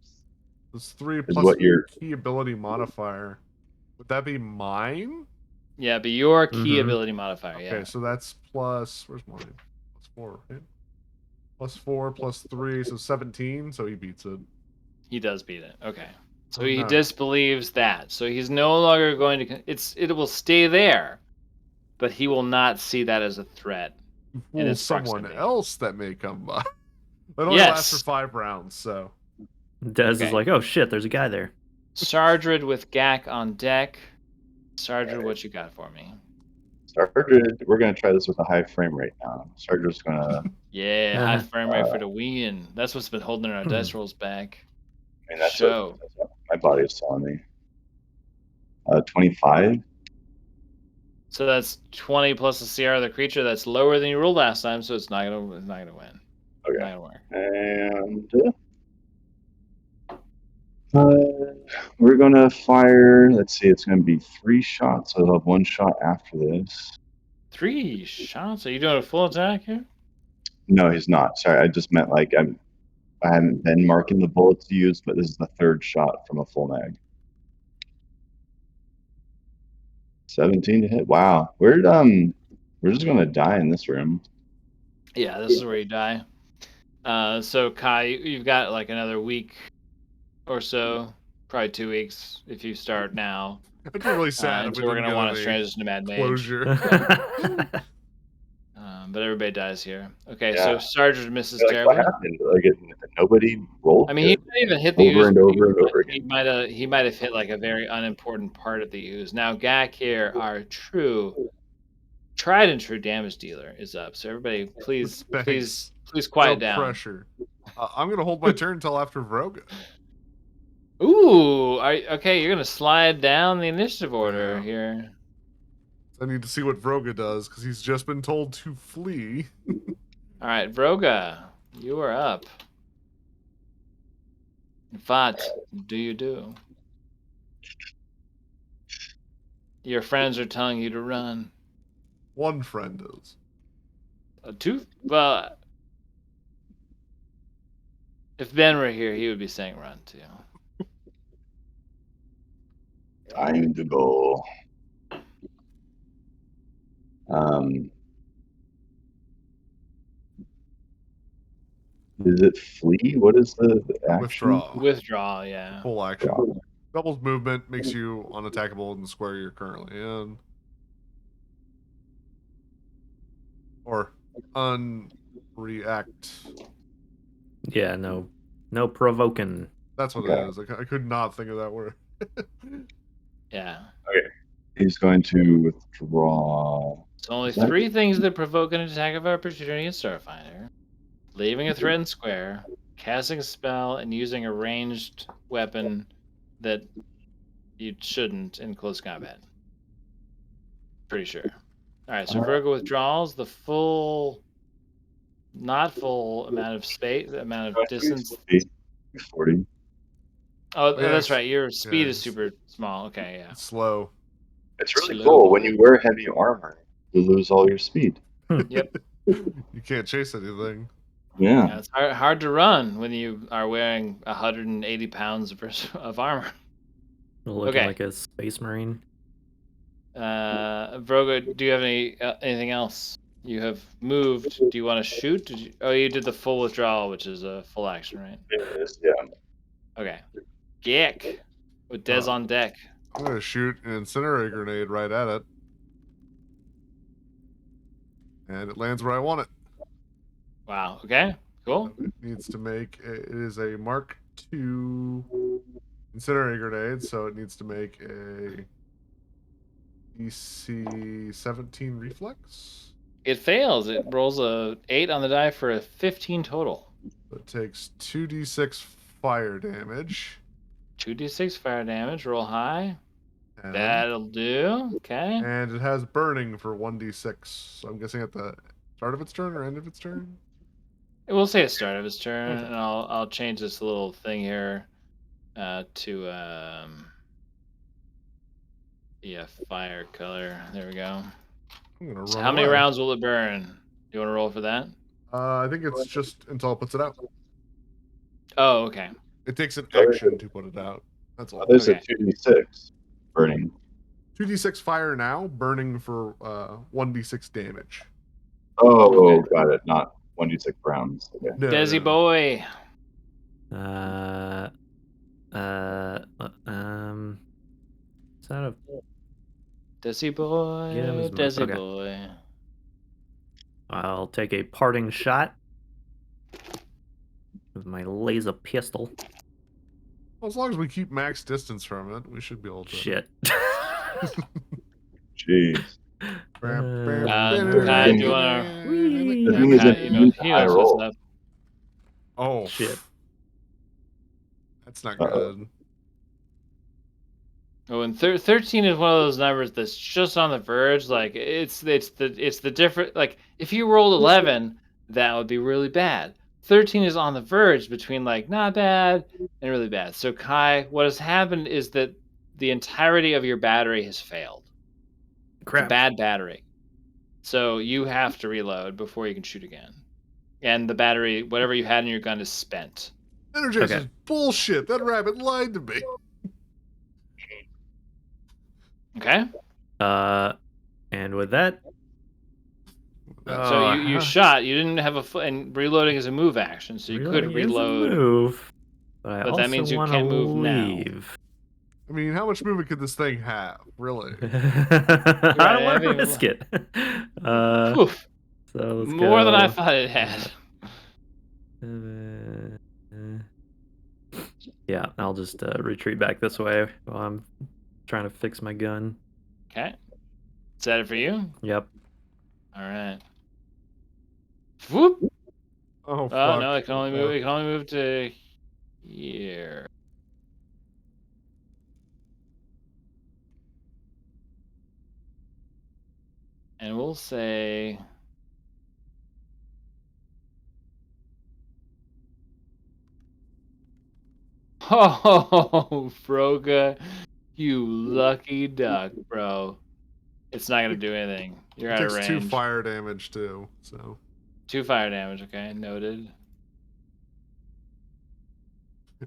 It's 3 is plus what your key ability modifier. Would that be mine? Yeah, but your key Mhm. ability modifier. Okay, Yeah. so that's plus. Where's mine? +4, right? +4 +3, so 17. So he beats it. He does beat it. Okay. So Oh, he no. disbelieves that. So he's no longer going to. It will stay there, but he will not see that as a threat. Fool its someone proximity. else that may come by. It only lasts for Yes. 5 rounds, so. Dez Okay. is like, oh shit, there's a guy there. Sardrid with Gak on deck. Sardrid, what you got for me? Sardrid, we're gonna try this with a high frame rate now. Sardrid's gonna. Yeah, high Uh-huh. frame rate for the win. That's what's been holding our dice rolls back. I mean, that's Show. what my body is telling me. 25. So that's 20 plus the CR of the creature. That's lower than you rolled last time, so it's not gonna win. Okay. Not gonna work. And we're gonna fire. Let's see, it's gonna be 3 shots. So I'll have 1 shot after this. 3 shots? Are you doing a full attack here? No, he's not. Sorry, I just meant like I haven't been marking the bullets to use, but this is the 3rd shot from a full mag. 17 to hit. Wow, we're just gonna die in this room. Yeah, this is where you die. So Kai, you've got like another week or so probably 2 weeks if you start now. I'd be really sad if we Until we're didn't gonna get want to any transition to Mad Mage. closure. But everybody dies here. Okay, Yeah. so Sarge misses Like, what terribly. happened? Like, nobody rolled I mean, he good. might even hit the Over ooze. and over and over again. He might have hit like a very unimportant part of the ooze. Now Gak here, our tried and true damage dealer, is up. So everybody, please Thanks. quiet No down. pressure. I'm gonna hold my turn until after Vroga. Ooh, okay. You're gonna slide down the initiative order Yeah. here. I need to see what Vroga does because he's just been told to flee. All right, Vroga, you are up. What do you do? Your friends are telling you to run. One friend is. Well, if Ben were here, he would be saying run too. Time to go. Is it flee? What is the action? Withdraw. Withdraw, yeah. Full action. Doubles movement makes you unattackable in the square you're currently in. Or unreact. Yeah, no provoking. That's what Okay. it is. I could not think of that word. Yeah. Okay. He's going to withdraw. So only 3 things that provoke an attack of opportunity in Starfinder: leaving a threatened square, casting a spell, and using a ranged weapon that you shouldn't in close combat. Pretty sure. All right, so Virgo withdraws the not full amount of space, the amount of distance. 40. Oh, Yeah, that's right. Your speed yeah, is super small. Okay, yeah. It's slow. It's really Slow. cool. When you wear heavy armor, you lose all your speed. Yep. You can't chase anything. Yeah. Yeah, it's hard to run when you are wearing 180 pounds of armor. Looking Okay. like a space marine. Vroga, do you have anything else? You have moved. Do you want to shoot? You did the full withdrawal, which is a full action, right? It is, yeah. Okay. Gick with Dez on deck. I'm gonna shoot an incendiary grenade right at it. And it lands where I want it. Wow. Okay. Cool. It needs to make it is a Mark II incendiary grenade, so it needs to make a DC 17 reflex. It fails. It rolls a 8 on the die for a 15 total. So it takes 2d6 fire damage. 2d6 fire damage. Roll high. And, That'll do. Okay. and it has burning for 1d6. So I'm guessing at the start of its turn or end of its turn. We'll say the start of his turn, Okay. and I'll change this little thing here to fire color. There we go. I'm gonna So run how many away. rounds will it burn? Do you want to roll for that? I think it's just until it puts it out. Oh, okay. It takes an action to put it out. That's all. There's Okay. a 2d6 burning. 2d6 fire now, burning for 1d6 damage. Oh, Okay. got it. Not 1d6 rounds. Okay. No, Desi no. boy. Is that a Desi boy. Yeah, it was Desi okay. boy. I'll take a parting shot with my laser pistol. Well, as long as we keep max distance from it, we should be able to. Shit. Jeez. Kai, do you wanna? The Whee! thing is, Kai, if you use the high knows roll, what's up. Oh Shit. That's not Uh-oh. good. Oh, and 13 is one of those numbers that's just on the verge. Like it's the different. Like if you rolled 11, that would be really bad. 13 is on the verge between like not bad and really bad. So Kai, what has happened is that the entirety of your battery has failed. It's a Crap. bad battery. So you have to reload before you can shoot again. And the battery, whatever you had in your gun, is spent. Energizer Okay. is bullshit. That rabbit lied to me. Okay. And with that, So you shot. You didn't have and reloading is a move action, so you could reloading is a reload. move. But I But also that means you want can't to move now. leave. I mean, how much movement could this thing have, really? I don't want to I mean, risk it. Whew, So let's more than I go. thought it had. Yeah, I'll just retreat back this way while I'm trying to fix my gun. Okay. Is that it for you? Yep. All right. Whoop. Oh, Oh fuck. no, it can only move. It can only move to here. And we'll say. Oh, Froga, you lucky duck, bro. It's not gonna do anything. You're It out of takes 2 range. fire damage, too, so... 2 fire damage, okay, noted.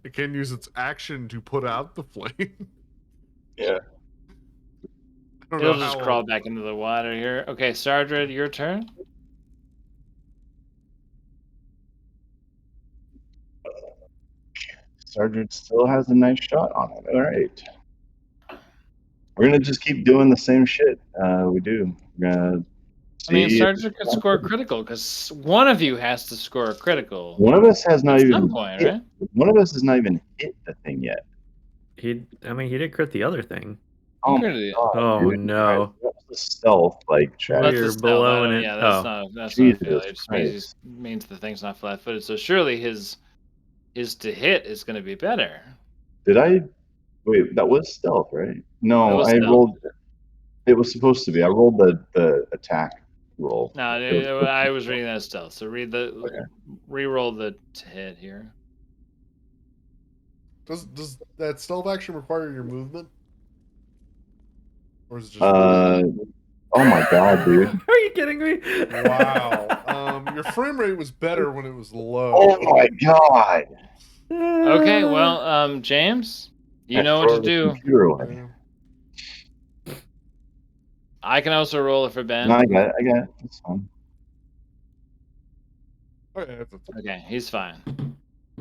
It can use its action to put out the flame. Yeah. I don't It'll know just how... crawl back into the water here. Okay, Sardred, your turn. Sergeant still has a nice shot on it. All right. We're gonna just keep doing the same shit we do. We're gonna I mean, see if Sardred could score critical because one of you has to score a critical one of us has not at even some point, hit. right? One of us has not even hit the thing yet. He did crit the other thing. Oh You my could- god! Oh dude. no. What's the stealth like, Chad? That's We're a stealth. I blowing don't, it. yeah, that's Oh. not a Jesus failure. It just Christ. means the thing's not flat-footed. So surely his to hit is going to be better. Did I? Wait, that was stealth, right? That No, was I stealth. rolled. It was supposed to be. I rolled the attack roll. No, I was reading that as stealth. So re-roll the hit here. Does that stealth action require your movement? Or is it just... Oh my god, dude! Are you kidding me? Wow. Your frame rate was better when it was low. Oh my god! Okay, well, James, you know what to do. Computer away. I can also roll it for Ben. No, I got it. It's fine. Okay, he's fine.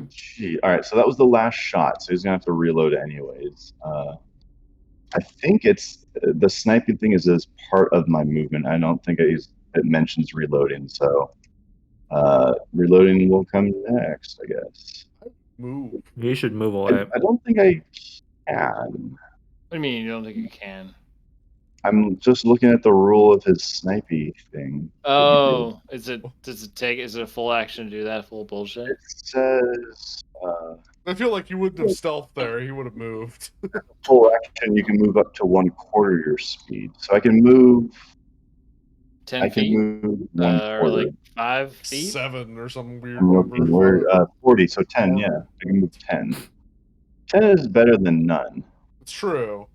Gee, all right. So that was the last shot. So he's gonna have to reload it anyways. I think it's the sniping thing is as part of my movement. I don't think it mentions reloading. So reloading will come next, I guess. Move. You should move away. I don't think I can. What do you mean you don't think you can? I'm just looking at the rule of his snipey thing. Oh, does it a full action to do that full bullshit? It says I feel like you wouldn't have stealth there. He would have moved. full action. You can move up to 1/4 your speed. So I can move. 10 I can feet? move 1/4. Or like 5 feet? 7 or some weird I'm number. looking. We're 40, so 10. Yeah, I can move 10. 10 is better than none, It's true.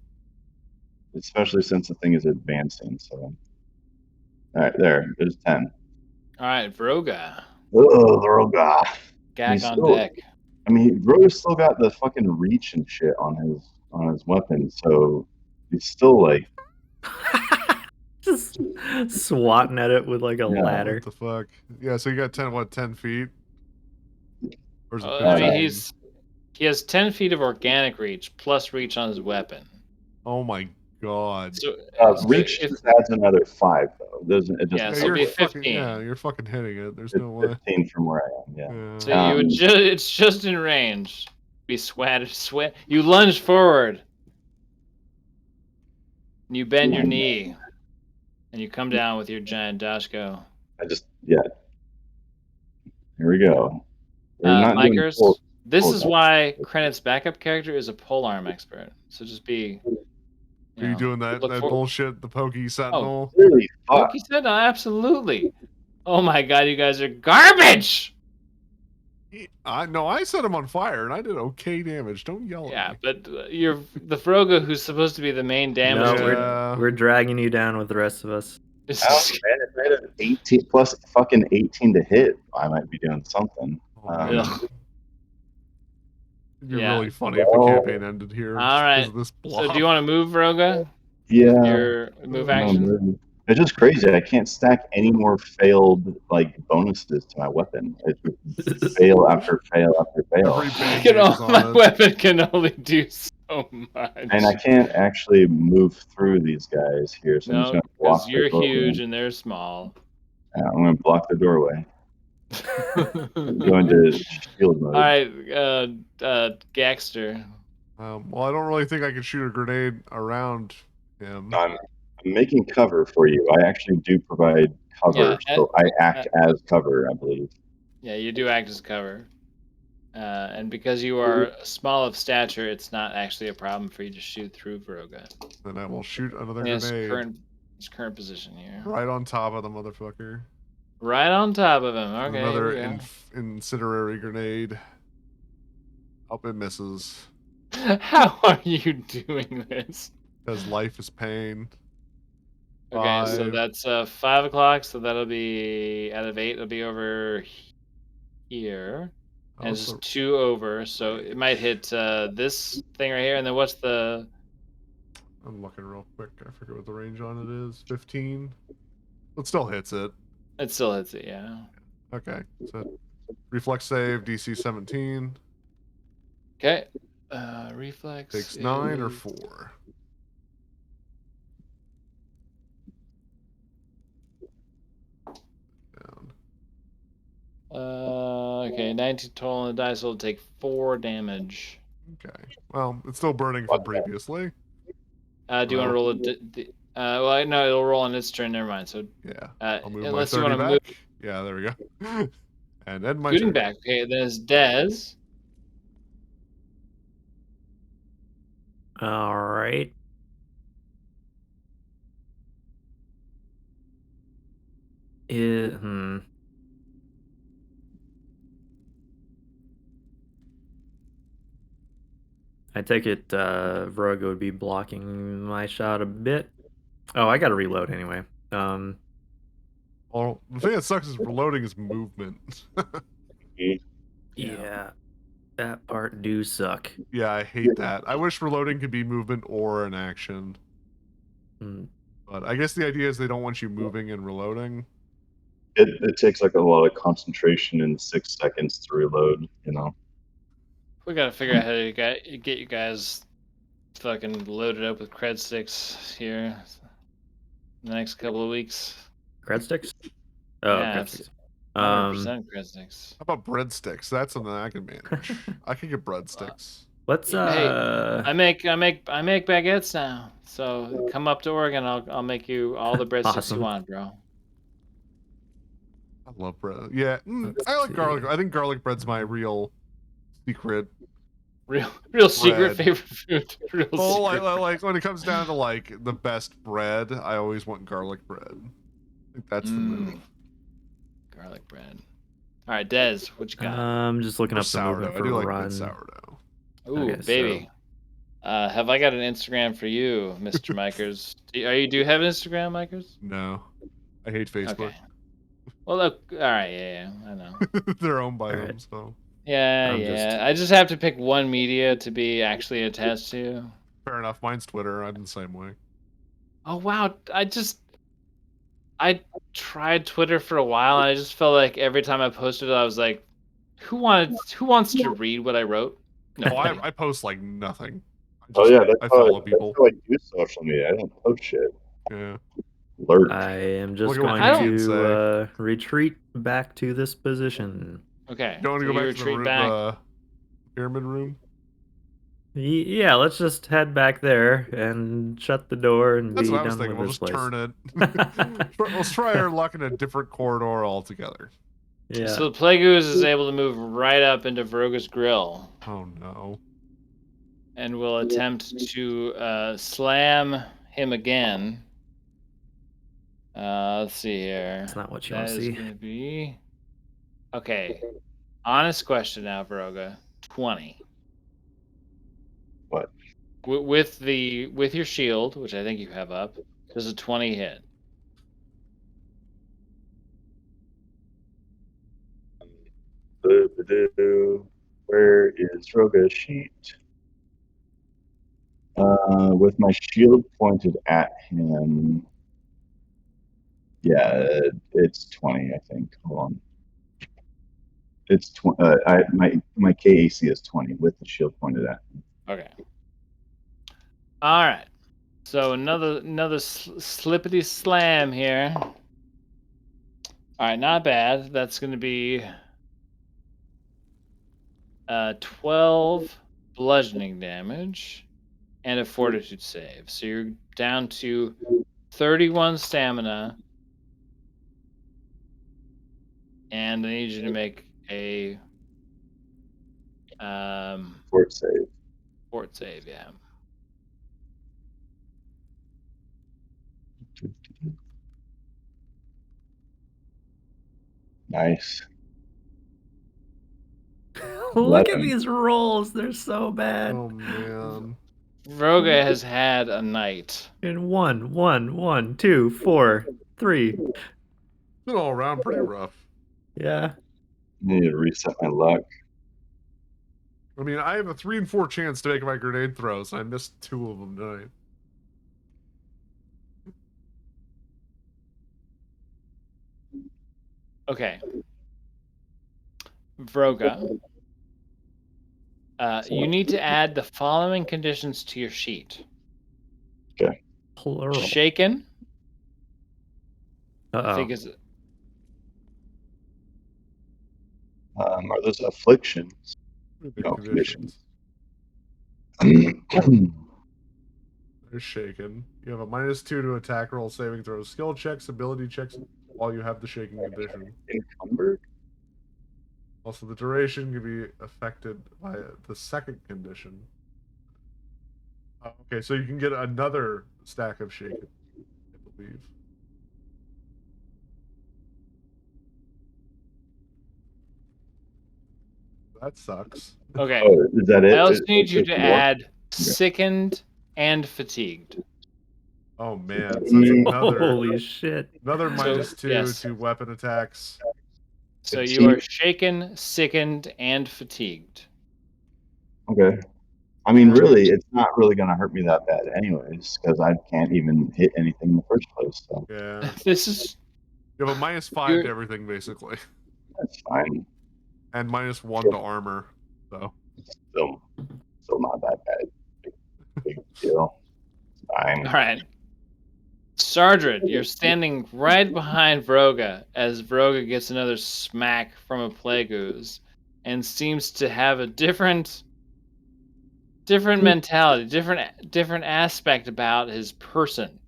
especially since the thing is advancing. So, all right, there's 10. All right, Vroga. Oh, the Roga. Gag He's on still- deck. I mean, Roga's still got the fucking reach and shit on his weapon, so he's still like. Just swatting at it with like a Yeah. ladder. What the fuck? Yeah, so you got 10 feet? Or is it I mean, 15? he has 10 feet of organic reach plus reach on his weapon. Oh my god. So Reach if, just adds another 5 though. It doesn't. Yeah, doesn't so it'd be fucking, 15. yeah, you're fucking hitting it. There's it's no way. 15 from where I am. Yeah. so you would it's just in range. Be sweat. You lunge forward. And you bend your knee. And you come down with your giant Dashko. Here we go. We're not doing Micers, full- this full is depth. why Krennic's backup character is a polearm expert. So just be. Are you doing that look for- bullshit, the Pokey Sentinel? Really? Fuck. Pokey said, absolutely. Oh my god, you guys are garbage! I set him on fire and I did okay damage. Don't yell Yeah, at me. but you're the Froga who's supposed to be the main damage No, dealer. Yeah. we're dragging you down with the rest of us. This Oh, is- man, if I had an 18 plus fucking 18 to hit, I might be doing something. Ugh. It'd be Yeah. really funny if the Well, campaign ended here. all right. This So do you want to move, Froga? Yeah. Your move I'm action? gonna move. It's just crazy. I can't stack any more failed like bonuses to my weapon. It's just fail after fail after fail. Every band-aid is My on it. weapon can only do so much. And I can't actually move through these guys here, so I'm just No, gonna because block the you're doorway. huge and they're small. Yeah, I'm gonna block the doorway. Go All into shield mode. right, Gaxter. Well, I don't really think I can shoot a grenade around him. I'm making cover for you. I actually do provide cover, Yeah, so I act as cover, I believe. Yeah, you do act as cover. And because you are small of stature, it's not actually a problem for you to shoot through Vroga. Then I will shoot another In his grenade current position here. right on top of the motherfucker. Right on top of him. Okay. Another here we go. incinerary grenade. Hope it misses. How are you doing this? Because life is pain. Okay, so 5. that's 5 o'clock. So that'll be out of 8. It'll be over here, and it's just 2 over. So it might hit this thing right here. And then what's the? I'm looking real quick. I forget what the range on it is. 15. It still hits it. It still hits it. Yeah. Okay. So reflex save DC 17. Okay. Reflex Takes 9 or is- 4. Down. Okay, 19 total on the dice will take 4 damage. Okay. Well, it's still burning from previously. Do you want to roll a? Well, no, it'll roll on its turn. Never mind. So, Yeah. I'll move unless my you 30 want to back. move Yeah, there we go. And then my Gooden turn. back. Okay, then it's Dez. All right. Hmm. I take it Vroga would be blocking my shot a bit. Oh, I got to reload anyway. Well, the thing that sucks is reloading is movement. Yeah, that part do suck. Yeah, I hate that. I wish reloading could be movement or an action. Hmm. But I guess the idea is they don't want you moving and reloading. It takes like a lot of concentration in 6 seconds to reload, you know. We gotta figure out how to get you guys fucking loaded up with cred sticks here in the next couple of weeks. Cred sticks? Oh, Yeah, cred it's sticks. 100% cred sticks. How about breadsticks? That's something I can manage. I can get breadsticks. Let's Hey, I make baguettes now. So come up to Oregon, I'll make you all the breadsticks Awesome. you want, bro. I love bread. Yeah, Let's I like see. garlic. I think garlic bread's my real secret. Real secret Bread. favorite food. Real Oh, secret. like when it comes down to like the best bread, I always want garlic bread. I think that's the move. Garlic bread. All right, Dez, what you got? I'm just looking Or up the movement sourdough. I for do like run. good sourdough. Ooh, okay, baby. Have I got an Instagram for you, Mr. Mikers? Do you have an Instagram, Mikers? No, I hate Facebook. Okay. Well, look. All right, yeah, I know. They're owned by All them, right. so Yeah, I'm yeah. just- I just have to pick one media to be actually attached to. fair enough. Mine's Twitter. I'm the same way. Oh wow, I tried Twitter for a while, and I just felt like every time I posted it, I was like, who wants to read what I wrote? No. Oh, I post like nothing. Oh yeah, I follow people. that's how I do social media. I don't post shit. Yeah. Lurk. I am just Look at what going Canadians to retreat back to this position. Okay. You want to so go you back to retreat back. the pyramid room? Yeah, let's just head back there and shut the door and That's be what I was done thinking. with We'll this just place. turn it. Let's try our luck in a different corridor altogether. Yeah. So the Plague Ooze is able to move right up into Vroga's grill Oh no. and will attempt to slam him again. Let's see here. That's not what you That want to is see. gonna be okay. Honest question now, Vroga. 20. What? With your shield, which I think you have up, does a 20 hit? Where is Roga's sheet? With my shield pointed at him, Yeah, it's 20, I think. Hold on. It's 20. My KAC is 20 with the shield pointed at me. Okay. All right. So another slippity slam here. All right, not bad. That's going to be 12 bludgeoning damage and a fortitude save. So you're down to 31 stamina. And I need you to make a Fort save. fort save, yeah. Nice. Look at 11. these rolls. They're so bad. Oh man. Vroga has had a night. And 1, 2, 4, 3. Been all around pretty rough. Yeah. I need to reset my luck. I mean, I have a 3 in 4 chance to make my grenade throws, and I missed 2 of them tonight. Okay. Vroga. You need to add the following conditions to your sheet. Okay. Plural. Shaken, I Uh-oh. think is Are those afflictions? The No, conditions. conditions. They're shaken. You have a -2 to attack roll, saving throws, skill checks, ability checks, while you have the shaking condition. Encumbered? Also, the duration can be affected by the second condition. Okay, so you can get another stack of shaken, I believe. That sucks. okay. Oh, is that it? I also need you There's to more? add sickened and fatigued. Oh man, so that's another Holy shit. another -2 yes. to weapon attacks. So you are shaken, sickened, and fatigued. Okay. I mean, really, it's not really going to hurt me that bad, anyways, because I can't even hit anything in the first place. So Yeah, This is you have a -5 You're- to everything basically, that's fine. and -1 to armor. So Still not that bad. Big deal. It's fine. all right. Sardred, you're standing right behind Vroga as Vroga gets another smack from a plague ooze and seems to have a different mentality, different aspect about his person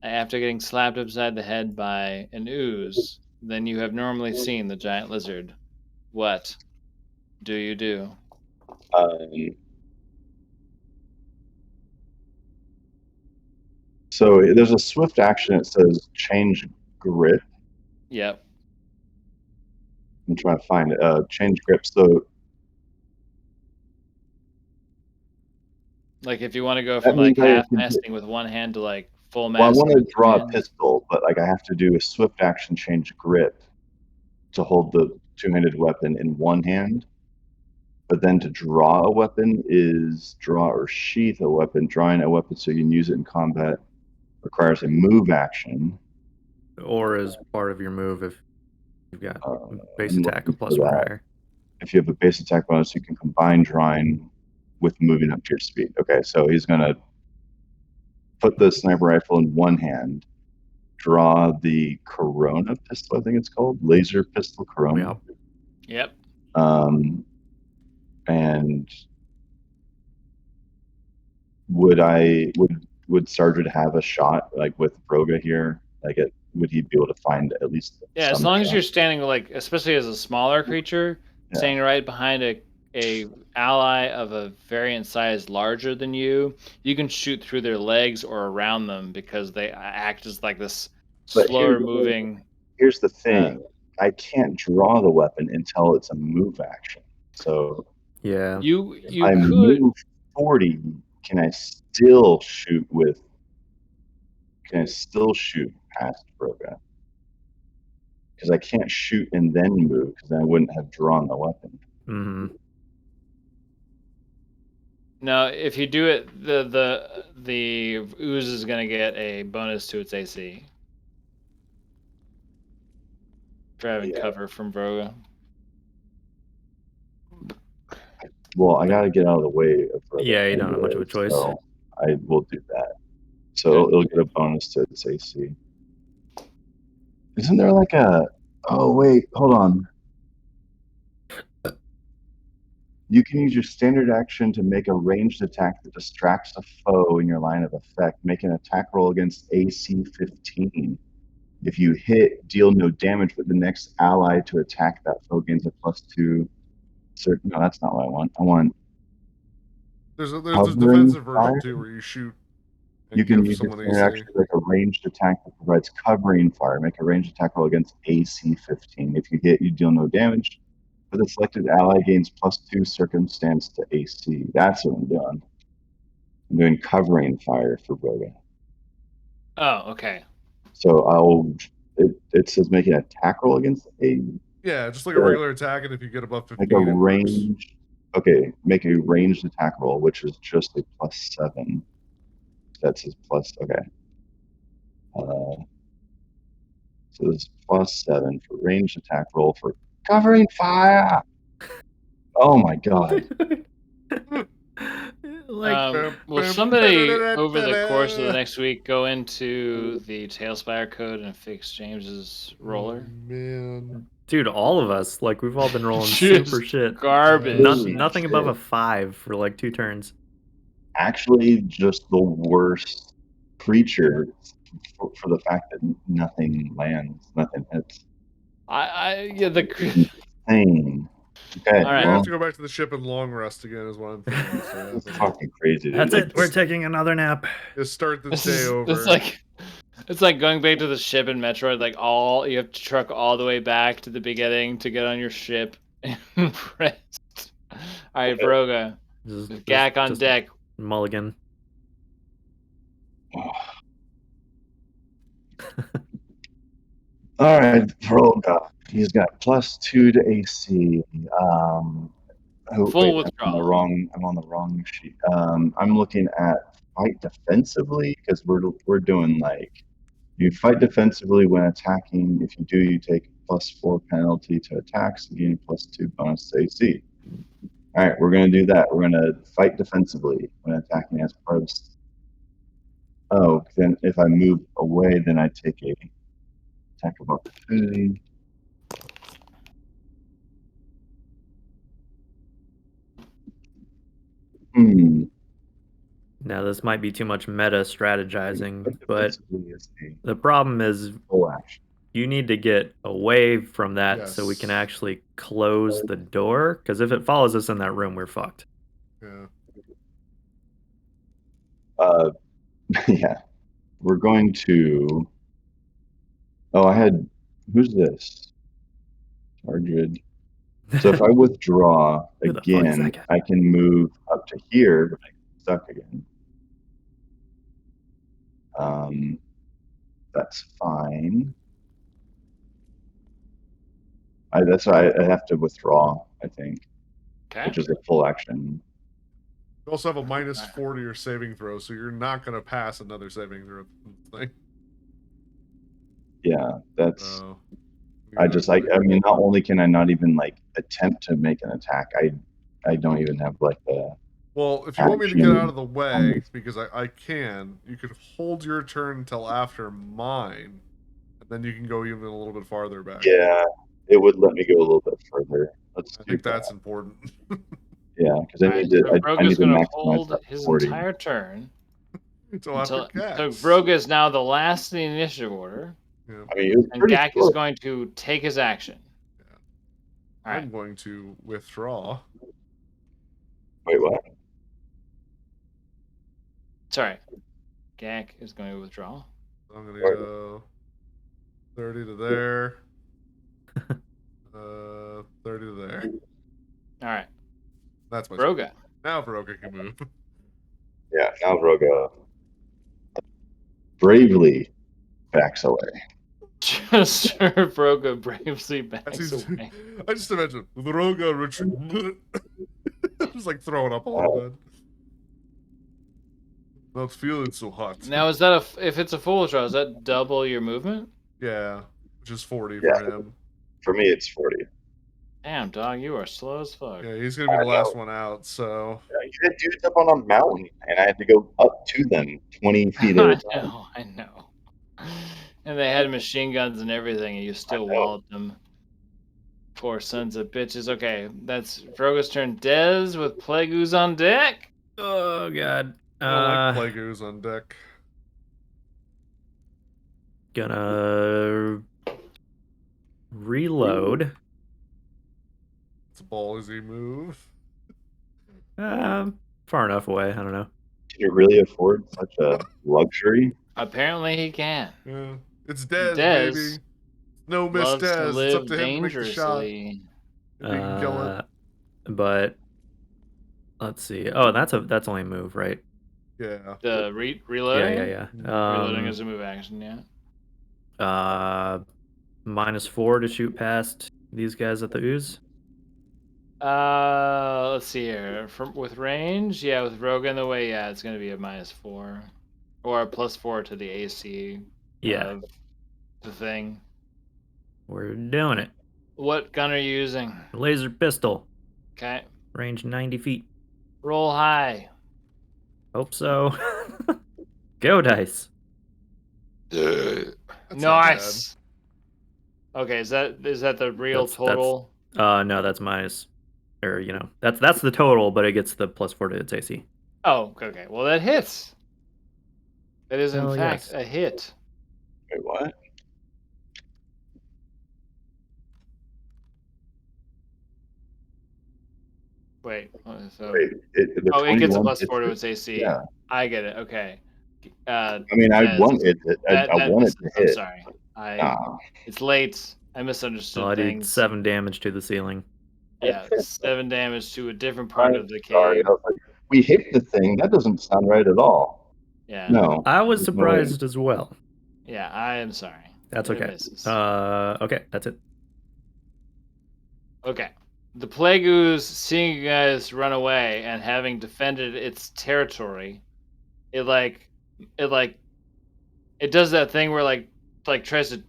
after getting slapped upside the head by an ooze than you have normally seen the giant lizard. What do you do? So there's a swift action that says change grip. Yep. I'm trying to find it. Change grip. So Like if you want to go that from like means I half can. masting with one hand to like full Well, I masting want to with two draw a hands. pistol, but like I have to do a swift action change grip to hold the two-handed weapon in one hand. But then to draw a weapon is draw or sheath a weapon. Drawing a weapon so you can use it in combat requires a move action. Or as part of your move if you've got base I'm attack looking of plus for 1 or that. higher. If you have a base attack bonus, you can combine drawing with moving up to your speed. Okay, so he's going to put the sniper rifle in one hand, draw the Corona pistol, I think it's called, laser pistol Corona. Yep. And would Sargent have a shot like with Broga here? Like, would he be able to find at least Yeah, as some long as shot? you're standing like, especially as a smaller creature, Yeah. standing right behind a ally of a variant size larger than you, you can shoot through their legs or around them because they act as like this But slower moving. Here's the thing: I can't draw the weapon until it's a move action. So Yeah. You I could move 40. Can I still shoot with? Can I still shoot past Broga? Because I can't shoot and then move because then I wouldn't have drawn the weapon. Mm-hmm. no. If you do it, the ooze is gonna get a bonus to its AC. grabbing Yeah. cover from Broga. Well, I gotta get out of the way of Broga. Yeah, you don't have much of a anyway, choice. So I will do that. So Okay. it'll get a bonus to its AC. Isn't there like a? Oh wait, hold on. You can use your standard action to make a ranged attack that distracts a foe in your line of effect. Make an attack roll against AC 15. If you hit, deal no damage, but the next ally to attack that foe gains a +2. No, that's not what I want. I want There's a covering defensive version fire. too where you shoot and You can give use your someone standard AC. action to make a ranged attack that provides covering fire. Make a ranged attack roll against AC 15. If you hit, you deal no damage. But the selected ally gains +2 circumstance to AC. That's what I'm doing. I'm doing covering fire for Broga. Oh, okay. So it says make an attack roll against a Yeah, just like a regular attack, and if you get above 15, make a it works. range. Okay, make a ranged attack roll, which is just a +7. That says plus. Okay. So this is +7 for ranged attack roll for covering fire. Oh my god. Like, Will somebody over the course of the next week go into the Tailspire code and fix James's roller? Man. dude, all of us, like, we've all been rolling Just super shit. garbage. Nothing above a 5 for like 2 turns. Actually, just the worst creature for the fact that nothing lands, nothing hits. Yeah, the Insane. Okay, All right. We well, have to go back to the ship and long rest again, is what I'm thinking. So it's fucking crazy. Dude. That's Like, it. We're taking another nap. just start the this day is over. it's like going back to the ship in Metroid. Like you have to truck all the way back to the beginning to get on your ship and rest. All right, Broga, Gak on Just deck. mulligan. All right, Vroga. He's got +2 to AC. Full wait, I'm withdrawal. on the wrong sheet. I'm looking at fight defensively because we're doing like you fight defensively when attacking. If you do, you take +4 penalty to attacks and gain +2 bonus to AC. All right, we're gonna do that. We're gonna fight defensively when attacking as part of. Oh, then if I move away, then I take a attack of opportunity. Now, this might be too much meta strategizing, but Defensively is a the problem is full action. you need to get away from that so we Yes. can actually close the door. Because if it follows us in that room, we're fucked. Yeah. Yeah, we're going to. Oh, who's this? Target. So if I withdraw Who the fuck is again, that guy? I can move up to here, but I get stuck again. That's fine. That's why I have to withdraw, I think, Okay. which is a full action. You also have a -4 to your saving throw, so you're not going to pass another saving throw thing. Yeah, that's. So, I mean, not only can I not even like attempt to make an attack, I don't even have like the. Well, if you want me to get out of the way, because I can, you could hold your turn until after mine, and then you can go even a little bit farther back. Yeah, it would let me go a little bit further. Let's I do think that. that's important. Yeah, because I need to. So I Broga's need to going to maximize hold that his 40. entire turn. Until after So cats. Broga is now the last in the initiative order, Yeah. I mean, it was and pretty Gak close. is going to take his action. Yeah. All right. I'm going to withdraw. Wait, what? Sorry. Gak is going to withdraw. I'm going to go 30 to there. 30 to there. All right. That's my Broga. Now Broga can move. Yeah, now Vroga bravely backs away. Just Broga bravely backs away. I just imagine Broga retreat. Just like throwing up a little bit. Not feeling so hot. Now, is that if it's a full withdraw, is that double your movement? Yeah, which is 40 Yeah. for him. For me, it's 40. Damn, dog, you are slow as fuck. Yeah, he's gonna be the I last know. one out. So You had dudes up on a mountain, and I had to go up to them 20 feet at a time. I know. And they had machine guns and everything, and you still walloped them. Poor sons of bitches. Okay, that's Vroga's turn. Dez with Plague Ooze on deck. Oh god. I don't like Plague Ooze on deck. Gonna reload. It's a ballsy move. Far enough away. I don't know. Can you really afford such a luxury? Apparently he can. Yeah, it's Dez, Dez baby. No miss Loves to Dez. It's up live to him to make the shot. dangerously. If he can kill it. But let's see. Oh, that's only a move, right? Yeah. The reloading? Yeah. Reloading is a move action, yeah. -4 to shoot past these guys at the ooze. Let's see here. With range, yeah, with Rogue in the way, yeah, it's gonna be a -4. Or a +4 to the AC Yeah. of the thing. We're doing it. What gun are you using? Laser pistol. Okay. Range 90 feet. Roll high. Hope so. Go dice. That's not Nice. Okay, is that the real That's- total? No, that's minus, or that's the total, but it gets the +4 to its AC. Oh, okay. Well, that hits. That is in Hell fact yes. a hit. Wait, what? Wait. So. Wait, the It gets a 21 +4 to hits its AC. Yeah. I get it. Okay. I mean, I Dez, want it. I that want it misses. to I'm hit. sorry. Ah, It's late. I misunderstood So I did things. 7 damage to the ceiling. Yeah, 7 damage to a different part of the sorry. cave. I was like, we hit the thing. That doesn't sound right at all. Yeah. No. I was there's no way. surprised as well. Yeah, I am sorry. That's It okay. misses. Okay, that's it. Okay. The Plague Ooze, seeing you guys run away and having defended its territory, it does that thing where tries to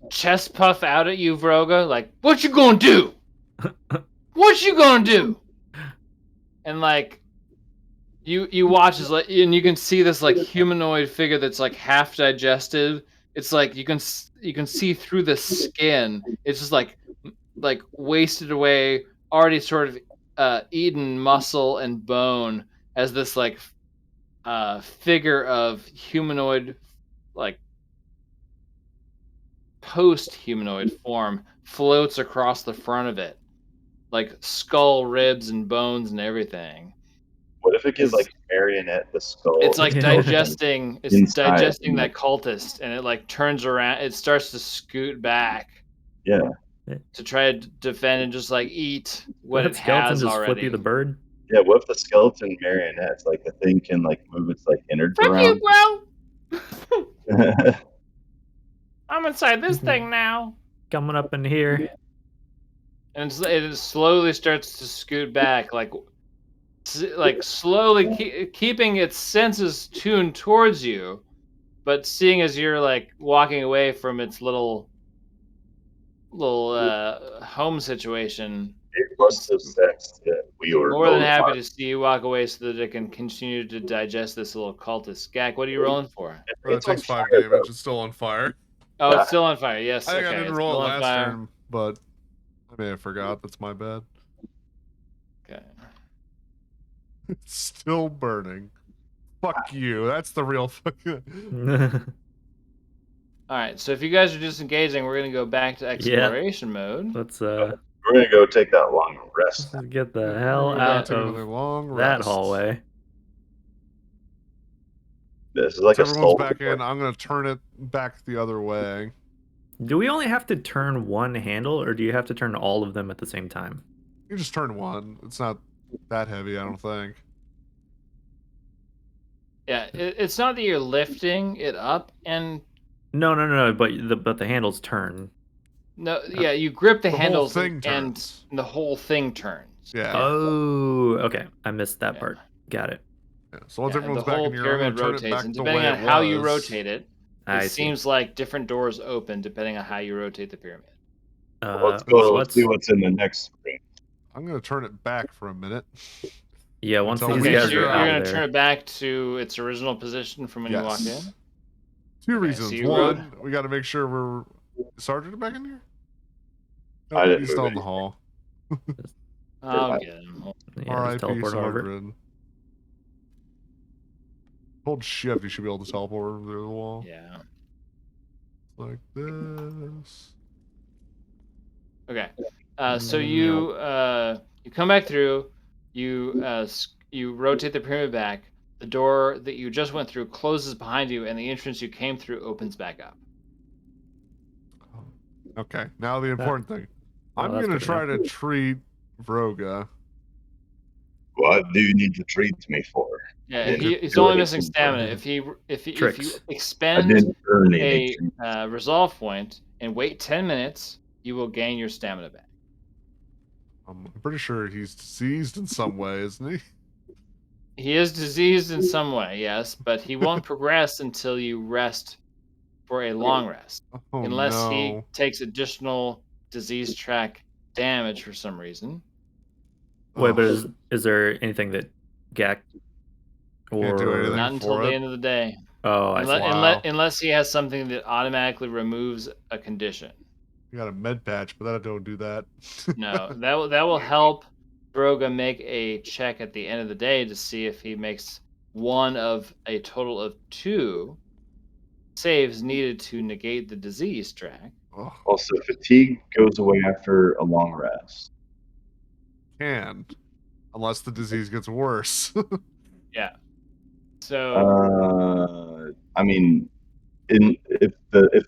chest puff out at you, Vroga, like, what you gonna do? What you gonna do? And you watch as and you can see this humanoid figure that's half digested. It's you can see through the skin. It's just wasted away, already sort of eaten muscle and bone, as this figure of humanoid, post-humanoid form floats across the front of it, skull, ribs, and bones and everything. What if it gives marionette the skull? It's Yeah. digesting. It's Inside, digesting that cultist, and it turns around. It starts to scoot back. Yeah. To try to defend and just eat what That it skeleton has just already. flip you the bird. Yeah, what if the skeleton marionettes, the thing can move its innards Fuck around? you, bro. I'm inside this thing now. Coming up in here. And it slowly starts to scoot back, slowly keeping its senses tuned towards you, but seeing as you're walking away from its little home situation. It was so sexed that we were More than happy to see you walk away so that it can continue to digest this little cultist. Gak, what are you rolling for? It takes 5 damage. It's still on fire. Oh, it's still on fire. Yes. I think I didn't roll it last fire. turn, but I may have forgot. That's my bad. Okay. It's still burning. Fuck you. That's the real fucking. All right. So if you guys are disengaging, we're gonna go back to exploration mode. Let's We're gonna go take that long rest. get the hell out Take of another long that rest. hallway. This is So a everyone's soul. back in. I'm gonna turn it back the other way. Do we only have to turn one handle, or do you have to turn all of them at the same time? You just turn one. It's not that heavy, I don't think. Yeah, it's not that you're lifting it up and No. But the handles turn. no, yeah, you grip the The whole handles thing and turns. the whole thing turns. Yeah. Oh, okay. I missed that Yeah. part. Got it. Yeah. So once Yeah, everyone's the back whole in here, I'm gonna pyramid turn it rotates, back and the depending way on it how you was. rotate it, I it see. seems like different doors open depending on how you rotate the pyramid. Let's go. Let's see what's in the next screen. I'm gonna turn it back for a minute. Yeah, once Until these we guys figure are you're out- out gonna of there. turn it back to its original position from when you walked in. Two Okay, reasons. so you One, we got to make sure we're Sergeant back in here. I Nope, didn't he's move still in the anything. hall. I'll get him. Yeah, just R.I.P. teleport them over. Sergeant. Hold shift, you should be able to teleport over the wall. Yeah. Like this. Okay. So you come back through. You rotate the pyramid back. The door that you just went through closes behind you, and the entrance you came through opens back up. Okay, now the important thing. Well, I'm that's gonna good try enough. to treat Vroga. What do you need to treat me for? Yeah, didn't he's do only anything missing for stamina. him. If you Tricks. I expend didn't earn a anything. resolve point and wait 10 minutes, you will gain your stamina back. I'm pretty sure he's diseased in some way, isn't he? He is diseased in some way, yes, but he won't progress until you rest for a long rest, Oh unless he no. takes additional disease track damage for some reason. Wait, but Ugh. is there anything that Gak Can't do anything. Not until for the it? end of the day. Oh, I see. Wow. Unless he has something that automatically removes a condition. You got a med patch, but that don't do that. No, that will help Broga make a check at the end of the day to see if he makes one of a total of 2 saves needed to negate the disease track. Ugh, Also, fatigue goes away after a long rest. can. Unless the disease gets worse. Yeah. So I mean, if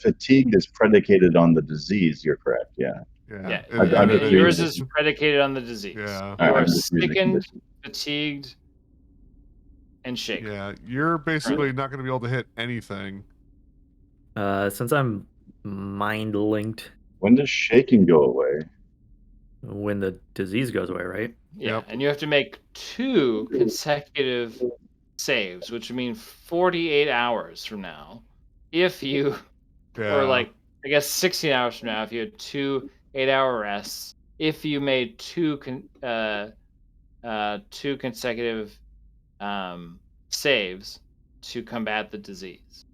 fatigue is predicated on the disease, you're correct. Yeah. yeah, I'm just yours reading is it. predicated on the disease. Yeah. You Alright, are I'm just reading the sickened, condition. fatigued, and shaken. Yeah, you're basically not going to be able to hit anything. Since I'm mind linked, When does shaking go away? when the disease goes away, right? Yeah, Yep. and you have to make 2 consecutive saves, which would mean 48 hours from now. If you, Yeah. or like, I guess 16 hours from now, if you had 2 8-hour rests, if you made 2 consecutive saves to combat the disease.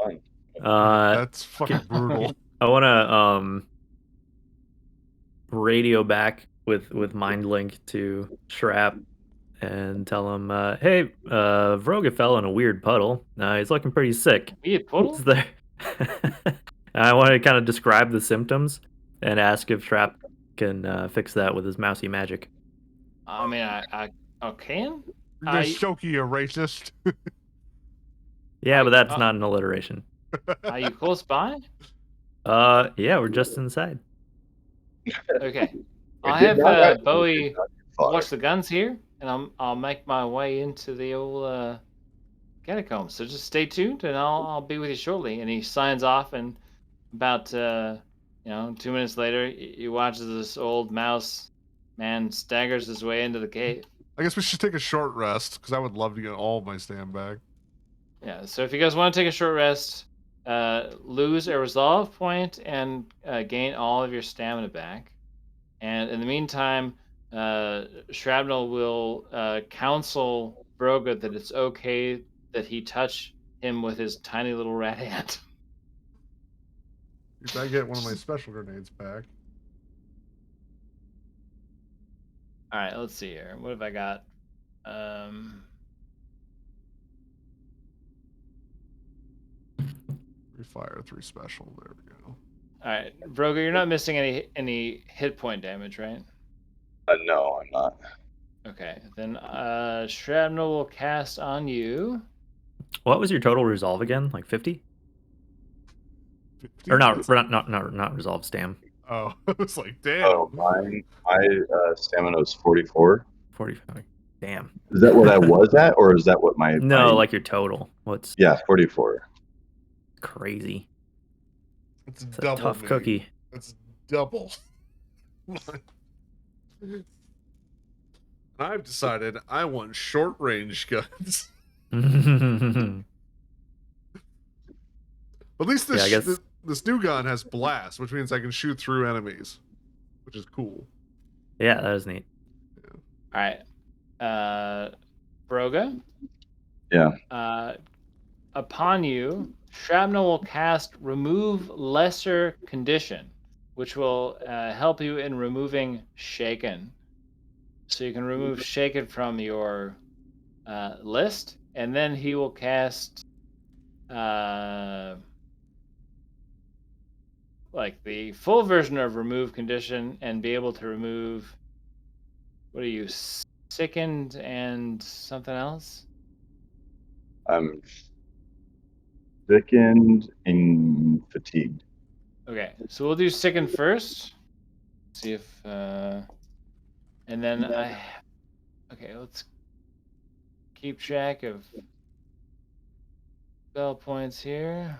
Fine. That's fucking brutal. I want to radio back with mind link to Shrap and tell him, hey, Vroga fell in a weird puddle. He's looking pretty sick. Weird puddle? Is there? I want to kind of describe the symptoms and ask if Shrap can fix that with his mousy magic. I mean, I can. You're just Shoki, you racist. Yeah, but that's not an alliteration. Are you close by? Yeah, we're just inside. Okay. I I'll did have not have Bowie far. watch the guns here, and I'll make my way into the old catacombs. So just stay tuned, and I'll be with you shortly. And he signs off, and about 2 minutes later, you watch as this old mouse man staggers his way into the cave. I guess we should take a short rest, because I would love to get all of my stand back. Yeah. So if you guys want to take a short rest, lose a resolve point and gain all of your stamina back. And in the meantime, Shrapnel will counsel Broga that it's okay that he touch him with his tiny little rat hand. If I get one of my special grenades back. All right, let's see here. What have I got? Refire 3 special. There we go. All right, Broga, you're not missing any hit point damage, right? No, I'm not. Okay, then Shrapnel will cast on you. What was your total resolve again? Like 50? 50? Or not resolve, stam. Oh, I was like, damn. Oh, my stamina is 44. 45. Damn. Is that what I was at, or is that what my No, like your total. What's Yeah, 44. crazy? It's It's double. a tough me. cookie. It's double. I've decided I want short range guns. At least this, Yeah, I guess- this new gun has blast, which means I can shoot through enemies, which is cool. Yeah, that is neat. All right. Broga? Yeah. Upon you, Shrapnel will cast Remove Lesser Condition, which will help you in removing Shaken. So you can remove Shaken from your list, and then he will cast like the full version of Remove Condition and be able to remove. What are you, sickened and something else? I'm thickened and fatigued. Okay, so we'll do sickened first. See if and then okay, let's keep track of spell points here.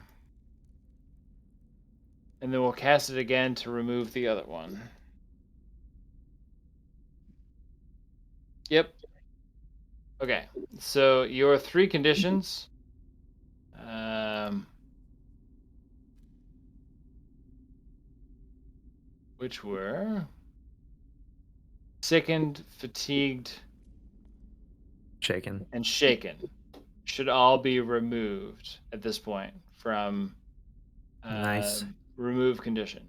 And then we'll cast it again to remove the other one. Yep. Okay, so your 3 conditions. Which were sickened, fatigued, Shaken. and shaken should all be removed at this point from Nice. remove condition.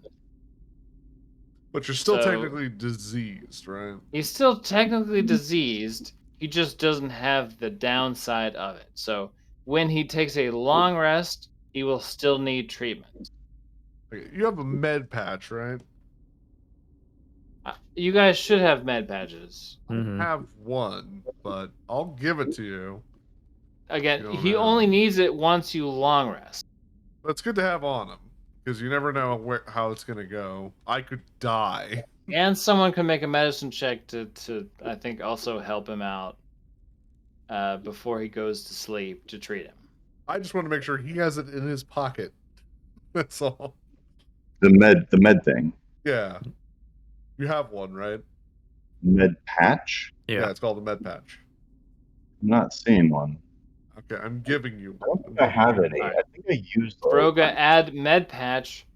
But you're still So- technically diseased, right? He's still technically diseased. He just doesn't have the downside of it. So when he takes a long rest, he will still need treatment. Okay, you have a med patch, right? You guys should have med patches. Mhm. I have one, but I'll give it to you. Again, You don't he know. only needs it once you long rest. But it's good to have on him because you never know how it's gonna go. I could die. And someone can make a medicine check to I think also help him out before he goes to sleep to treat him. I just want to make sure he has it in his pocket. That's all. The med thing. Yeah. You have one, right? Med patch? Yeah. It's called a med patch. I'm not seeing one. Okay, I'm giving you I don't one. think I have any. Alright. I think I used all Broga, add med patch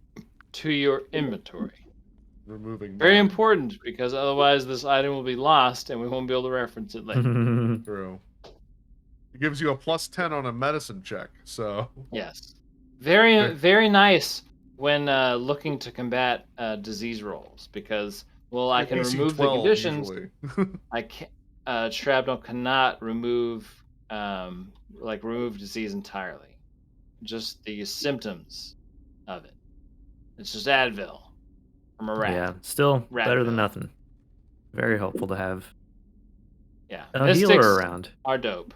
to your inventory. Removing Very mine. important, because otherwise this item will be lost and we won't be able to reference it later. True. It gives you a +10 on a medicine check, so Yes. Very, Okay. very nice when looking to combat disease rolls, because, well, I can AC remove the 12 conditions. usually. I can Shrapnel cannot remove remove disease entirely. Just the symptoms of it. It's just Advil from a rat. Yeah, still Rat better than pill. nothing. Very helpful to have Yeah. a Mystics healer around. are dope.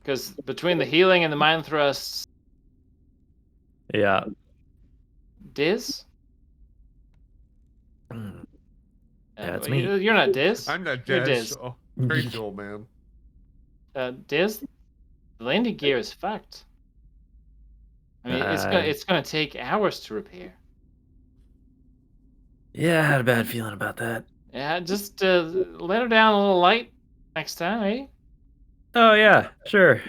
Because between the healing and the mind thrusts, Yeah. Diz? Mm. Yeah, it's me. You're not Diz. I'm not You're dead, Diz. so crazy old man. Diz, the landing gear is fucked. I mean, it's gonna take hours to repair. Yeah, I had a bad feeling about that. Yeah, just let her down a little light next time, eh? Oh yeah, sure.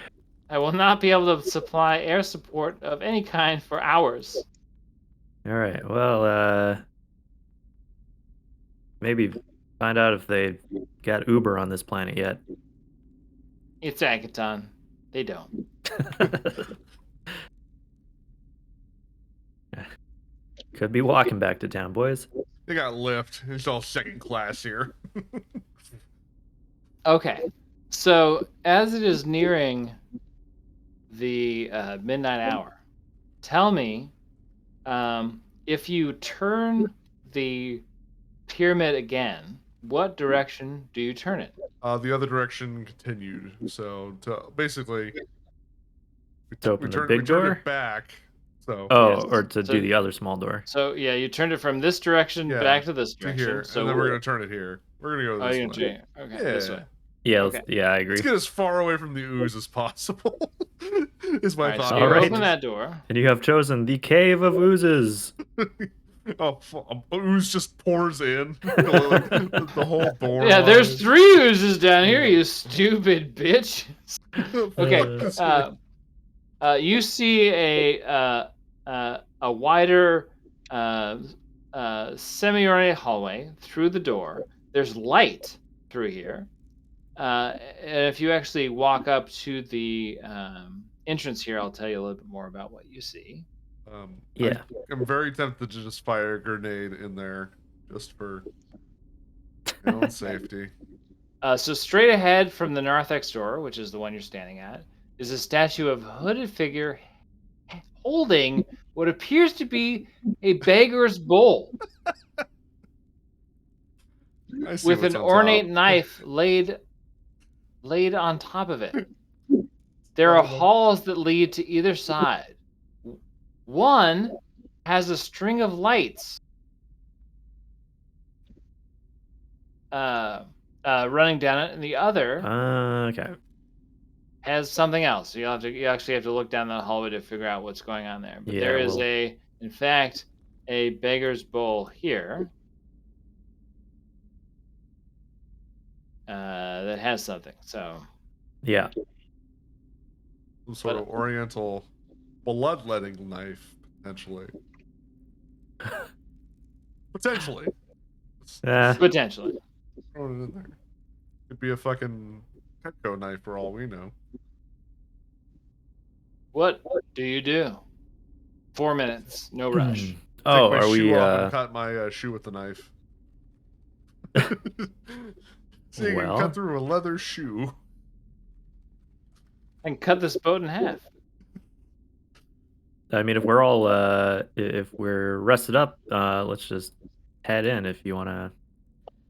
I will not be able to supply air support of any kind for hours. All right. Well, maybe find out if they got Uber on this planet yet. It's Agaton. They don't. Could be walking back to town, boys. They got lift. It's all second class here. Okay, so as it is nearing the midnight hour, tell me if you turn the pyramid again, what direction do you turn it? The other direction continued. So basically, To open the we big turned door? it back. So Oh, Yes. or to So- do the other small door. So yeah, you turned it from this direction Yeah, back to this to direction. here, So and then we're gonna turn it here. We're gonna go oh, this you're way. gonna change. Okay, this Yeah. way. Yeah, Okay. yeah, I agree. Let's get as far away from the ooze as possible. Is my All right, thought. so you Alright. open that door. And you have chosen the Cave of Oozes. Oh, ooze just pours in. The whole door. Yeah, there's line. 3 oozes down here, you stupid bitch. Okay, Fuck this way. you see a a wider semi-ornate hallway through the door. There's light through here. And if you actually walk up to the entrance here, I'll tell you a little bit more about what you see. Yeah. I'm very tempted to just fire a grenade in there, just for my own safety. So straight ahead from the narthex door, which is the one you're standing at, is a statue of a hooded figure holding what appears to be a beggar's bowl I see with what's an on ornate top. knife laid on top of it. There are Probably. halls that lead to either side. One has a string of lights running down it, and the other Okay. has something else. You actually have to look down the hallway to figure out what's going on there. But Yeah, there is well- in fact, a beggar's bowl here that has something. So Yeah. Some sort of oriental bloodletting knife, potentially. Potentially. potentially. Throw it in there. Could be a fucking Petco knife for all we know. What do you do? 4 minutes, no rush. Oh, Take my are we? shoe off and cut my shoe with the knife. So you can Well. cut through a leather shoe. And cut this boat in half. I mean, if we're all if we're rested up, let's just head in. If you wanna.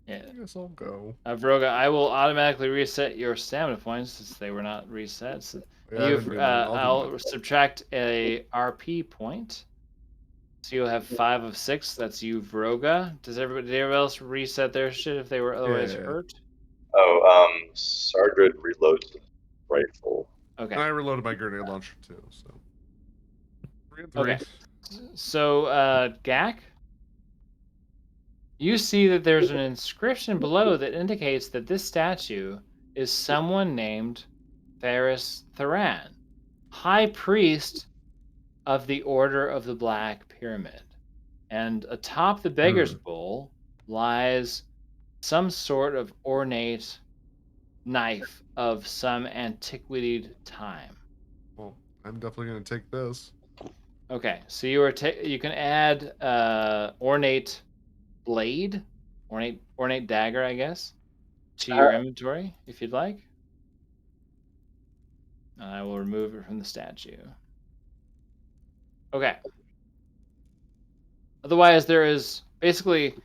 Yeah. I guess I'll go. Vroga, I will automatically reset your stamina points since they were not reset. So Yeah, I didn't do that. I'll do I'll subtract a RP point. So you'll have 5 of 6. That's you, Vroga. Did everybody else reset their shit if they were otherwise Yeah. hurt? Oh, Sardred reloads his rifle. Okay. And I reloaded my grenade launcher too, so. 3 and 3. Okay. So, Gak, you see that there's an inscription below that indicates that this statue is someone named Ferris Theran, High Priest of the Order of the Black Pyramid. And atop the beggar's bowl lies some sort of ornate knife of some antiquated time. Well, I'm definitely gonna take this. Okay, so you can add ornate blade, ornate dagger, I guess, to your inventory if you'd like. And I will remove it from the statue. Okay. Otherwise, there is basically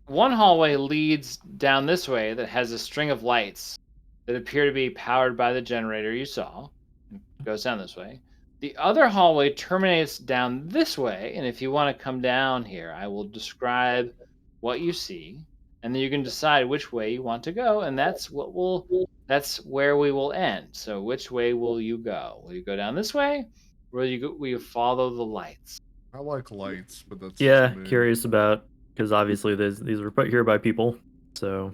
one hallway leads down this way that has a string of lights that appear to be powered by the generator you saw. It goes down this way. The other hallway terminates down this way, and if you want to come down here, I will describe what you see, and then you can decide which way you want to go, and that's where we will end. So which way will you go? Will you go down this way, or will you follow the lights? I like lights, but that's Yeah, just me. curious about because obviously these were put here by people, so.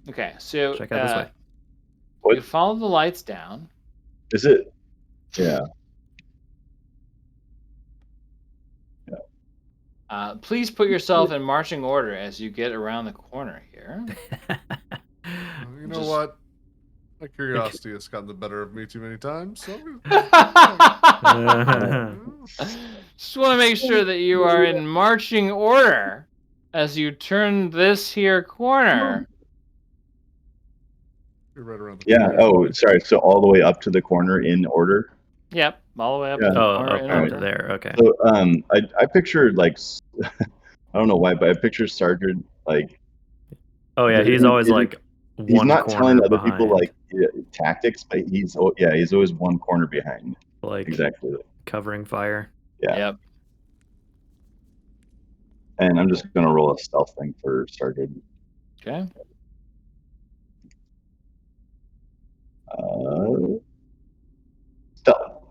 Okay, so check out this way. you follow the lights down. Is it? Yeah. Please put yourself in marching order as you get around the corner here. You know what? My curiosity has gotten the better of me too many times, so Just want to make sure that you are in marching order as you turn this here corner. you're right around the Yeah. corner. Oh, sorry. So all the way up to the corner in order. Yep, all the way up Yeah. to the Oh, corner in up order. to there. Okay. So I pictured like I don't know why, but I pictured Sardred like Oh yeah, he's always like he's one not corner telling other behind, people like tactics, but he's always one corner behind. like Exactly. covering fire. Yeah. Yep. And I'm just gonna roll a stealth thing for Sardred. Okay. Stealth.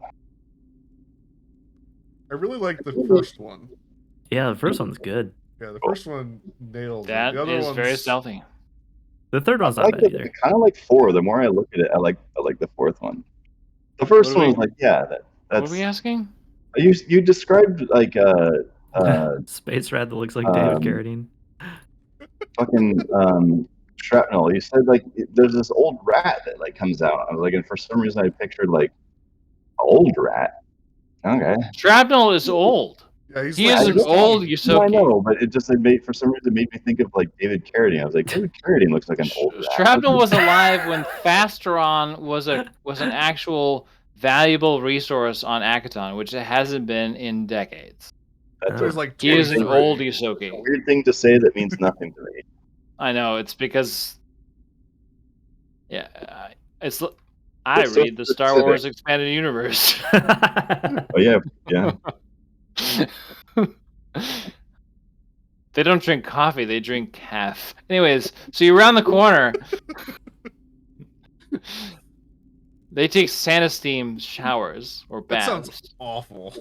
I really like the first one. Yeah, the first one's good. Yeah, the first one nailed That it. The other is one's very stealthy. The third one's I not like bad it. either. Kind of like 4. The more I look at it, I like the fourth one. The first What are one we- was like, yeah, What that's are we asking? You described like Space rat that looks like David um, Carradine. fucking shrapnel. You said like there's this old rat that like comes out. I was like, and for some reason I pictured like an old rat. Okay. Shrapnel is old. Yeah, he's He like is an 16. old No, I Yosoki. know, but it just for some reason it made me think of like David Carradine. I was like, David Carradine looks like an old rat. Shrapnel was alive when Fasteron was an actual valuable resource on Akaton, which it hasn't been in decades. That's He was like He is an 23. old a Yosoki. weird thing to say that means nothing to me. I know, it's because I That's so read the Star specific. Wars Expanded Universe. Oh yeah. They don't drink coffee, they drink calf. Anyways, so you're around the corner. They take Santa Steam showers or That baths. sounds awful.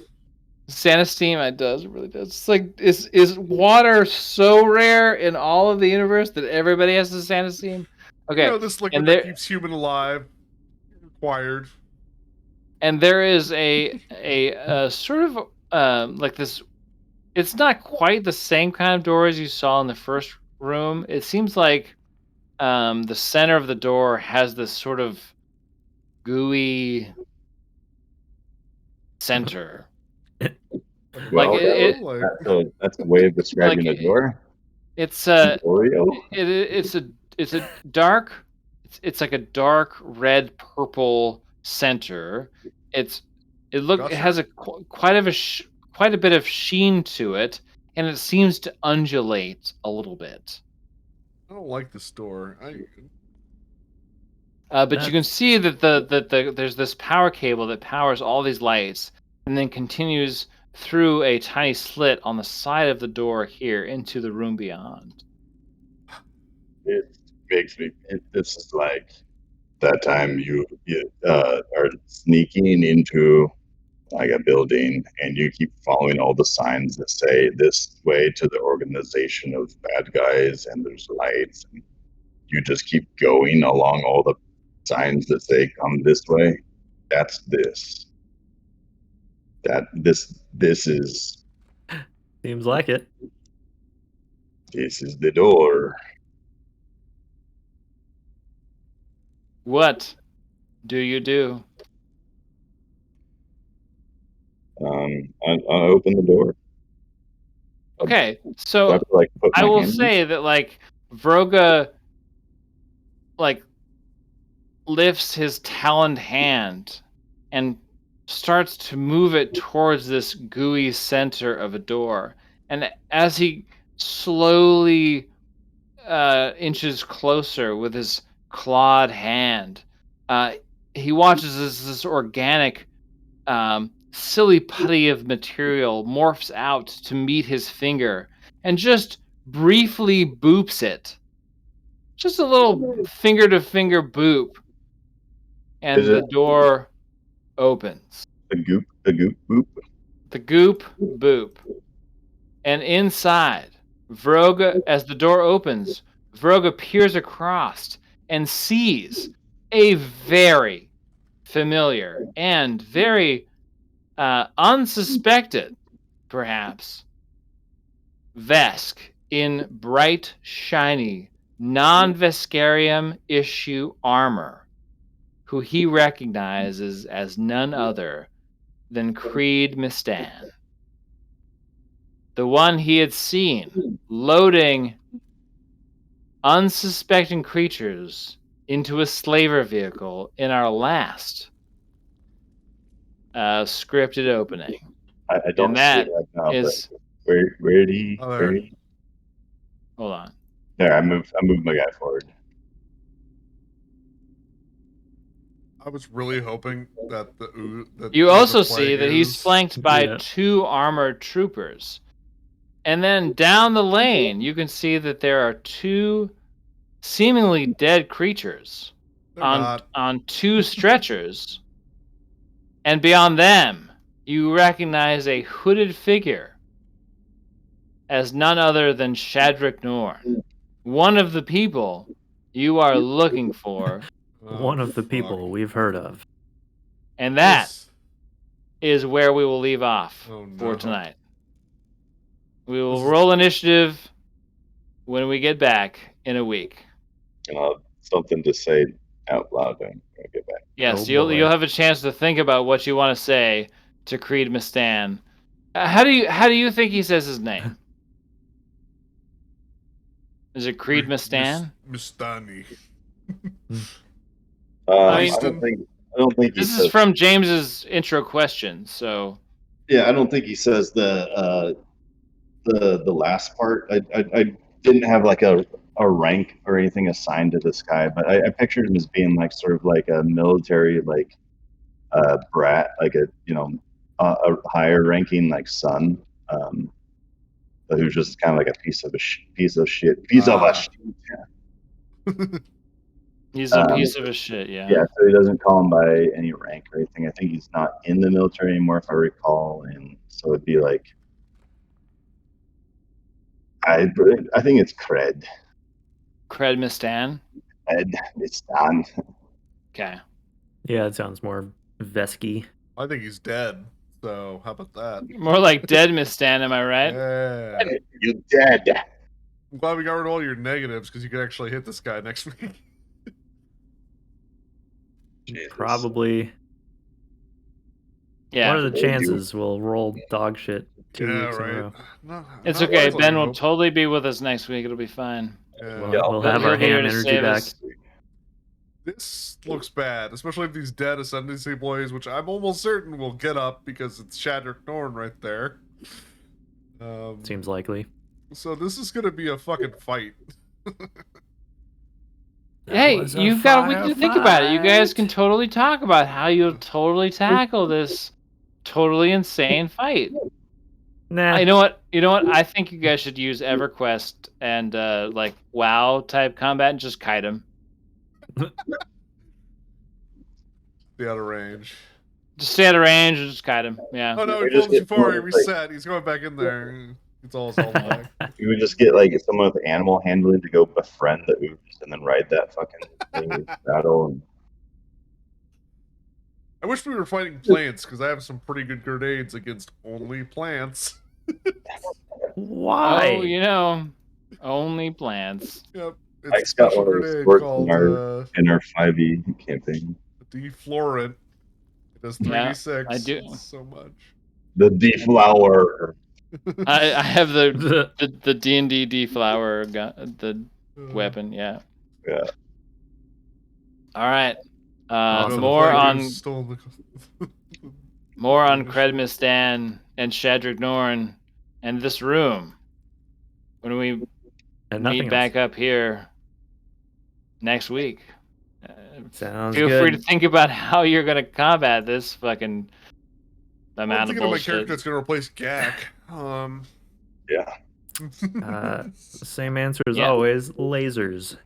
Santa Steam, it does, it really does. It's like is water so rare in all of the universe that everybody has the Santa Steam? Okay. You know, this liquid and that there keeps human alive. Required. and there is a sort of like this. It's not quite the same kind of door as you saw in the first room. It seems like the center of the door has this sort of gooey center. Well, Like that's a way of describing like the door. it's Oreo. it's a dark. It's like a dark red purple center. It has a quite a bit of sheen to it, and it seems to undulate a little bit. I don't like this door. But you can see that there's this power cable that powers all these lights, and then continues through a tiny slit on the side of the door here into the room beyond. It makes me. This is like that time you are sneaking into like a building and you keep following all the signs that say this way to the organization of bad guys, and there's lights, and you just keep going along all the signs that say come this way. That's this. This is Seems like it. This is the door. What do you do? I open the door. Okay, Do I so have to, like, put I my will hand in? say that like Vroga like lifts his taloned hand and starts to move it towards this gooey center of a door. And as he slowly inches closer with his clawed hand, he watches as this organic, silly putty of material morphs out to meet his finger and just briefly boops it. Just a little finger to finger boop. And Is the it door opens. the goop boop? The goop boop. And inside, Vroga, as the door opens, Vroga peers across and sees a very familiar and very unsuspected, perhaps, Vesk in bright, shiny, non-Veskarium issue armor, who he recognizes as none other than Creed Mistan. The one he had seen loading unsuspecting creatures into a slaver vehicle in our last scripted opening. I don't And see that it right now, is... but where did he? Oh, there. Where did he? Hold on. There, I moved my guy forward. I was really hoping that You also see that he's flanked by Yeah. 2 armored troopers. And then down the lane, you can see that there are 2 seemingly dead creatures on 2 stretchers. And beyond them, you recognize a hooded figure as none other than Shadrick Norn, one of the people you are looking for. One of the people we've heard of. And that is where we will leave off Oh, no. for tonight. We will This is- roll initiative when we get back in a week. Something to say out loud when I get back. Yes, Oh, you'll boy. have a chance to think about what you want to say to Creed Mistan. How do you think he says his name? Is it Creed Mistan? Mistani. I mean- I don't think he This is says. from James's intro question, so Yeah, I don't think he says the last part. I didn't have like a rank or anything assigned to this guy, but I pictured him as being like sort of like a military like brat, like a higher ranking like son, but who's just kind of like a piece of shit. he's a piece of a shit, yeah. Yeah, so he doesn't call him by any rank or anything. I think he's not in the military anymore, if I recall, and so it'd be like I think it's cred. Cred Mistan? It's done. Okay. Yeah, it sounds more Vesky. I think he's dead. So how about that? More like dead Mistan, am I right? Yeah. You're dead. I'm glad we got rid of all your negatives because you could actually hit this guy next week. Jesus. Probably. Yeah. What are the chances we'll roll dog shit 2 Yeah, weeks in a right. row? No, It's not okay. likely, Ben I will hope. totally be with us next week. It'll be fine. Yeah. Yeah, We'll have our He'll be here ham to energy save back. us. This looks bad, especially if these dead ascendancy boys, which I'm almost certain will get up because it's Shadrick Norn right there. Seems likely. So this is gonna be a fucking fight. Hey, you've got a week to think about it. You guys can totally talk about how you'll totally tackle this totally insane fight. Nah. You know what? I think you guys should use EverQuest and like WoW type combat and just kite him. Be out of range. Just stay out of range and just kite him. Yeah. Oh no, We he just pulled too get far. He like- reset. He's going back in there. It's all his all back. You would just get like someone with animal handling to go befriend the oozes and then ride that fucking thing with battle. And I wish we were fighting plants because I have some pretty good grenades against only plants. Why? Oh, only plants. Yep. It's Mike's a got special one of those grenade sports called in our 5e campaign. Deflorant. It does Yeah, 3d6. I do. So much. The deflower. I have the D&D deflower gun, the weapon. Yeah. Yeah. All right. Awesome. More on Stole the... Cred Mistan and Shadrick Norn and this room when we And nothing meet back up here next week. Sounds Feel good. free to think about how you're gonna combat this fucking I'm amount of thinking of my character bullshit. that's going to replace Gak. Yeah. Same answer as Yeah. always. Lasers.